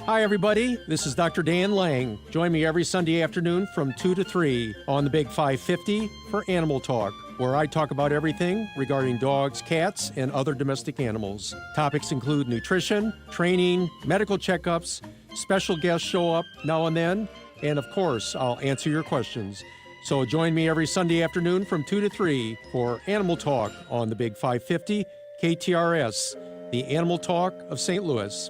Hi, everybody. This is Dr. Dan Lang. Join me every Sunday afternoon from 2 to 3 on the Big 550 for Animal Talk, where I talk about everything regarding dogs, cats, and other domestic animals. Topics include nutrition, training, medical checkups, special guests show up now and then, and of course, I'll answer your questions. So join me every Sunday afternoon from 2 to 3 for Animal Talk on the Big 550 KTRS, the Animal Talk of St. Louis.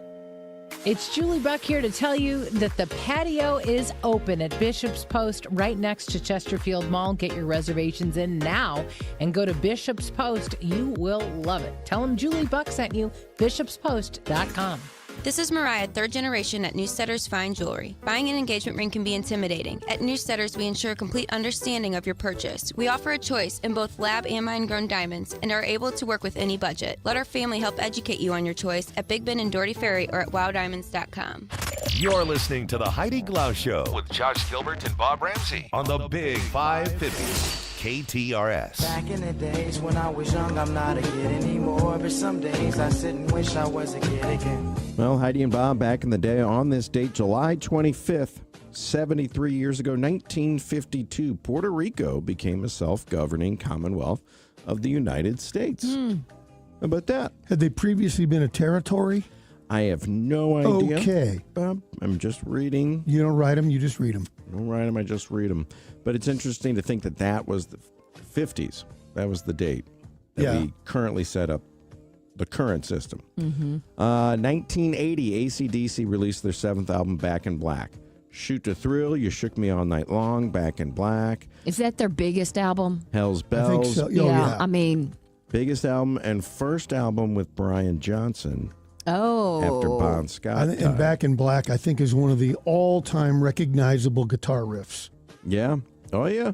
It's Julie Buck here to tell you that the patio is open at Bishop's Post right next to Chesterfield Mall. Get your reservations in now and go to Bishop's Post. You will love it. Tell them Julie Buck sent you, bishopspost.com. This is Mariah, third generation at Newstetter's Fine Jewelry. Buying an engagement ring can be intimidating. At Newstetter's, we ensure complete understanding of your purchase. We offer a choice in both lab and mine-grown diamonds and are able to work with any budget. Let our family help educate you on your choice at Big Ben and Doherty Ferry or at wowdiamonds.com. You're listening to the Heidi Glaus Show With Josh Gilbert and Bob Ramsey. on the Big 550 KTRS. Back in the days when I was young, I'm not a kid anymore. But some days I sit and wish I was a kid again. Well, Heidi and Bob back in the day on this date, July 25th, 73 years ago, 1952, Puerto Rico became a self-governing commonwealth of the United States. How about that? Had they previously been a territory? I have no idea. Okay. Bob, I'm just reading. You don't write them, you just read them. I don't write them, I just read them. But it's interesting to think that that was the 50s. That was the date that we currently set up the current system. 1980, AC/DC released their 7th album, Back in Black. Shoot to Thrill, You Shook Me All Night Long, Back in Black. Is that their biggest album? Hell's Bells. I think so. Yeah. I mean. Biggest album and first album with Brian Johnson. Oh. After Bon Scott died. And Back in Black, I think, is one of the all-time recognizable guitar riffs. Yeah. Oh, yeah.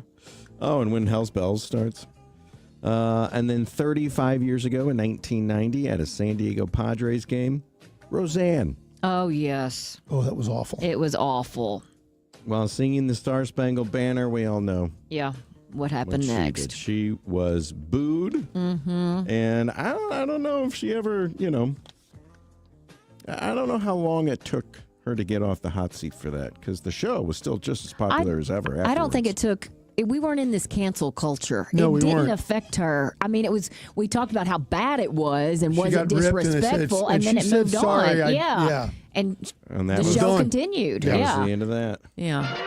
Oh, and when Hell's Bells starts. And then 35 years ago in 1990 at a San Diego Padres game, Roseanne. Oh, yes. Oh, that was awful. It was awful. While singing the Star Spangled Banner, we all know. Yeah. What happened next? She was booed. Mm-hmm. And I don't know if she ever, I don't know how long it took her to get off the hot seat for that, because the show was still just as popular as ever. I don't think it took. We weren't in this cancel culture. No, we it didn't weren't. affect her. I mean, it was. We talked about how bad it was and She was got it ripped and disrespectful, and then she it said, moved "Sorry, on. yeah. And that the was show done. continued. That Yeah, was the end of that. yeah.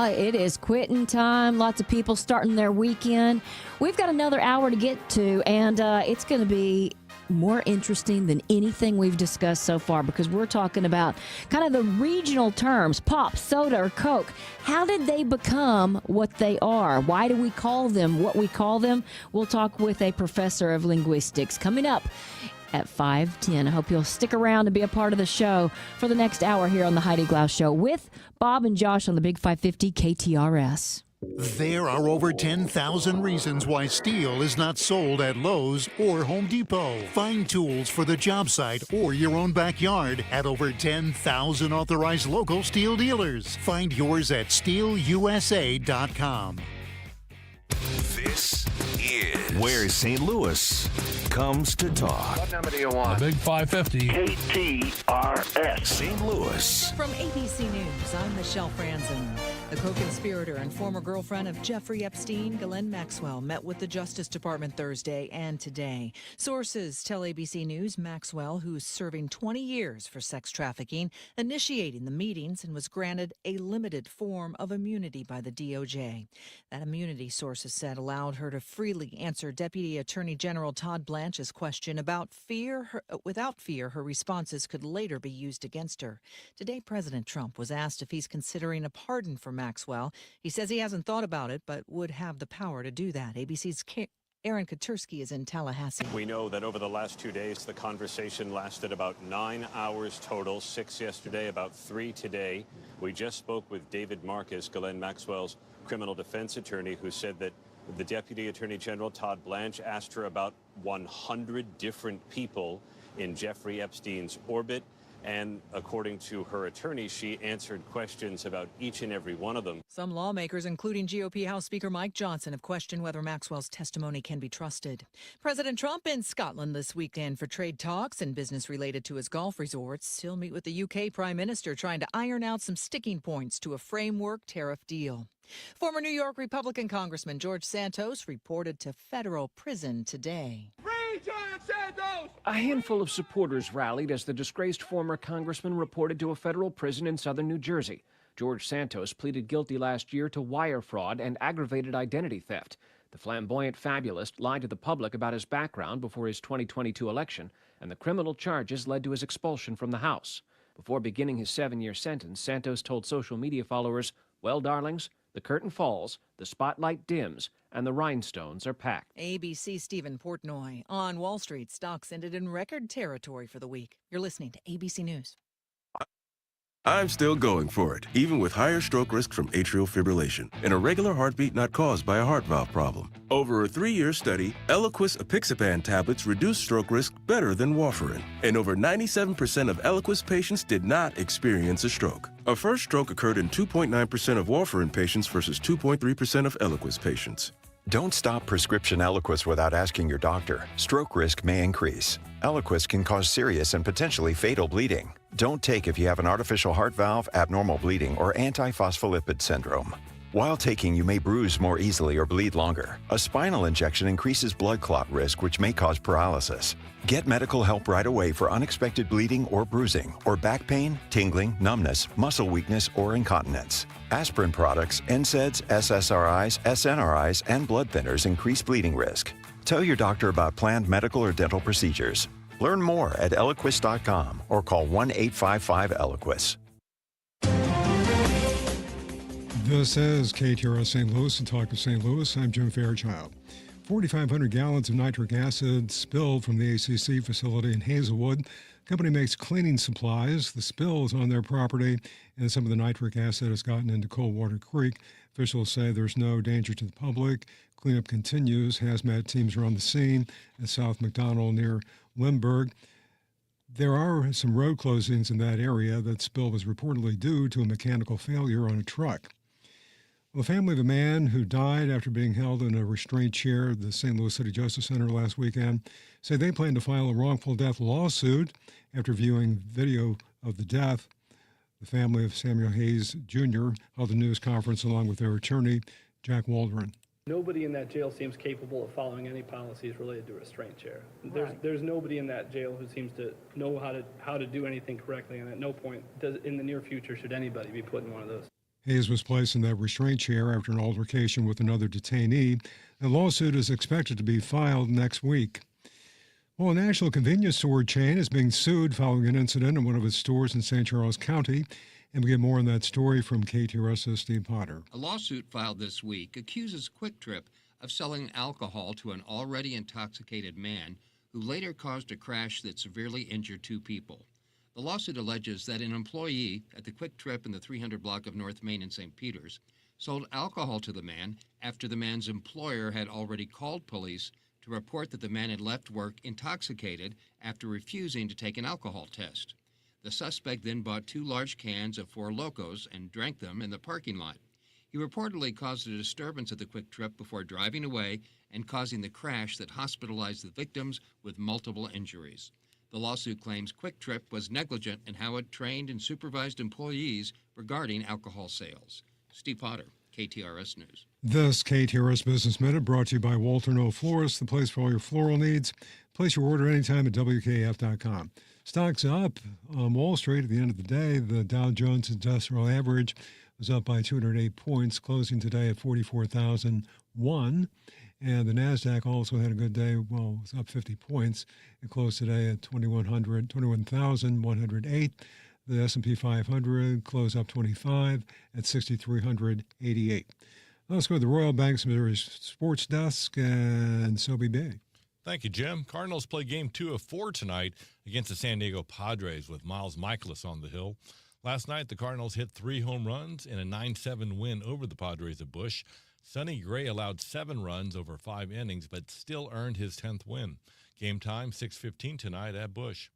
It is quitting time. Lots of people starting their weekend. We've got another hour to get to, and it's going to be more interesting than anything we've discussed so far, because we're talking about kind of the regional terms, pop, soda, or Coke. How did they become what they are? Why do we call them what we call them? We'll talk with a professor of linguistics coming up at 5:10. I hope you'll stick around to be a part of the show for the next hour here on the Heidi Glaus Show with Bob and Josh on the Big 550 KTRS. There are over 10,000 reasons why steel is not sold at Lowe's or Home Depot. Find tools for the job site or your own backyard at over 10,000 authorized local steel dealers. Find yours at steelusa.com. This is where St. Louis comes to talk. What number do you want? The Big 550. KTRS. St. Louis. From ABC News, I'm Michelle Franzen. The co-conspirator and former girlfriend of Jeffrey Epstein, Ghislaine Maxwell, met with the Justice Department Thursday and today. Sources tell ABC News Maxwell, who's serving 20 years for sex trafficking, initiating the meetings and was granted a limited form of immunity by the DOJ. That immunity, sources said, allowed her to freely answer Deputy Attorney General Todd Blanche's question about fear. Without fear, her responses could later be used against her. Today, President Trump was asked if he's considering a pardon for Maxwell. He says he hasn't thought about it, but would have the power to do that. ABC's Aaron Katersky is in Tallahassee. We know that over the last 2 days, the conversation lasted about 9 hours total, 6 yesterday, about 3 today. We just spoke with David Marcus, Ghislaine Maxwell's criminal defense attorney, who said that the Deputy Attorney General, Todd Blanche, asked her about 100 different people in Jeffrey Epstein's orbit. And according to her attorney, she answered questions about each and every one of them. Some lawmakers, including GOP House Speaker Mike Johnson, have questioned whether Maxwell's testimony can be trusted. President Trump in Scotland this weekend for trade talks and business related to his golf resorts. He'll meet with the UK Prime Minister, trying to iron out some sticking points to a framework tariff deal. Former New York Republican Congressman George Santos reported to federal prison today. A handful of supporters rallied as the disgraced former congressman reported to a federal prison in southern New Jersey. George Santos pleaded guilty last year to wire fraud and aggravated identity theft. The flamboyant fabulist lied to the public about his background before his 2022 election, and the criminal charges led to his expulsion from the House. Before beginning his 7-year sentence, Santos told social media followers, "Well, darlings, the curtain falls, the spotlight dims, and the rhinestones are packed." ABC Stephen Portnoy. On Wall Street, stocks ended in record territory for the week. You're listening to ABC News. I'm still going for it, even with higher stroke risk from atrial fibrillation, an irregular heartbeat not caused by a heart valve problem. Over a 3-year study, Eliquis apixaban tablets reduced stroke risk better than warfarin, and over 97% of Eliquis patients did not experience a stroke. A first stroke occurred in 2.9% of warfarin patients versus 2.3% of Eliquis patients. Don't stop prescription Eliquis without asking your doctor. Stroke risk may increase. Eliquis can cause serious and potentially fatal bleeding. Don't take if you have an artificial heart valve, abnormal bleeding, or antiphospholipid syndrome. While taking, you may bruise more easily or bleed longer. A spinal injection increases blood clot risk, which may cause paralysis. Get medical help right away for unexpected bleeding or bruising, or back pain, tingling, numbness, muscle weakness, or incontinence. Aspirin products, NSAIDs, SSRIs, SNRIs, and blood thinners increase bleeding risk. Tell your doctor about planned medical or dental procedures. Learn more at Eliquis.com or call 1-855-ELIQUIS. This is KTRS St. Louis and Talk of St. Louis. I'm Jim Fairchild. 4,500 gallons of nitric acid spilled from the ACC facility in Hazelwood. The company makes cleaning supplies. The spill is on their property, and some of the nitric acid has gotten into Coldwater Creek. Officials say there's no danger to the public. Cleanup continues. Hazmat teams are on the scene at South McDonald near Limburg. There are some road closings in that area. That spill was reportedly due to a mechanical failure on a truck. Well, the family of a man who died after being held in a restraint chair at the St. Louis City Justice Center last weekend say they plan to file a wrongful death lawsuit after viewing video of the death. The family of Samuel Hayes Jr. held a news conference along with their attorney, Jack Waldron. Nobody in that jail seems capable of following any policies related to a restraint chair. There's nobody in that jail who seems to know how to do anything correctly, and at no point in the near future should anybody be put in one of those. Hayes was placed in that restraint chair after an altercation with another detainee. The lawsuit is expected to be filed next week. Well, a national convenience store chain is being sued following an incident in one of its stores in St. Charles County. And we get more on that story from KTRS's Steve Potter. A lawsuit filed this week accuses Quick Trip of selling alcohol to an already intoxicated man who later caused a crash that severely injured 2 people. The lawsuit alleges that an employee at the Quick Trip in the 300 block of North Main in St. Peters sold alcohol to the man after the man's employer had already called police to report that the man had left work intoxicated after refusing to take an alcohol test. The suspect then bought 2 large cans of 4 Locos and drank them in the parking lot. He reportedly caused a disturbance at the Quick Trip before driving away and causing the crash that hospitalized the victims with multiple injuries. The lawsuit claims Quick Trip was negligent in how it trained and supervised employees regarding alcohol sales. Steve Potter, KTRS News. This KTRS Business Minute brought to you by Walter Knoll Florist, the place for all your floral needs. Place your order anytime at WKF.com. Stocks up on Wall Street at the end of the day. The Dow Jones Industrial Average was up by 208 points, closing today at 44,001. And the NASDAQ also had a good day. Well, it was up 50 points. It closed today at 21,108. The S&P 500 closed up 25 at 6,388. Let's go to the Royal Banks of Missouri Sports Desk and Sobe Bay. Thank you, Jim. Cardinals play Game 2 of 4 tonight against the San Diego Padres with Miles Michaelis on the hill. Last night, the Cardinals hit 3 home runs in a 9-7 win over the Padres at Busch. Sonny Gray allowed 7 runs over 5 innings, but still earned his 10th win. Game time, 6:15 tonight at Busch.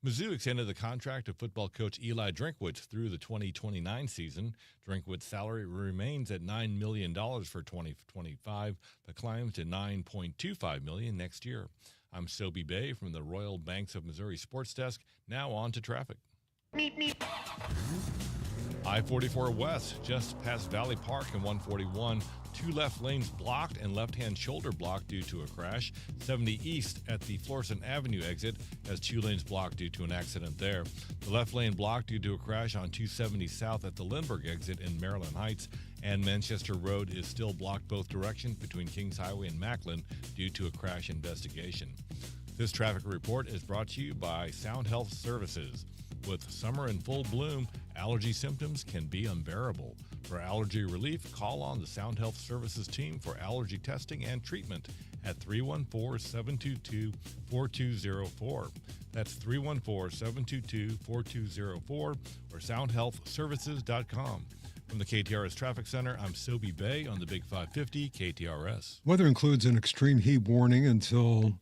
Mizzou extended the contract of football coach Eli Drinkwitz through the 2029 season. Drinkwitz's salary remains at $9 million for 2025, but climbs to $9.25 million next year. I'm Sobe Bay from the Royal Banks of Missouri Sports Desk. Now on to traffic. I-44 West, just past Valley Park and 141. 2 left lanes blocked and left-hand shoulder blocked due to a crash. 70 East at the Florissant Avenue exit has 2 lanes blocked due to an accident there. The left lane blocked due to a crash on 270 South at the Lindbergh exit in Maryland Heights. And Manchester Road is still blocked both directions between Kings Highway and Macklin due to a crash investigation. This traffic report is brought to you by Sound Health Services. With summer in full bloom, allergy symptoms can be unbearable. For allergy relief, call on the Sound Health Services team for allergy testing and treatment at 314-722-4204. That's 314-722-4204 or soundhealthservices.com. From the KTRS Traffic Center, I'm Sobe Bay on the Big 550 KTRS. Weather includes an extreme heat warning until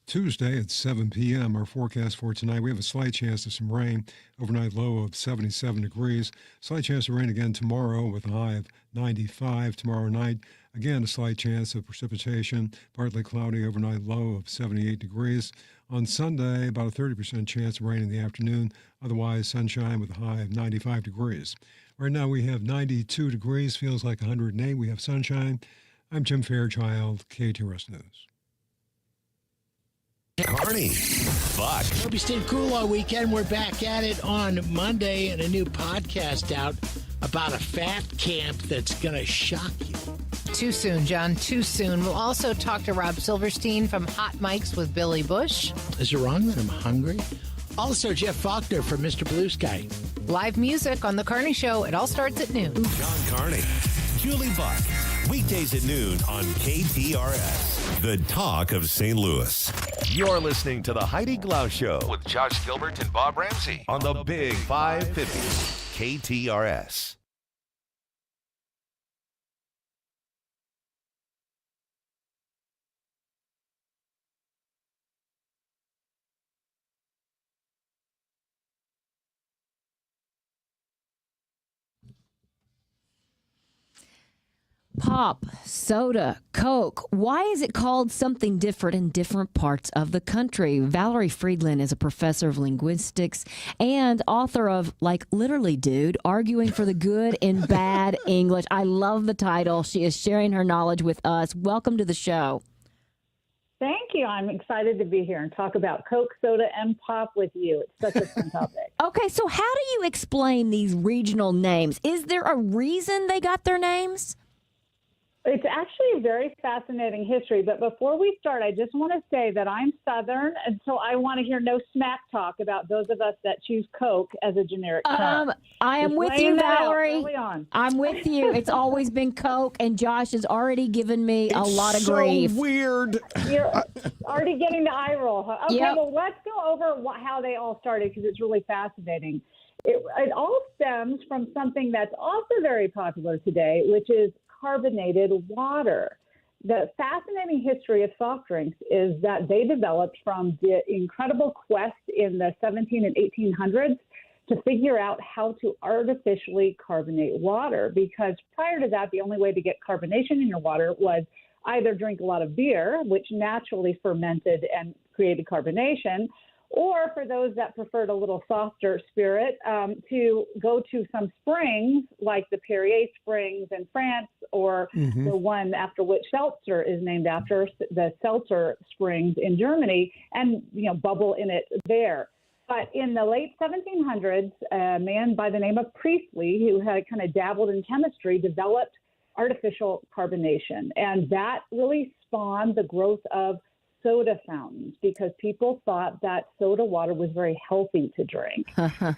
Tuesday at 7 p.m. Our forecast for tonight, we have a slight chance of some rain. Overnight low of 77 degrees. Slight chance of rain again tomorrow with a high of 95. Tomorrow night, again, a slight chance of precipitation. Partly cloudy, overnight low of 78 degrees. On Sunday, about a 30% chance of rain in the afternoon. Otherwise, sunshine with a high of 95 degrees. Right now, we have 92 degrees. Feels like 108. We have sunshine. I'm Jim Fairchild, KTRS News. Carney, Buck. Hope you stayed cool all weekend. We're back at it on Monday and a new podcast out about a fat camp that's going to shock you. Too soon, John. Too soon. We'll also talk to Rob Silverstein from Hot Mics with Billy Bush. Is it wrong that I'm hungry? Also, Jeff Faulkner from Mr. Blue Sky. Live music on The Carney Show. It all starts at noon. John Carney, Julie Buck. Weekdays at noon on KTRS, the talk of St. Louis. You're listening to the Heidi Glaus Show With Josh Gilbert and Bob Ramsey. on the Big 550 KTRS. Pop, soda, Coke. Why is it called something different in different parts of the country? Valerie Friedland is a professor of linguistics and author of, like, literally, dude, Arguing for the Good in Bad English. I love the title. She is sharing her knowledge with us. Welcome to the show. Thank you. I'm excited to be here and talk about Coke, soda, and pop with you. It's such a fun topic. Okay, so how do you explain these regional names? Is there a reason they got their names? It's actually a very fascinating history, but before we start, I just want to say that I'm Southern, and so I want to hear no smack talk about those of us that choose Coke as a generic term. I am Just with laying you, that out Valerie. early on. I'm with you. It's always been Coke, and Josh has already given me a lot of so grief. Weird. You're already getting the eye roll. Huh? Okay, Yep. well, let's go over how they all started because it's really fascinating. It all stems from something that's also very popular today, which is carbonated water. The fascinating history of soft drinks is that they developed from the incredible quest in the 17 and 1800s to figure out how to artificially carbonate water, because prior to that, the only way to get carbonation in your water was either drink a lot of beer, which naturally fermented and created carbonation, or for those that preferred a little softer spirit, to go to some springs like the Perrier Springs in France, or the one after which seltzer is named after, the Seltzer Springs in Germany, and bubble in it there. But in the late 1700s, a man by the name of Priestley, who had kind of dabbled in chemistry, developed artificial carbonation, and that really spawned the growth of soda fountains, because people thought that soda water was very healthy to drink.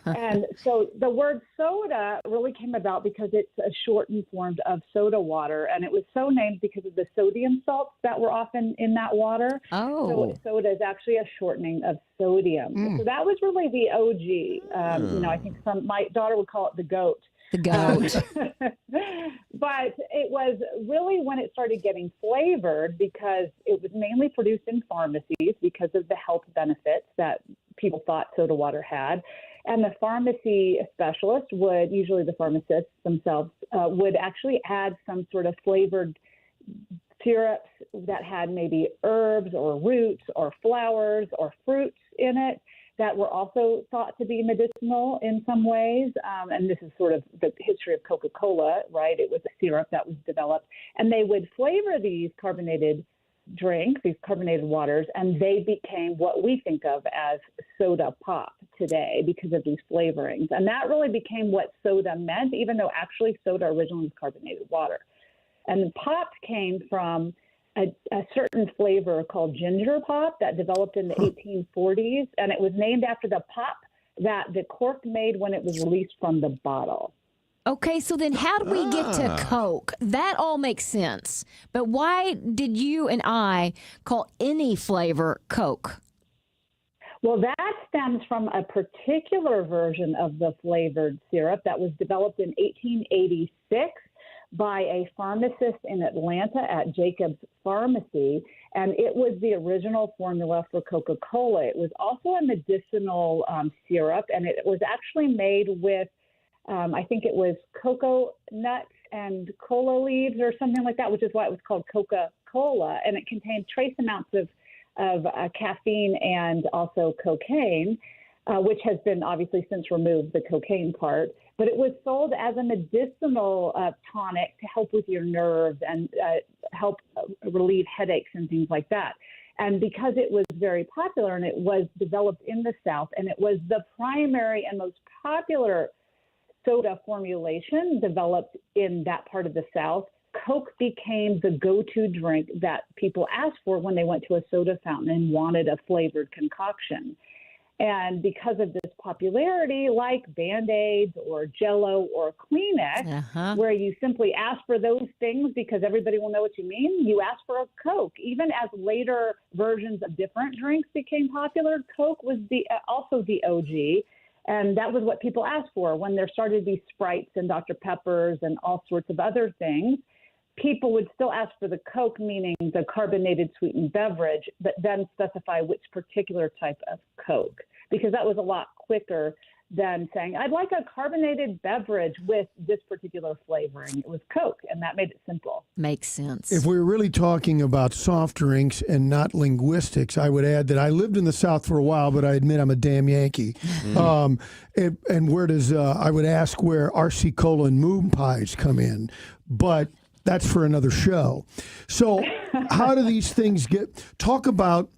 And so the word soda really came about because it's a shortened form of soda water, and it was so named because of the sodium salts that were often in that water. Oh. So soda is actually a shortening of sodium. So that was really the OG. I think my daughter would call it the GOAT. The GOAT. But it was really when it started getting flavored, because it was mainly produced in pharmacies because of the health benefits that people thought soda water had. And the pharmacy specialists would, usually the pharmacists themselves, would actually add some sort of flavored syrups that had maybe herbs or roots or flowers or fruits in it that were also thought to be medicinal in some ways. And this is sort of the history of Coca-Cola, right? It was a syrup that was developed. And they would flavor these carbonated drinks, these carbonated waters, and they became what we think of as soda pop today because of these flavorings. And that really became what soda meant, even though actually soda originally was carbonated water. And pop came from a certain flavor called ginger pop that developed in the 1840s, and it was named after the pop that the cork made when it was released from the bottle. Okay, so then how do we get to Coke? That all makes sense. But why did you and I call any flavor Coke? Well, that stems from a particular version of the flavored syrup that was developed in 1886 by a pharmacist in Atlanta at Jacobs Pharmacy, and it was the original formula for Coca-Cola. It was also a medicinal syrup, and it was actually made with, I think it was cocoa nuts and cola leaves or something like that, which is why it was called Coca-Cola, and it contained trace amounts of caffeine and also cocaine, which has been obviously since removed, the cocaine part. But it was sold as a medicinal tonic to help with your nerves and help relieve headaches and things like that. And because it was very popular and it was developed in the South, and it was the primary and most popular soda formulation developed in that part of the South, Coke became the go-to drink that people asked for when they went to a soda fountain and wanted a flavored concoction. And because of this popularity, like Band-Aids or Jell-O or Kleenex, where you simply ask for those things because everybody will know what you mean, you ask for a Coke. Even as later versions of different drinks became popular, Coke was also the OG. And that was what people asked for when there started to be Sprites and Dr. Peppers and all sorts of other things. People would still ask for the Coke, meaning the carbonated sweetened beverage, but then specify which particular type of Coke, because that was a lot quicker than saying, I'd like a carbonated beverage with this particular flavoring. It was Coke, and that made it simple. Makes sense. If we're really talking about soft drinks and not linguistics, I would add that I lived in the South for a while, but I admit I'm a damn Yankee. And where does, I would ask where RC Cola and Moon Pies come in, but that's for another show. So how do these things talk about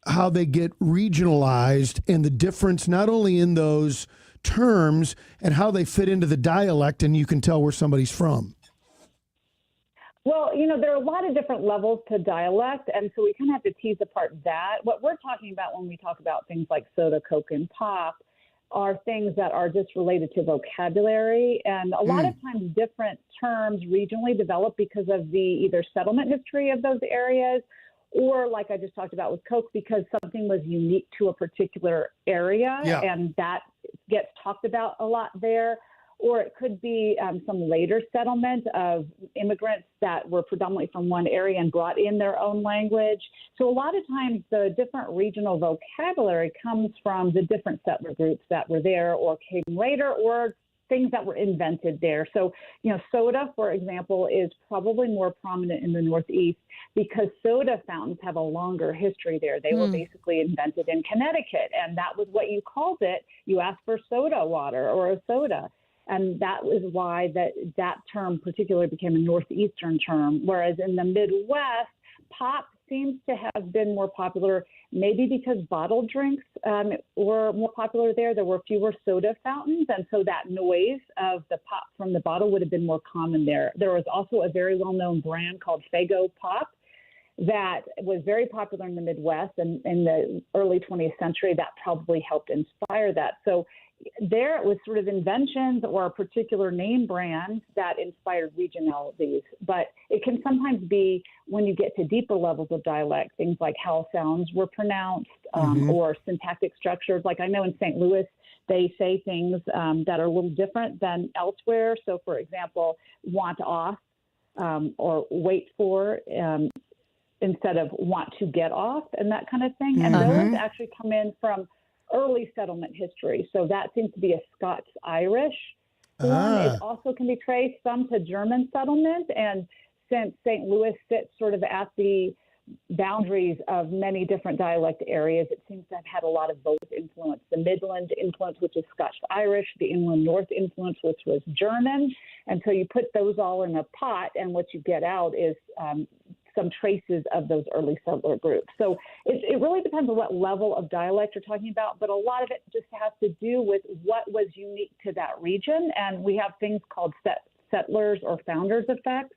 how they get regionalized and the difference not only in those terms and how they fit into the dialect, and you can tell where somebody's from. Well, there are a lot of different levels to dialect, and so we kind of have to tease apart that. What we're talking about when we talk about things like soda, Coke, and pop are things that are just related to vocabulary, and a lot of times different terms regionally develop because of the either settlement history of those areas, or like I just talked about with Coke, because something was unique to a particular area, and that gets talked about a lot there. Or it could be some later settlement of immigrants that were predominantly from one area and brought in their own language. So a lot of times the different regional vocabulary comes from the different settler groups that were there or came later, or things that were invented there. So, soda, for example, is probably more prominent in the Northeast because soda fountains have a longer history there. They were basically invented in Connecticut, and that was what you called it. You asked for soda water or a soda. And that was why that term particularly became a Northeastern term, whereas in the Midwest, pop seems to have been more popular, maybe because bottled drinks were more popular there. There were fewer soda fountains, and so that noise of the pop from the bottle would have been more common there. There was also a very well-known brand called Faygo Pop that was very popular in the Midwest, and in the early 20th century, that probably helped inspire that. So there it was sort of inventions or a particular name brand that inspired regionalities. But it can sometimes be, when you get to deeper levels of dialect, things like how sounds were pronounced or syntactic structures. Like I know in St. Louis, they say things that are a little different than elsewhere. So, for example, want off or wait for instead of want to get off and that kind of thing. And those actually come in from early settlement history. So that seems to be a Scots-Irish form. It also can be traced some to German settlement. And since St. Louis sits sort of at the boundaries of many different dialect areas, it seems to have had a lot of both influence. The Midland influence, which is Scotch-Irish, the Inland North influence, which was German. And so you put those all in a pot, and what you get out is some traces of those early settler groups. So it really depends on what level of dialect you're talking about, but a lot of it just has to do with what was unique to that region. And we have things called settlers or founders effects,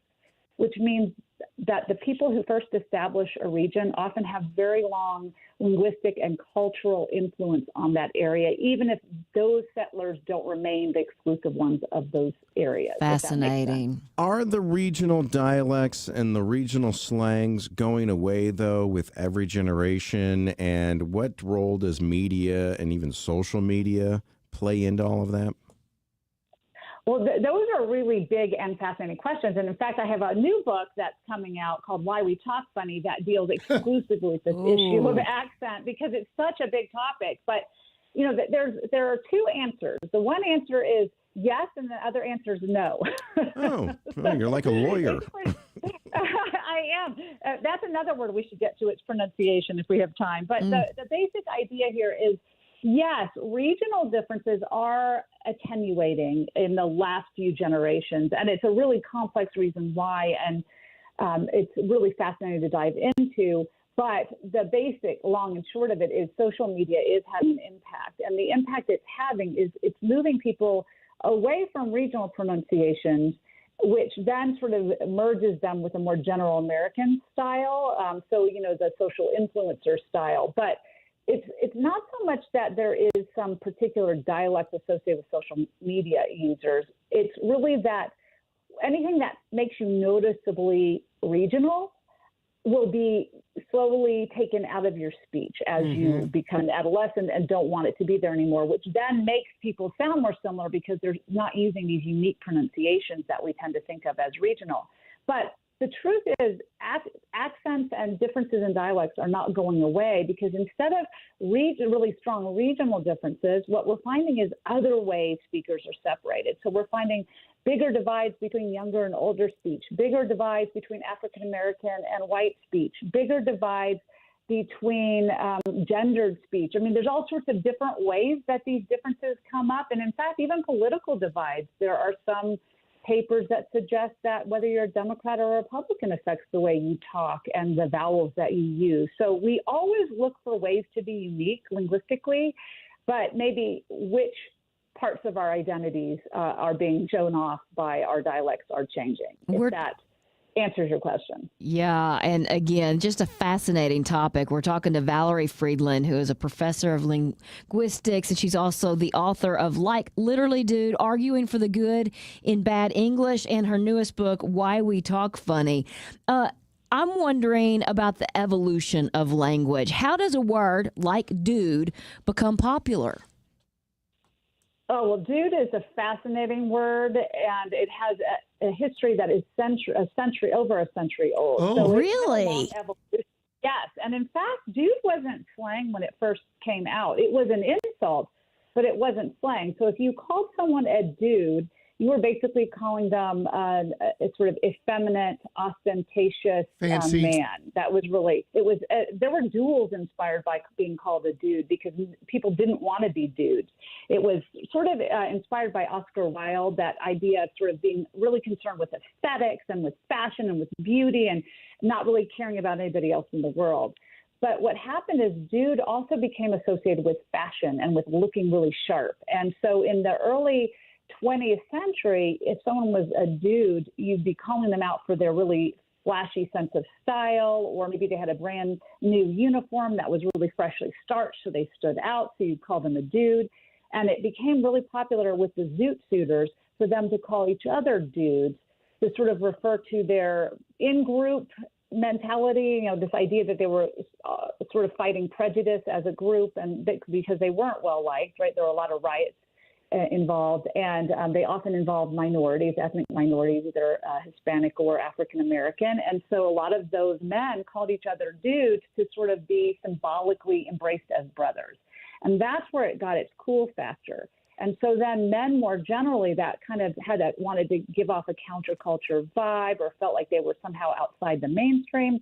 which means that the people who first establish a region often have very long linguistic and cultural influence on that area, even if those settlers don't remain the exclusive ones of those areas. Fascinating. Are the regional dialects and the regional slangs going away, though, with every generation? And what role does media and even social media play into all of that? Well, those are really big and fascinating questions. And in fact, I have a new book that's coming out called Why We Talk Funny that deals exclusively with this issue of accent, because it's such a big topic. But, there are two answers. The one answer is yes, and the other answer is no. You're like a lawyer. I am. That's another word we should get to, its pronunciation, if we have time. But the basic idea here is, yes, regional differences are attenuating in the last few generations, and it's a really complex reason why, and it's really fascinating to dive into. But the basic long and short of it is social media is having an impact, and the impact it's having is it's moving people away from regional pronunciations, which then sort of merges them with a more general American style, the social influencer style. But it's not so much that there is some particular dialect associated with social media users. It's really that anything that makes you noticeably regional will be slowly taken out of your speech as you become adolescent and don't want it to be there anymore, which then makes people sound more similar because they're not using these unique pronunciations that we tend to think of as regional. But the truth is accents and differences in dialects are not going away, because instead of really strong regional differences, what we're finding is other ways speakers are separated. So we're finding bigger divides between younger and older speech, bigger divides between African American and white speech, bigger divides between gendered speech. I mean, there's all sorts of different ways that these differences come up. And in fact, even political divides. There are some papers that suggest that whether you're a Democrat or a Republican affects the way you talk and the vowels that you use. So we always look for ways to be unique linguistically, but maybe which parts of our identities are being shown off by our dialects are changing. If that answers your question. Yeah, and again, just a fascinating topic. We're talking to Valerie Friedland, who is a professor of linguistics, and she's also the author of Like Literally Dude, Arguing for the Good in Bad English, and her newest book, Why We Talk Funny. I'm wondering about the evolution of language. How does a word like dude become popular? Oh, well, dude is a fascinating word, and it has a history that is over a century old. Oh, so really? Yes, and in fact, dude wasn't slang when it first came out. It was an insult, but it wasn't slang. So if you called someone a dude, you were basically calling them a sort of effeminate, ostentatious man. That was really, there were duels inspired by being called a dude because people didn't want to be dudes. It was sort of inspired by Oscar Wilde, that idea of sort of being really concerned with aesthetics and with fashion and with beauty and not really caring about anybody else in the world. But what happened is dude also became associated with fashion and with looking really sharp. And so in the early 20th century, if someone was a dude, you'd be calling them out for their really flashy sense of style, or maybe they had a brand new uniform that was really freshly starched, so they stood out, so you'd call them a dude. And it became really popular with the zoot suiters for them to call each other dudes, to sort of refer to their in-group mentality, you know, this idea that they were sort of fighting prejudice as a group, and because they weren't well liked, right? There were a lot of riots involved, and they often involved minorities, ethnic minorities, either Hispanic or African American. And so a lot of those men called each other dudes to sort of be symbolically embraced as brothers. And that's where it got its cool factor. And so then men more generally that kind of wanted to give off a counterculture vibe or felt like they were somehow outside the mainstream,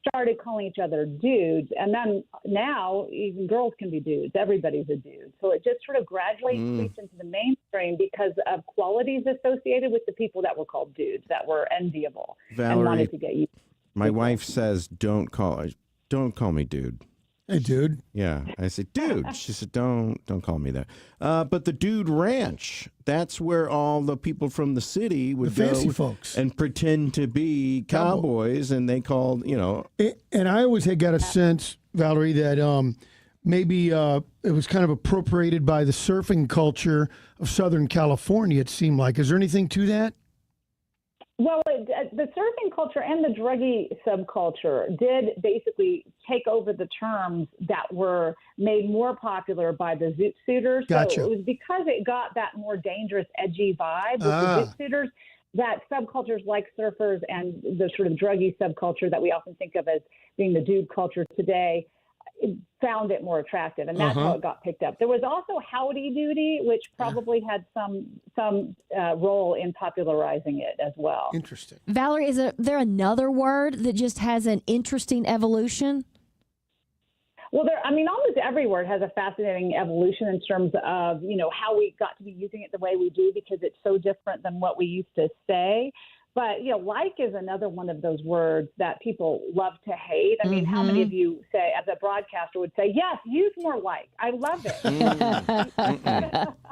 started calling each other dudes. And then now even girls can be dudes. Everybody's a dude. So it just sort of gradually creeps into the mainstream because of qualities associated with the people that were called dudes, that were enviable and wanted to get used. My wife says, don't call me dude. Hey, dude. Yeah, I say, dude. She said, don't call me that. But the Dude Ranch, that's where all the people from the city would the fancy go folks and pretend to be cowboys, and they called, you know. And I always had got a sense, Valerie, that maybe it was kind of appropriated by the surfing culture of Southern California, it seemed like. Is there anything to that? Well, the surfing culture and the druggy subculture did basically take over the terms that were made more popular by the zoot suiters. Gotcha. So it was because it got that more dangerous, edgy vibe with the zoot suiters that subcultures like surfers and the sort of druggy subculture that we often think of as being the dude culture today found it more attractive, and that's how it got picked up. There was also howdy doody, which probably had some role in popularizing it as well. Interesting. Valerie, is there another word that just has an interesting evolution? Well, almost every word has a fascinating evolution in terms of, you know, how we got to be using it the way we do because it's so different than what we used to say. But, you know, like is another one of those words that people love to hate. I mean, how many of you say, as a broadcaster, would say, yes, use more like? I love it.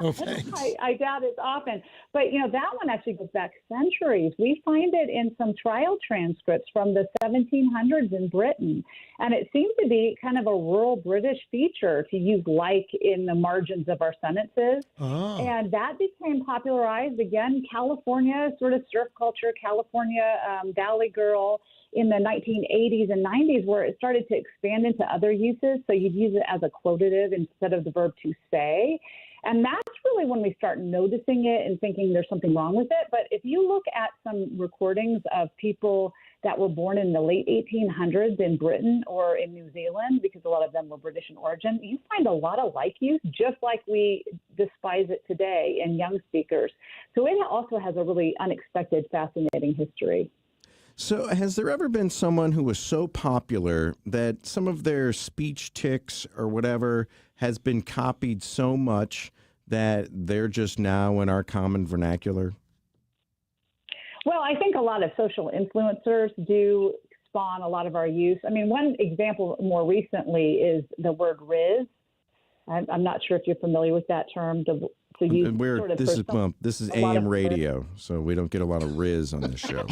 Oh, thanks. I doubt it's often. But, you know, that one actually goes back centuries. We find it in some trial transcripts from the 1700s in Britain. And it seemed to be kind of a rural British feature to use like in the margins of our sentences. And that became popularized, again, California, sort of surf culture, California Valley Girl in the 1980s and 90s, where it started to expand into other uses. So you'd use it as a quotative instead of the verb to say. And that's really when we start noticing it and thinking there's something wrong with it. But if you look at some recordings of people that were born in the late 1800s in Britain or in New Zealand, because a lot of them were British in origin, you find a lot of like use, just like we despise it today in young speakers. So it also has a really unexpected, fascinating history. So has there ever been someone who was so popular that some of their speech tics or whatever has been copied so much that they're just now in our common vernacular? Well, I think a lot of social influencers do spawn a lot of our use. I mean, one example more recently is the word "riz." I'm not sure if you're familiar with that term. This is AM radio, so we don't get a lot of riz on this show.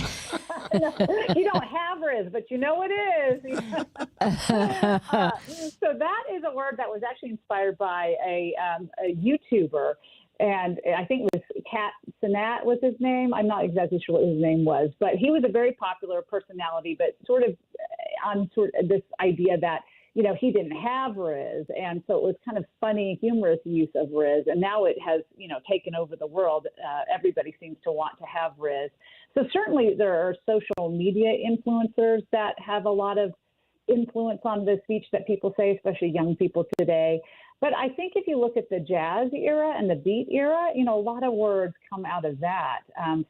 You don't have riz, but you know what it is. So that is a word that was actually inspired by a YouTuber. And I think it was Cat Sinat was his name. I'm not exactly sure what his name was, but he was a very popular personality, but sort of on this idea that, you know, he didn't have riz. And so it was kind of funny, humorous use of riz. And now it has, you know, taken over the world. Everybody seems to want to have riz. So certainly there are social media influencers that have a lot of influence on the speech that people say, especially young people today. But I think if you look at the jazz era and the beat era, you know, a lot of words come out of that.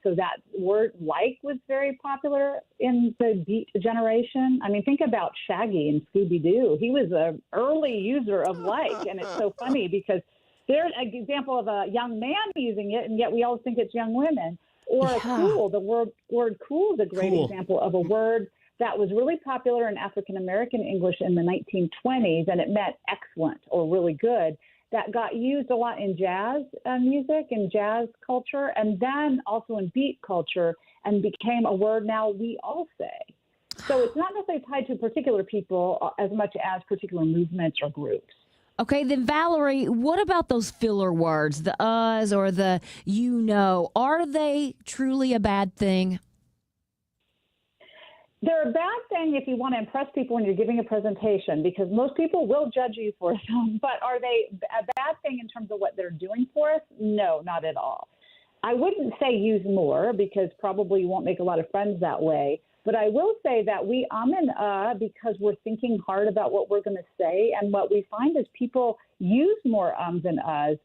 So that word "like" was very popular in the beat generation. I mean, think about Shaggy and Scooby-Doo. He was an early user of "like," and it's so funny because there's an example of a young man using it, and yet we always think it's young women. Or "cool." The word "cool" is a great example of a word that was really popular in African-American English in the 1920s, and it meant excellent or really good. That got used a lot in jazz music and jazz culture, and then also in beat culture, and became a word now we all say. So it's not necessarily tied to particular people as much as particular movements or groups. Okay, then Valerie, what about those filler words, the us or the you know? Are they truly a bad thing? They're a bad thing if you want to impress people when you're giving a presentation, because most people will judge you for them. But are they a bad thing in terms of what they're doing for us? No, not at all. I wouldn't say use more, because probably you won't make a lot of friends that way. But I will say that we and because we're thinking hard about what we're going to say. And what we find is people use more ums and uhs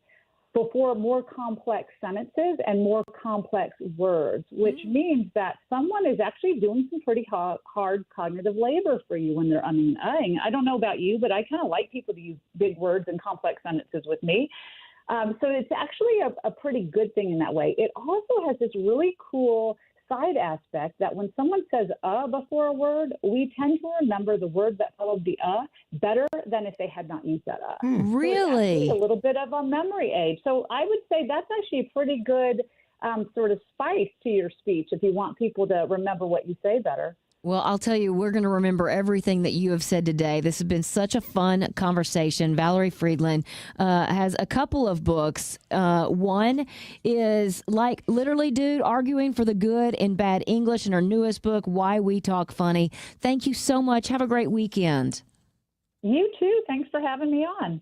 before more complex sentences and more complex words, which means that someone is actually doing some pretty hard cognitive labor for you when they're umming and ahhing. I don't know about you, but I kind of like people to use big words and complex sentences with me. So it's actually a pretty good thing in that way. It also has this really cool side aspect that when someone says before a word, we tend to remember the word that followed the better than if they had not used that Really? So it's a little bit of a memory aid. So I would say that's actually a pretty good sort of spice to your speech if you want people to remember what you say better. Well, I'll tell you, we're going to remember everything that you have said today. This has been such a fun conversation. Valerie Friedland has a couple of books. One is like literally, dude, arguing for the good in bad English, in her newest book, Why We Talk Funny. Thank you so much. Have a great weekend. You too. Thanks for having me on.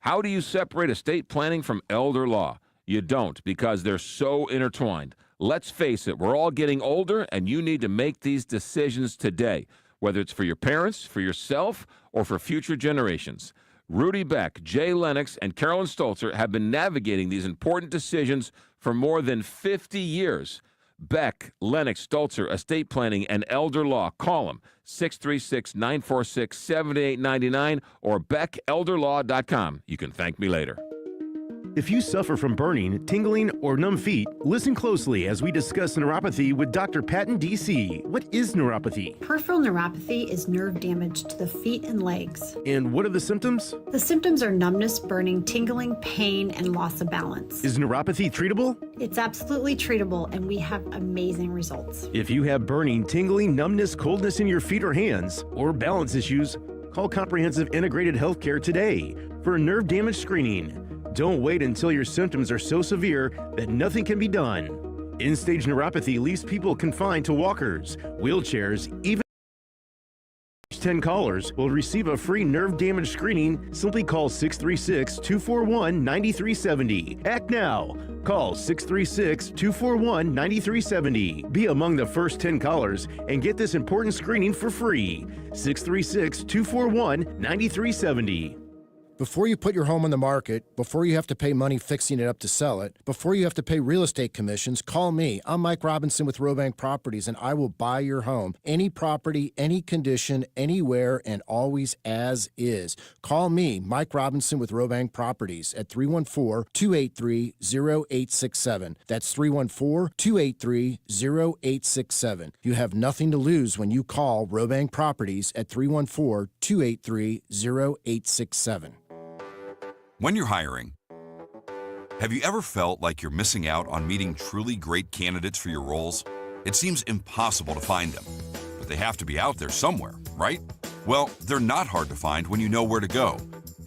How do you separate estate planning from elder law? You don't, because they're so intertwined. Let's face it, we're all getting older, and you need to make these decisions today, whether it's for your parents, for yourself, or for future generations. Rudy Beck, Jay Lennox, and Carolyn Stolzer have been navigating these important decisions for more than 50 years. Beck, Lennox, Stolzer, Estate Planning, and Elder Law. Call them, 636-946-7899 or beckelderlaw.com. You can thank me later. If you suffer from burning, tingling, or numb feet, listen closely as we discuss neuropathy with Dr. Patton, D.C. What is neuropathy? Peripheral neuropathy is nerve damage to the feet and legs. And what are the symptoms? The symptoms are numbness, burning, tingling, pain, and loss of balance. Is neuropathy treatable? It's absolutely treatable, and we have amazing results. If you have burning, tingling, numbness, coldness in your feet or hands, or balance issues, call Comprehensive Integrated Healthcare today for a nerve damage screening. Don't wait until your symptoms are so severe that nothing can be done. End-stage neuropathy leaves people confined to walkers, wheelchairs, even first 10 callers will receive a free nerve damage screening. Simply call 636-241-9370. Act now. Call 636-241-9370. Be among the first 10 callers and get this important screening for free. 636-241-9370. Before you put your home on the market, before you have to pay money fixing it up to sell it, before you have to pay real estate commissions, call me. I'm Mike Robinson with Robank Properties, and I will buy your home. Any property, any condition, anywhere, and always as is. Call me, Mike Robinson with Robank Properties at 314-283-0867. That's 314-283-0867. You have nothing to lose when you call Robank Properties at 314-283-0867. When you're hiring, have you ever felt like you're missing out on meeting truly great candidates for your roles? It seems impossible to find them, but they have to be out there somewhere, right? Well, they're not hard to find when you know where to go,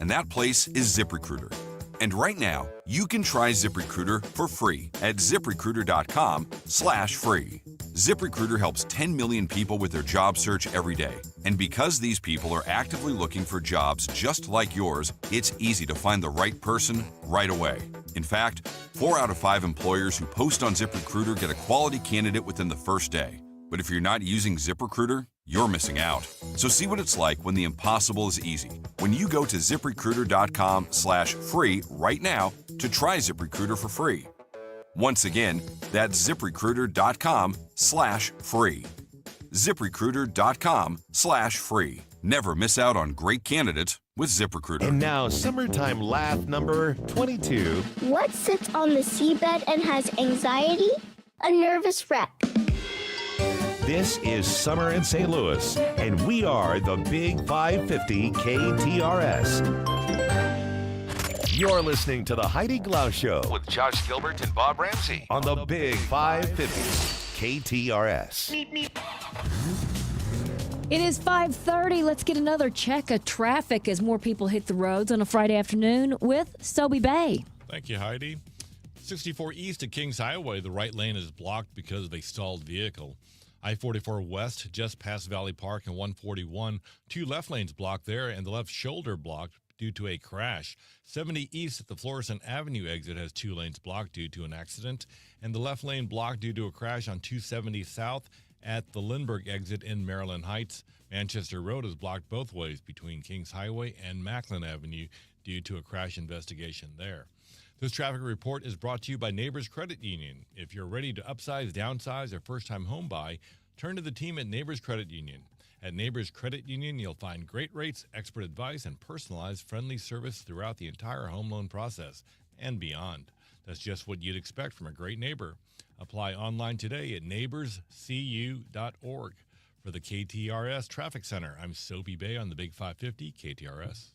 and that place is ZipRecruiter. And right now, you can try ZipRecruiter for free at ZipRecruiter.com/free. ZipRecruiter helps 10 million people with their job search every day. And because these people are actively looking for jobs just like yours, it's easy to find the right person right away. In fact, 4 out of 5 employers who post on ZipRecruiter get a quality candidate within the first day. But if you're not using ZipRecruiter, you're missing out. So see what it's like when the impossible is easy. When you go to ZipRecruiter.com/free right now to try ZipRecruiter for free. Once again, that's ZipRecruiter.com/free. ZipRecruiter.com/free. Never miss out on great candidates with ZipRecruiter. And now, summertime laugh number 22. What sits on the seabed and has anxiety? A nervous wreck. This is summer in St. Louis, and we are the Big 550 KTRS. You're listening to the Heidi Glaus Show With Josh Gilbert and Bob Ramsey. on the Big 550 KTRS. It is 5:30. Let's get another check of traffic as more people hit the roads on a Friday afternoon with Sobe Bay. Thank you, Heidi. 64 east at Kings Highway, the right lane is blocked because of a stalled vehicle. I-44 west, just past Valley Park and 141, 2 left lanes blocked there and the left shoulder blocked due to a crash. 70 east at the Florissant Avenue exit has 2 lanes blocked due to an accident, and the left lane blocked due to a crash on 270 south at the Lindbergh exit in Maryland Heights. Manchester Road is blocked both ways between Kings Highway and Macklin Avenue due to a crash investigation there. This traffic report is brought to you by Neighbors Credit Union. If you're ready to upsize, downsize, or first-time home buy, turn to the team at Neighbors Credit Union. At Neighbors Credit Union, you'll find great rates, expert advice, and personalized, friendly service throughout the entire home loan process and beyond. That's just what you'd expect from a great neighbor. Apply online today at neighborscu.org. For the KTRS Traffic Center, I'm Soapy Bay on the Big 550 KTRS.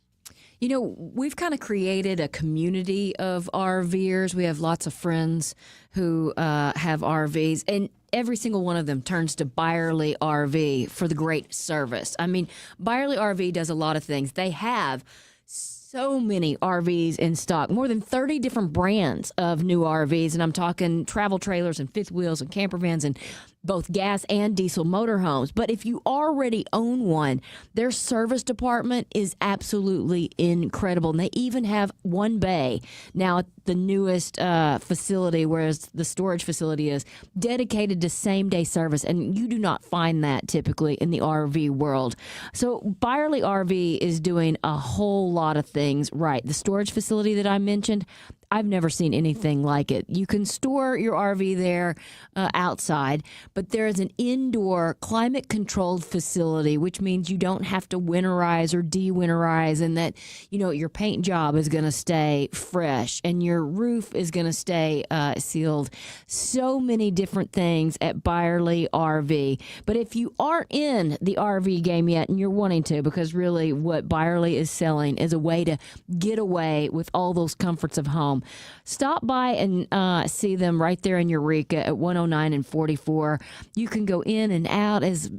You know, we've kind of created a community of RVers. We have lots of friends who have RVs, and every single one of them turns to Byerly RV for the great service. I mean, Byerly RV does a lot of things. They have so many RVs in stock, more than 30 different brands of new RVs, and I'm talking travel trailers and fifth wheels and camper vans and both gas and diesel motorhomes. But if you already own one, their service department is absolutely incredible. And they even have one bay now at the newest facility, whereas the storage facility is dedicated to same-day service. And you do not find that typically in the RV world. So Byerly RV is doing a whole lot of things right. The storage facility that I mentioned, I've never seen anything like it. You can store your RV there outside, but there is an indoor climate-controlled facility, which means you don't have to winterize or de-winterize, and that, you know, your paint job is going to stay fresh and your roof is going to stay sealed. So many different things at Byerly RV. But if you aren't in the RV game yet and you're wanting to, because really what Byerly is selling is a way to get away with all those comforts of home, stop by and see them right there in Eureka at 109 and 44. You can go in and out as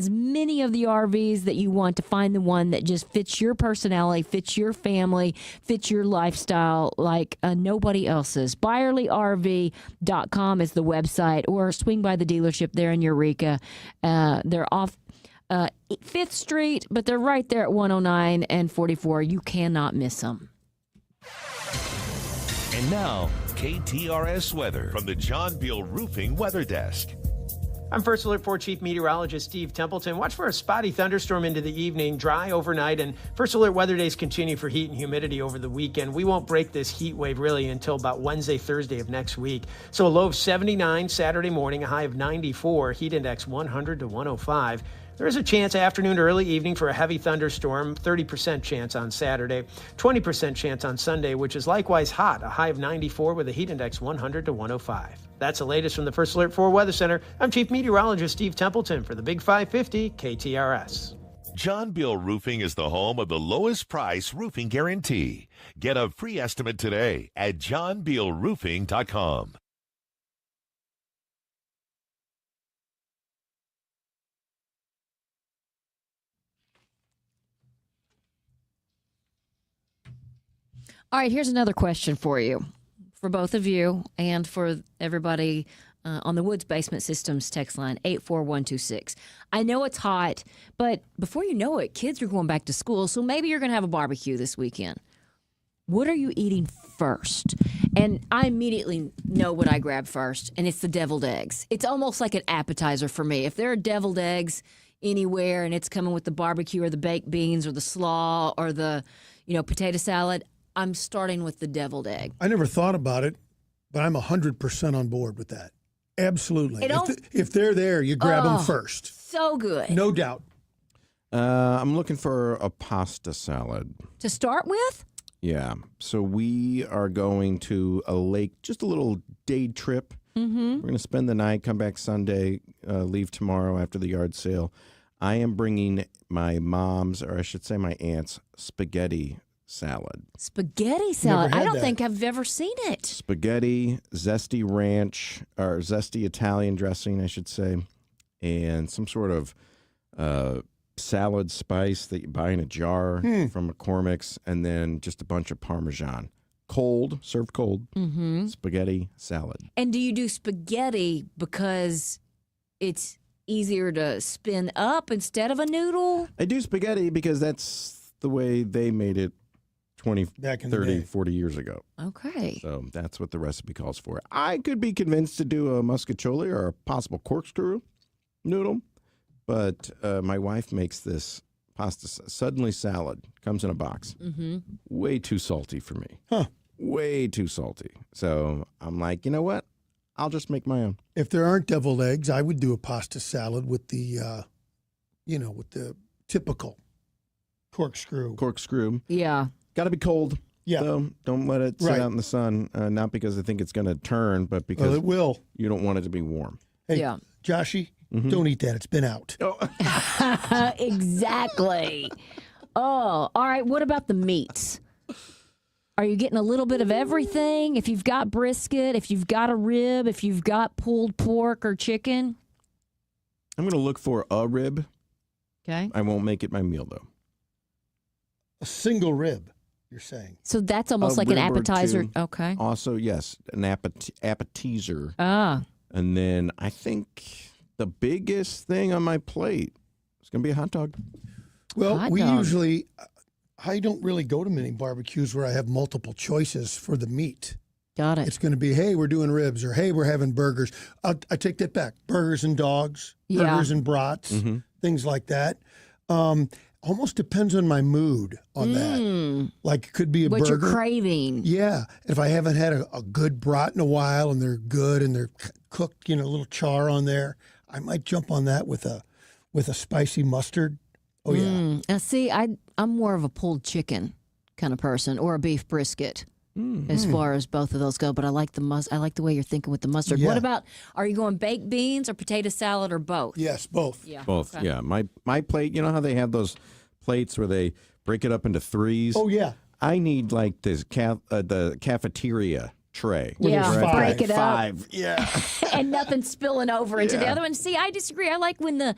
many of the RVs that you want to find the one that just fits your personality, fits your family, fits your lifestyle like nobody else's. ByerlyRV.com is the website, or swing by the dealership there in Eureka. They're off 5th Street, but they're right there at 109 and 44. You cannot miss them. And now, KTRS weather from the John Beal Roofing Weather Desk. I'm First Alert 4 Chief Meteorologist Steve Templeton. Watch for a spotty thunderstorm into the evening, dry overnight, and First Alert weather days continue for heat and humidity over the weekend. We won't break this heat wave really until about Wednesday, Thursday of next week. So a low of 79 Saturday morning, a high of 94, heat index 100 to 105. There is a chance afternoon to early evening for a heavy thunderstorm, 30% chance on Saturday, 20% chance on Sunday, which is likewise hot, a high of 94 with a heat index 100 to 105. That's the latest from the First Alert 4 Weather Center. I'm Chief Meteorologist Steve Templeton for the Big 550 KTRS. John Beal Roofing is the home of the lowest price roofing guarantee. Get a free estimate today at johnbealroofing.com. All right, here's another question for you, for both of you and for everybody on the Woods Basement Systems text line, 84126. I know it's hot, but before you know it, kids are going back to school, so maybe you're going to have a barbecue this weekend. What are you eating first? And I immediately know what I grab first, and it's the deviled eggs. It's almost like an appetizer for me. If there are deviled eggs anywhere and it's coming with the barbecue or the baked beans or the slaw or the, potato salad, I'm starting with the deviled egg. I never thought about it, but I'm 100% on board with that. Absolutely. If they're there, you grab them first. So good. No doubt. I'm looking for a pasta salad. To start with? Yeah. So we are going to a lake, just a little day trip. Mm-hmm. We're going to spend the night, come back Sunday, leave tomorrow after the yard sale. I am bringing my mom's, or I should say my aunt's, spaghetti salad. Spaghetti salad? I don't think I've ever seen it. Spaghetti, zesty ranch, or zesty Italian dressing, I should say, and some sort of salad spice that you buy in a jar from McCormick's, and then just a bunch of Parmesan. Cold, served cold, spaghetti salad. And do you do spaghetti because it's easier to spin up instead of a noodle? I do spaghetti because that's the way they made it 20, 30, 40 years ago. Okay. So that's what the recipe calls for. I could be convinced to do a muscatoli or a possible corkscrew noodle, but my wife makes this pasta suddenly salad. Comes in a box. Mm-hmm. Way too salty for me. Huh. Way too salty. So I'm like, you know what? I'll just make my own. If there aren't deviled eggs, I would do a pasta salad with the, with the typical corkscrew. Corkscrew. Yeah. Got to be cold. Yeah. So don't let it sit out in the sun. Not because I think it's going to turn, but because it will. You don't want it to be warm. Hey, yeah. Joshy, don't eat that. It's been out. Exactly. Oh, all right. What about the meats? Are you getting a little bit of everything? If you've got brisket, if you've got a rib, if you've got pulled pork or chicken? I'm going to look for a rib. Okay. I won't make it my meal, though. A single rib, you're saying? So that's almost like an appetizer. Okay. Also, yes, an appetizer. Ah. And then I think the biggest thing on my plate is going to be a hot dog. Well, Hot dog. I don't really go to many barbecues where I have multiple choices for the meat. Got it. It's going to be, hey, we're doing ribs, or hey, we're having burgers. I take that back. Burgers and dogs, burgers and brats, things like that. Almost depends on my mood on that. Like it could be a what burger. What you're craving. Yeah. If I haven't had a good brat in a while and they're good and they're cooked, a little char on there, I might jump on that with a spicy mustard. Oh, yeah. Now, see, I'm more of a pulled chicken kind of person, or a beef brisket as far as both of those go. But I like the way you're thinking with the mustard. Yeah. What about, are you going baked beans or potato salad or both? Yes, both. Yeah. Both, Okay. yeah. My plate, you know how they have those plates where they break it up into threes? Oh, yeah. I need like this the cafeteria tray. Yeah, break it up. 5. Yeah. And nothing spilling over into the Yeah. other one. See, I disagree. I like when the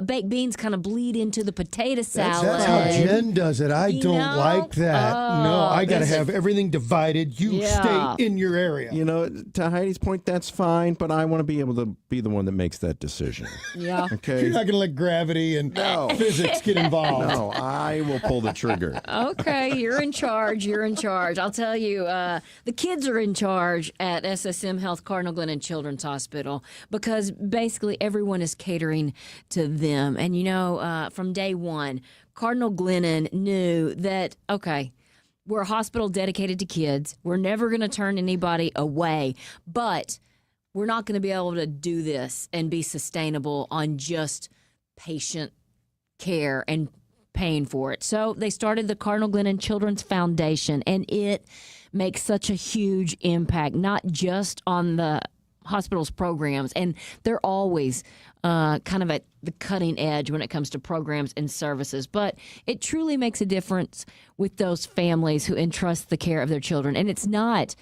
baked beans kind of bleed into the potato salad. That's how Jen does it. I don't like that. No, I got to have everything divided. You stay in your area. You know, to Heidi's point, that's fine, but I want to be able to be the one that makes that decision. Yeah. Okay. You're not going to let gravity and physics get involved. No, I will pull the trigger. Okay, you're in charge. You're in charge. I'll tell you, the kids are in charge at SSM Health Cardinal Glennon Children's Hospital because basically everyone is catering to them. And, you know, from day one, Cardinal Glennon knew that, okay, we're a hospital dedicated to kids. We're never going to turn anybody away, but we're not going to be able to do this and be sustainable on just patient care and paying for it. So they started the Cardinal Glennon Children's Foundation, and it makes such a huge impact, not just on the hospital's programs, and they're always kind of at the cutting edge when it comes to programs and services, but it truly makes a difference with those families who entrust the care of their children. And it's not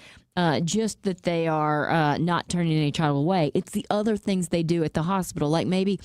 just that they are not turning any child away. It's the other things they do at the hospital, like maybe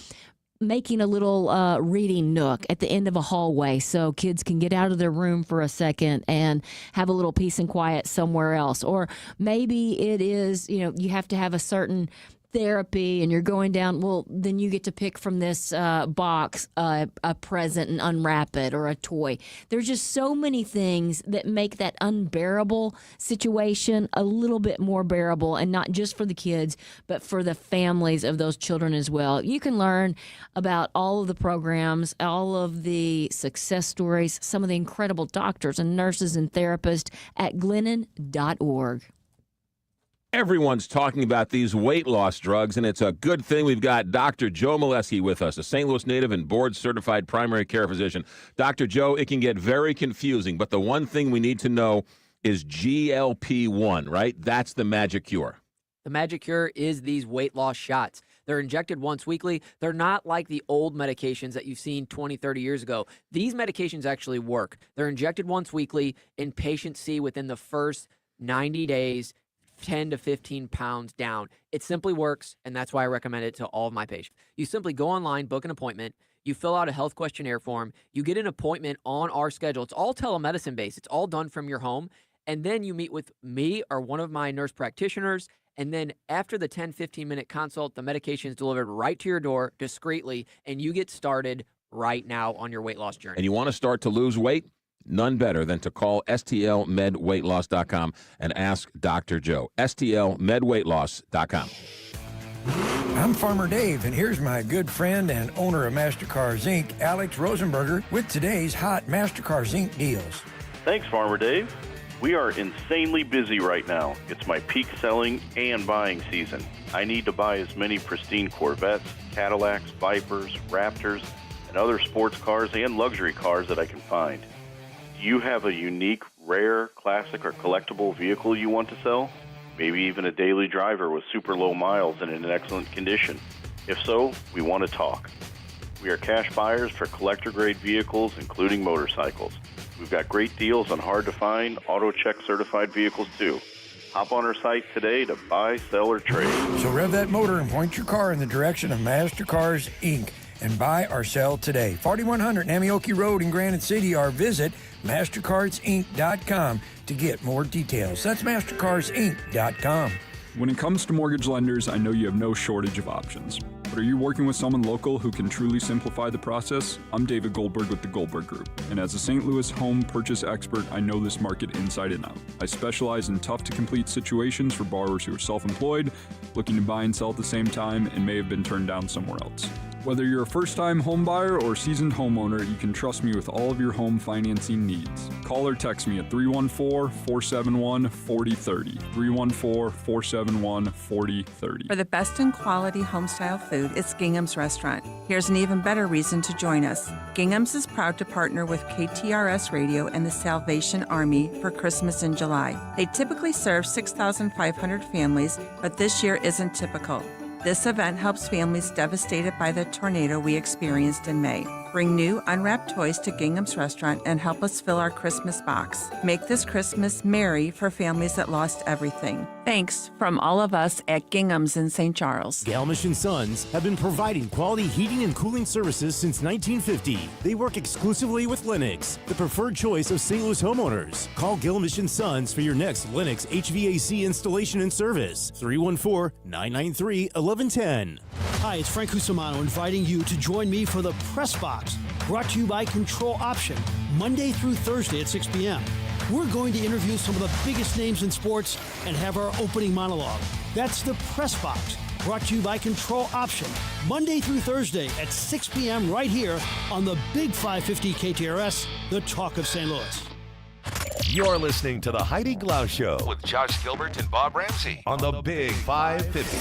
making a little reading nook at the end of a hallway so kids can get out of their room for a second and have a little peace and quiet somewhere else. Or maybe it is, you know, you have to have a certain therapy and you're going down, well, then you get to pick from this box a present and unwrap it, or a toy. There's just so many things that make that unbearable situation a little bit more bearable, and not just for the kids, but for the families of those children as well. You can learn about all of the programs, all of the success stories, some of the incredible doctors and nurses and therapists at Glennon.org. Everyone's talking about these weight loss drugs, and it's a good thing we've got Dr. Joe Molesky with us, a St. Louis native and board-certified primary care physician. Dr. Joe, it can get very confusing, but the one thing we need to know is GLP-1, right? That's the magic cure. The magic cure is these weight loss shots. They're injected once weekly. They're not like the old medications that you've seen 20, 30 years ago. These medications actually work. They're injected once weekly, and patients see within the first 90 days 10 to 15 pounds down. It simply works, and that's why I recommend it to all of my patients. You simply go online, book an appointment, you fill out a health questionnaire form, you get an appointment on our schedule. It's all telemedicine based. It's all done from your home, and then you meet with me or one of my nurse practitioners, and then after the 10, 15-minute consult, the medication is delivered right to your door discreetly, and you get started right now on your weight loss journey. And you want to start to lose weight? None better than to call stlmedweightloss.com and ask Dr. Joe. stlmedweightloss.com. I'm Farmer Dave, and here's my good friend and owner of MasterCars Inc., Alex Rosenberger, with today's hot MasterCars Inc. deals. Thanks, Farmer Dave. We are insanely busy right now. It's my peak selling and buying season. I need to buy as many pristine Corvettes, Cadillacs, Vipers, Raptors, and other sports cars and luxury cars that I can find. Do you have a unique, rare, classic, or collectible vehicle you want to sell? Maybe even a daily driver with super low miles and in excellent condition. If so, we want to talk. We are cash buyers for collector-grade vehicles, including motorcycles. We've got great deals on hard-to-find, auto-check certified vehicles, too. Hop on our site today to buy, sell, or trade. So rev that motor and point your car in the direction of MasterCars Inc. and buy or sell today. 4100 Namioki Road in Granite City, or visit MasterCarsInc.com to get more details. That's MasterCarsInc.com. When it comes to mortgage lenders, I know you have no shortage of options. But are you working with someone local who can truly simplify the process? I'm David Goldberg with the Goldberg Group. And as a St. Louis home purchase expert, I know this market inside and out. I specialize in tough-to-complete situations for borrowers who are self-employed, looking to buy and sell at the same time, and may have been turned down somewhere else. Whether you're a first-time home buyer or seasoned homeowner, you can trust me with all of your home financing needs. Call or text me at 314-471-4030. 314-471-4030. For the best in quality home-style food, it's Gingham's Restaurant. Here's an even better reason to join us. Gingham's is proud to partner with KTRS Radio and the Salvation Army for Christmas in July. They typically serve 6,500 families, but this year isn't typical. This event helps families devastated by the tornado we experienced in May. Bring new, unwrapped toys to Gingham's Restaurant and help us fill our Christmas box. Make this Christmas merry for families that lost everything. Thanks from all of us at Gingham's in St. Charles. Galmish & Sons have been providing quality heating and cooling services since 1950. They work exclusively with Lennox, the preferred choice of St. Louis homeowners. Call Galmish & Sons for your next Lennox HVAC installation and service. 314-993-1110. Hi, it's Frank Cusimano inviting you to join me for the Press Box, brought to you by Control Option, Monday through Thursday at 6 p.m. We're going to interview some of the biggest names in sports and have our opening monologue. That's the Press Box, brought to you by Control Option, Monday through Thursday at 6 p.m. right here on the Big 550 KTRS, the talk of St. Louis. You're listening to the Heidi Glaus Show With Josh Gilbert and Bob Ramsey. on the Big 550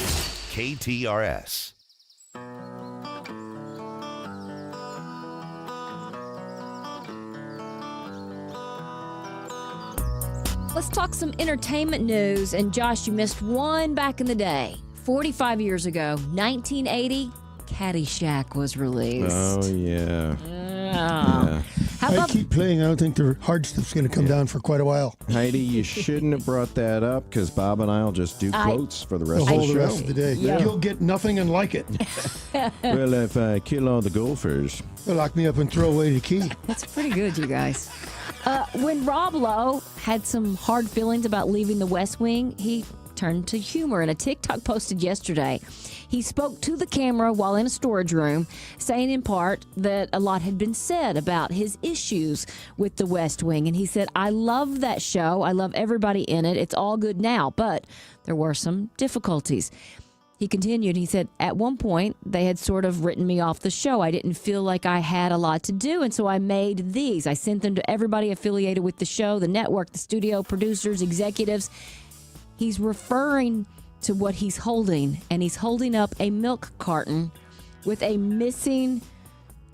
KTRS. Let's talk some entertainment news. And Josh, you missed one back in the day. 45 years ago, 1980, Caddyshack was released. Oh, yeah. Yeah. How I about keep playing. I don't think the hard stuff's going to come down for quite a while. Heidi, you shouldn't have brought that up because Bob and I will just do quotes for the rest The of whole the show. rest of the day. Yeah. You'll get nothing and like it. Well, if I kill all the golfers. They'll lock me up and throw away the key. That's pretty good, you guys. When Rob Lowe had some hard feelings about leaving the West Wing, he turned to humor. In a TikTok posted yesterday, he spoke to the camera while in a storage room, saying in part that a lot had been said about his issues with the West Wing. And he said, I love that show. I love everybody in it. It's all good now, but there were some difficulties. He continued, he said, at one point, they had sort of written me off the show. I didn't feel like I had a lot to do, and so I made these. I sent them to everybody affiliated with the show, the network, the studio, producers, executives. He's referring to what he's holding, and he's holding up a milk carton with a missing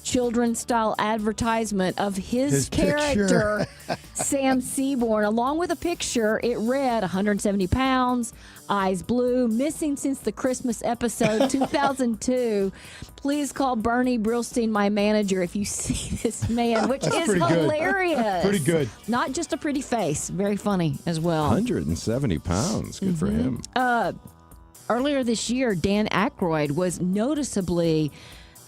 children's-style advertisement of his character, Sam Seaborn, along with a picture. It read 170 pounds, eyes blue, missing since the Christmas episode 2002. Please call Bernie Brillstein, my manager, if you see this man, which is hilarious. Pretty good. Not just a pretty face, very funny as well. 170 pounds. Good for him. Earlier this year, Dan Aykroyd was noticeably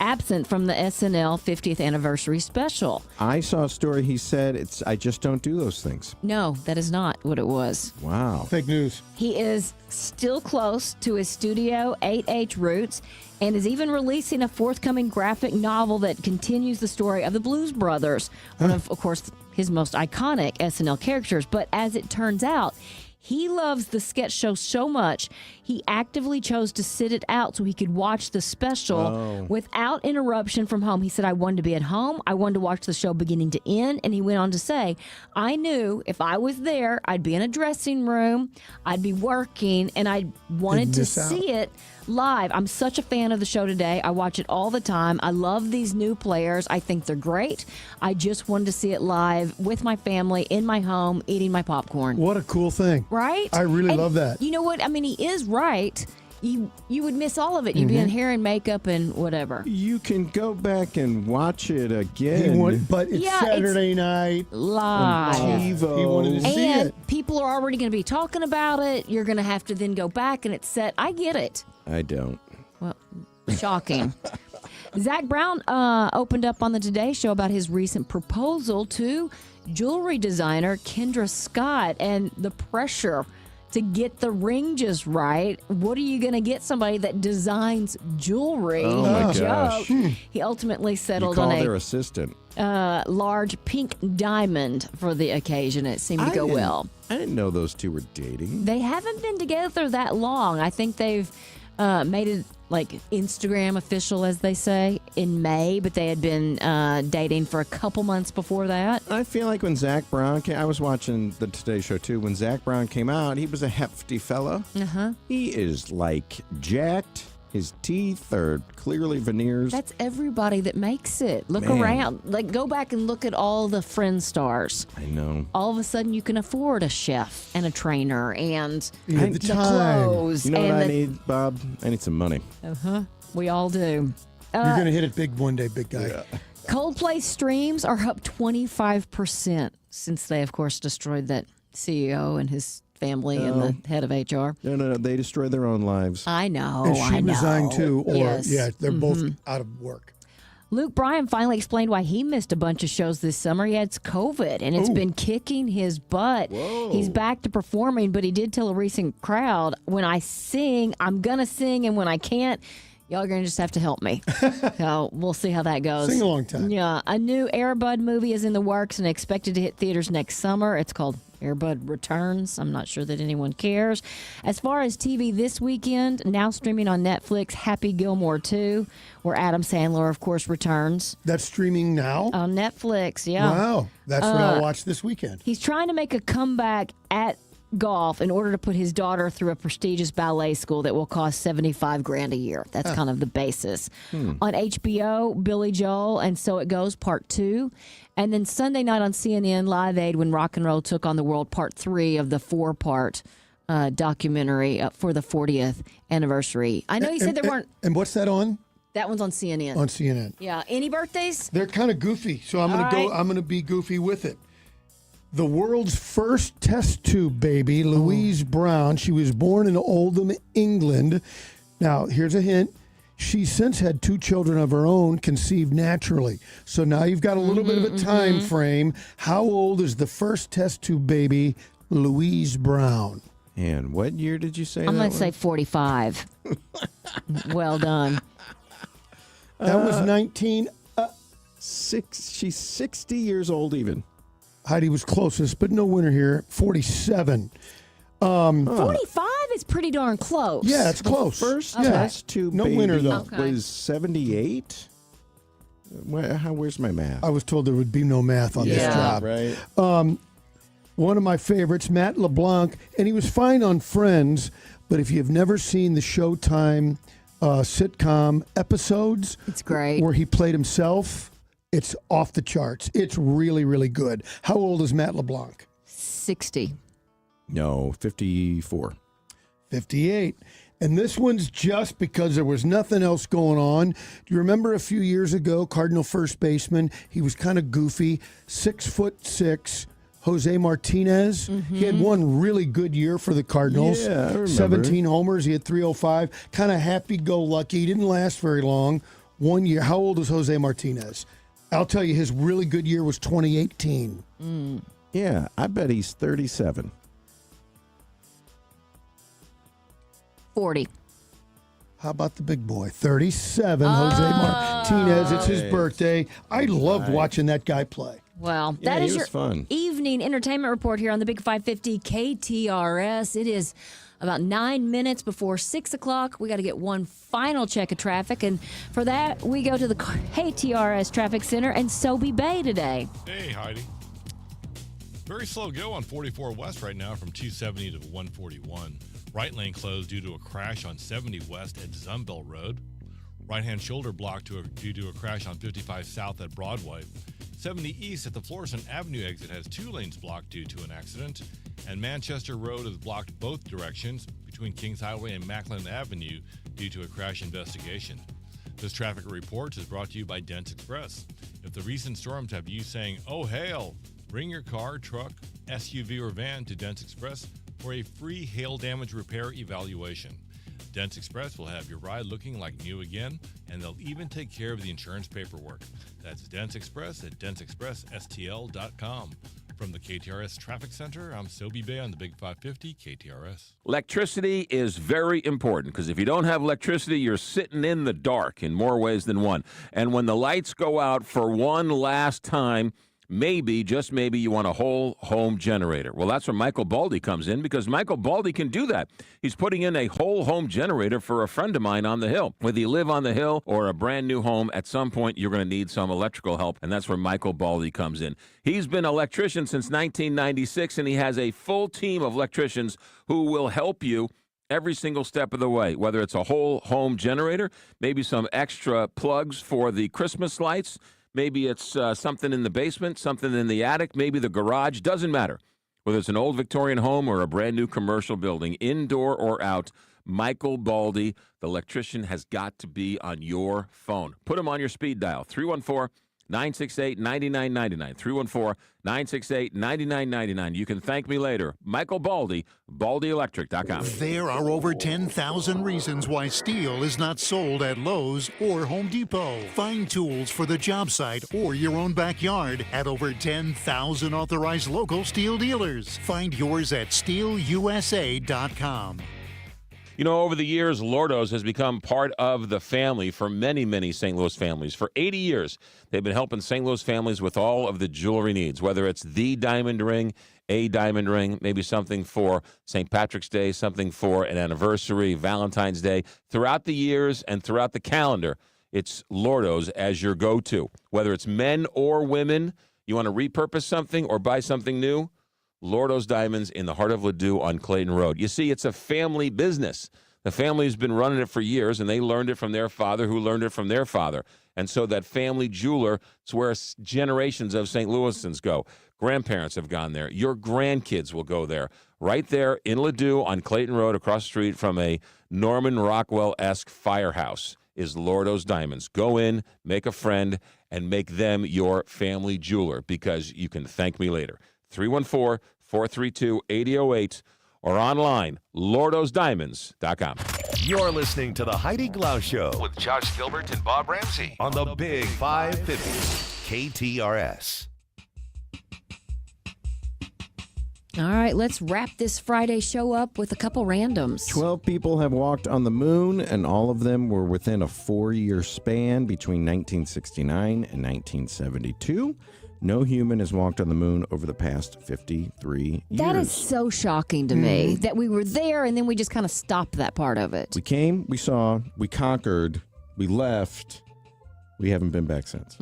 absent from the SNL 50th anniversary special. I saw a story. He said, I just don't do those things. No, that is not what it was. Wow. Fake news. He is still close to his Studio 8H roots and is even releasing a forthcoming graphic novel that continues the story of the Blues Brothers, one of course, his most iconic SNL characters. But as it turns out, he loves the sketch show so much, he actively chose to sit it out so he could watch the special without interruption from home. He said, I wanted to be at home. I wanted to watch the show beginning to end. And he went on to say, I knew if I was there, I'd be in a dressing room, I'd be working, and I wanted to see it live. I'm such a fan of the show today. I watch it all the time. I love these new players. I think they're great. I just wanted to see it live with my family in my home, eating my popcorn. What a cool thing. Right? I really love that. You know what? I mean, he is right. You would miss all of it. You'd be in hair and makeup and whatever. You can go back and watch it again. But it's Saturday night. Live. TiVo. He wanted to see And it. people are already going to be talking about it. You're going to have to then go back and it's set. I get it. I don't. Well, shocking. Zach Brown opened up on the Today Show about his recent proposal to jewelry designer Kendra Scott and the pressure to get the ring just right. What are you going to get somebody that designs jewelry? Oh, my gosh. He ultimately settled You call on their a assistant. large pink diamond for the occasion. It seemed to go well. I didn't know those two were dating. They haven't been together that long. I think they've made it like Instagram official, as they say, in May, but they had been dating for a couple months before that. I feel like when Zach Brown came, I was watching the Today Show too. When Zach Brown came out, he was a hefty fella. He is like jacked. His teeth are clearly veneers. That's everybody that makes it. Look Man. around. Like, go back and look at all the Friends stars. I know. All of a sudden, you can afford a chef and a trainer and the clothes. You know and what I need, Bob? I need some money. We all do. You're going to hit it big one day, big guy. Coldplay streams are up 25% since they, of course, destroyed that CEO and his family and the head of HR. No. They destroyed their own lives. I know. And she resigned too. Or Yes. yeah, they're both out of work. Luke Bryan finally explained why he missed a bunch of shows this summer. He had COVID, and it's been kicking his butt. Whoa. He's back to performing, but he did tell a recent crowd, when I sing, I'm going to sing, and when I can't, y'all are going to just have to help me. So we'll see how that goes. Sing along time. Yeah. A new Air Bud movie is in the works and expected to hit theaters next summer. It's called Air Bud Returns. I'm not sure that anyone cares. As far as TV this weekend, now streaming on Netflix, Happy Gilmore 2, where Adam Sandler, of course, returns. That's streaming now? On Netflix, yeah. Wow. That's what I'll watch this weekend. He's trying to make a comeback at golf in order to put his daughter through a prestigious ballet school that will cost $75,000 a year. That's kind of the basis. On HBO, Billy Joel and So It Goes Part 2. And then Sunday night on CNN Live Aid, When Rock and Roll Took on the World, Part 3 of the 4-part documentary for the 40th anniversary. I know you said there weren't... And what's that on? That one's on CNN. On CNN. Yeah. Any birthdays? They're kind of goofy, so I'm going to go. I'm going to be goofy with it. The world's first test tube baby, Louise Brown. She was born in Oldham, England. Now, here's a hint. She's since had 2 children of her own conceived naturally. So now you've got a little bit of a time frame. How old is the first test tube baby, Louise Brown? And what year did you say I'm that going to was? say 45. Well done. That was 19... She's 60 years old even. Heidi was closest, but no winner here. 47. 45 is pretty darn close. Yeah, it's close. First yeah. test tube No baby winner, though. was 78. Where's my math? I was told there would be no math on this job. Right. One of my favorites, Matt LeBlanc, and he was fine on Friends, but if you've never seen the Showtime sitcom episodes, it's great. Where he played himself, it's off the charts. It's really, really good. How old is Matt LeBlanc? 60. No, 54. 58. And this one's just because there was nothing else going on. Do you remember a few years ago, Cardinal first baseman, he was kind of goofy, 6'6", Jose Martinez. He had one really good year for the Cardinals. Yeah, I remember. 17 homers. He had 305. Kind of happy-go-lucky. He didn't last very long. 1 year. How old is Jose Martinez? I'll tell you, his really good year was 2018. Yeah, I bet he's 37. 40. How about the big boy? 37, Jose Martinez. It's his birthday. I loved watching that guy play. Well, Yeah, that he is was your fun. evening entertainment report here on the Big 550 KTRS. It is about 9 minutes before 6 o'clock. We got to get one final check of traffic. And for that, we go to the KTRS Traffic Center and Sobey Bay today. Hey, Heidi. Very slow go on 44 West right now from 270 to 141. Right lane closed due to a crash on 70 West at Zunbelt Road. Right-hand shoulder blocked due to a crash on 55 South at Broadway. 70 East at the Florissant Avenue exit has 2 lanes blocked due to an accident. And Manchester Road is blocked both directions between Kings Highway and Macklin Avenue due to a crash investigation. This traffic report is brought to you by Dents Express. If the recent storms have you saying, "Oh, hail," bring your car, truck, SUV, or van to Dents Express for a free hail damage repair evaluation. Dents Express will have your ride looking like new again, and they'll even take care of the insurance paperwork. That's Dents Express at dentsexpressstl.com. From the KTRS Traffic Center, I'm Sobey Bay on the Big 550 KTRS. Electricity is very important because if you don't have electricity, you're sitting in the dark in more ways than one. And when the lights go out for one last time, maybe, just maybe, you want a whole home generator. Well, that's where Michael Baldy comes in because Michael Baldy can do that. He's putting in a whole home generator for a friend of mine on the hill. Whether you live on the hill or a brand new home, at some point you're going to need some electrical help, and that's where Michael Baldy comes in. He's been an electrician since 1996, and he has a full team of electricians who will help you every single step of the way, whether it's a whole home generator, maybe some extra plugs for the Christmas lights, maybe it's something in the basement, something in the attic, maybe the garage. Doesn't matter. Whether it's an old Victorian home or a brand new commercial building, indoor or out, Michael Baldy, the electrician, has got to be on your phone. Put him on your speed dial, 968-9999. 314-968-9999. You can thank me later. Michael Baldy, BaldyElectric.com. There are over 10,000 reasons why steel is not sold at Lowe's or Home Depot. Find tools for the job site or your own backyard at over 10,000 authorized local steel dealers. Find yours at SteelUSA.com. You know, over the years, Lordo's has become part of the family for many, many St. Louis families. For 80 years, they've been helping St. Louis families with all of the jewelry needs, whether it's the diamond ring, a diamond ring, maybe something for St. Patrick's Day, something for an anniversary, Valentine's Day. Throughout the years and throughout the calendar, it's Lordo's as your go-to. Whether it's men or women, you want to repurpose something or buy something new, Lordo's Diamonds in the heart of Ladue on Clayton Road. You see, it's a family business. The family's been running it for years, and they learned it from their father, who learned it from their father. And so that family jeweler, it's where generations of St. Louisans go. Grandparents have gone there. Your grandkids will go there. Right there in Ladue on Clayton Road, across the street from a Norman Rockwell-esque firehouse, is Lordo's Diamonds. Go in, make a friend, and make them your family jeweler, because you can thank me later. 314-432-8008 or online, lordosdiamonds.com. You're listening to the Heidi Glaus Show with Josh Gilbert and Bob Ramsey on the Big 550 KTRS. All right, let's wrap this Friday show up with a couple randoms. 12 people have walked on the moon, and all of them were within a 4-year span between 1969 and 1972. No human has walked on the moon over the past 53 years. That is so shocking to me that we were there and then we just kind of stopped that part of it. We came, we saw, we conquered, we left. We haven't been back since.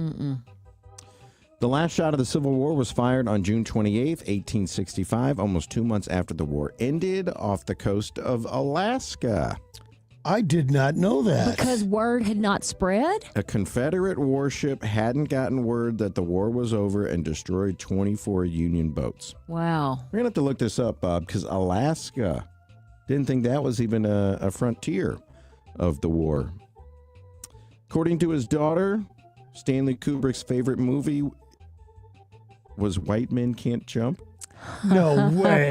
The last shot of the Civil War was fired on June 28th, 1865, almost 2 months after the war ended, off the coast of Alaska. I did not know that. Because word had not spread? A Confederate warship hadn't gotten word that the war was over and destroyed 24 Union boats. Wow. We're going to have to look this up, Bob, because Alaska didn't think that was even a frontier of the war. According to his daughter, Stanley Kubrick's favorite movie was White Men Can't Jump. No way.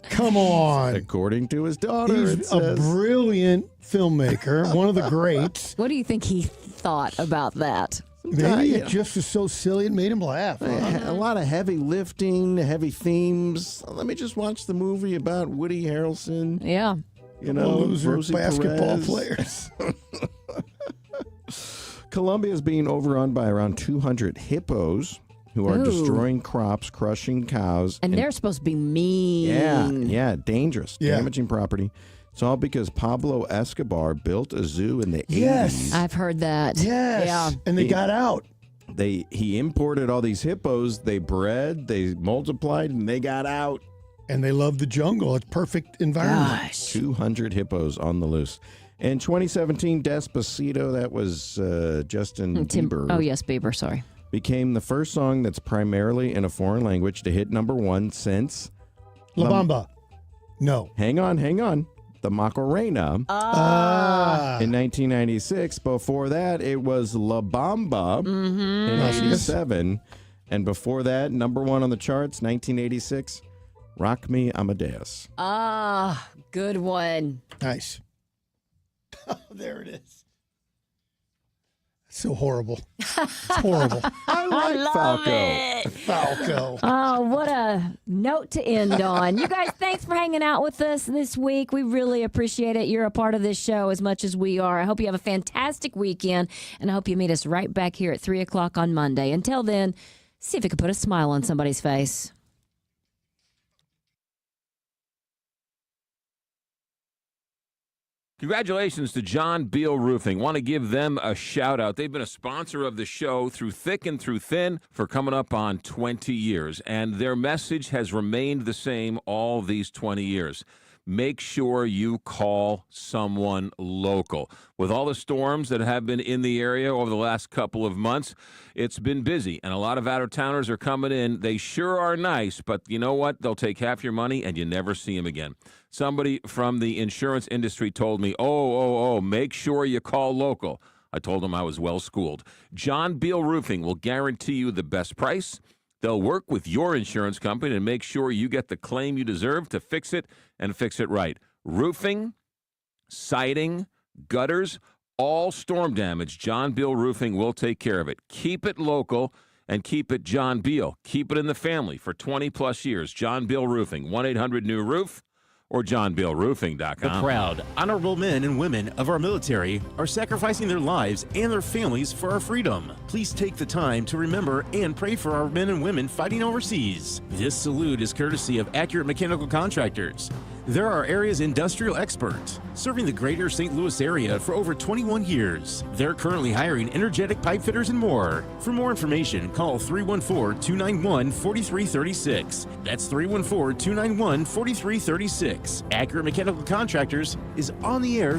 Come on. According to his daughter, he's a brilliant filmmaker, one of the greats. What do you think he thought about that? Maybe it just was so silly it made him laugh. A lot of heavy lifting, heavy themes. Let me just watch the movie about Woody Harrelson. Yeah. You know, loser Rosie basketball Perez. players. Colombia is being overrun by around 200 hippos who are destroying crops, crushing cows. And they're supposed to be mean. Yeah, dangerous, damaging property. It's all because Pablo Escobar built a zoo in the 80s. I've heard that. Yes. Yeah. And they got out. He imported all these hippos. They bred, they multiplied, and they got out. And they love the jungle. It's perfect environment. Gosh. 200 hippos on the loose. In 2017, Despacito, that was Justin Bieber. Oh, yes, Bieber, sorry. Became the first song that's primarily in a foreign language to hit #1 since La Bamba. No. Hang on. The Macarena. In 1996. Before that, it was La Bamba in 87. And before that, #1 on the charts, 1986, Rock Me Amadeus. Good one. Nice. There it is. So horrible. It's horrible. I like Falco. Falco. Oh, what a note to end on. You guys, thanks for hanging out with us this week. We really appreciate it. You're a part of this show as much as we are. I hope you have a fantastic weekend, and I hope you meet us right back here at 3 o'clock on Monday. Until then, see if you can put a smile on somebody's face. Congratulations to John Beal Roofing. Want to give them a shout out. They've been a sponsor of the show through thick and through thin for coming up on 20 years. And their message has remained the same all these 20 years. Make sure you call someone local. With all the storms that have been in the area over the last couple of months, it's been busy, and a lot of out-of-towners are coming in. They sure are nice, but you know what? They'll take half your money, and you never see them again. Somebody from the insurance industry told me, make sure you call local. I told them I was well schooled. John Beal Roofing will guarantee you the best price. They'll work with your insurance company to make sure you get the claim you deserve to fix it and fix it right. Roofing, siding, gutters, all storm damage, John Beal Roofing will take care of it. Keep it local and keep it John Beal. Keep it in the family for 20-plus years. John Beal Roofing, 1-800-NEW-ROOF or johnbealroofing.com. The proud, honorable men and women of our military are sacrificing their lives and their families for our freedom. Please take the time to remember and pray for our men and women fighting overseas. This salute is courtesy of Accurate Mechanical Contractors. They're our area's industrial expert, serving the greater St. Louis area for over 21 years. They're currently hiring energetic pipe fitters and more. For more information, call 314-291-4336. That's 314-291-4336. Accurate Mechanical Contractors is on the air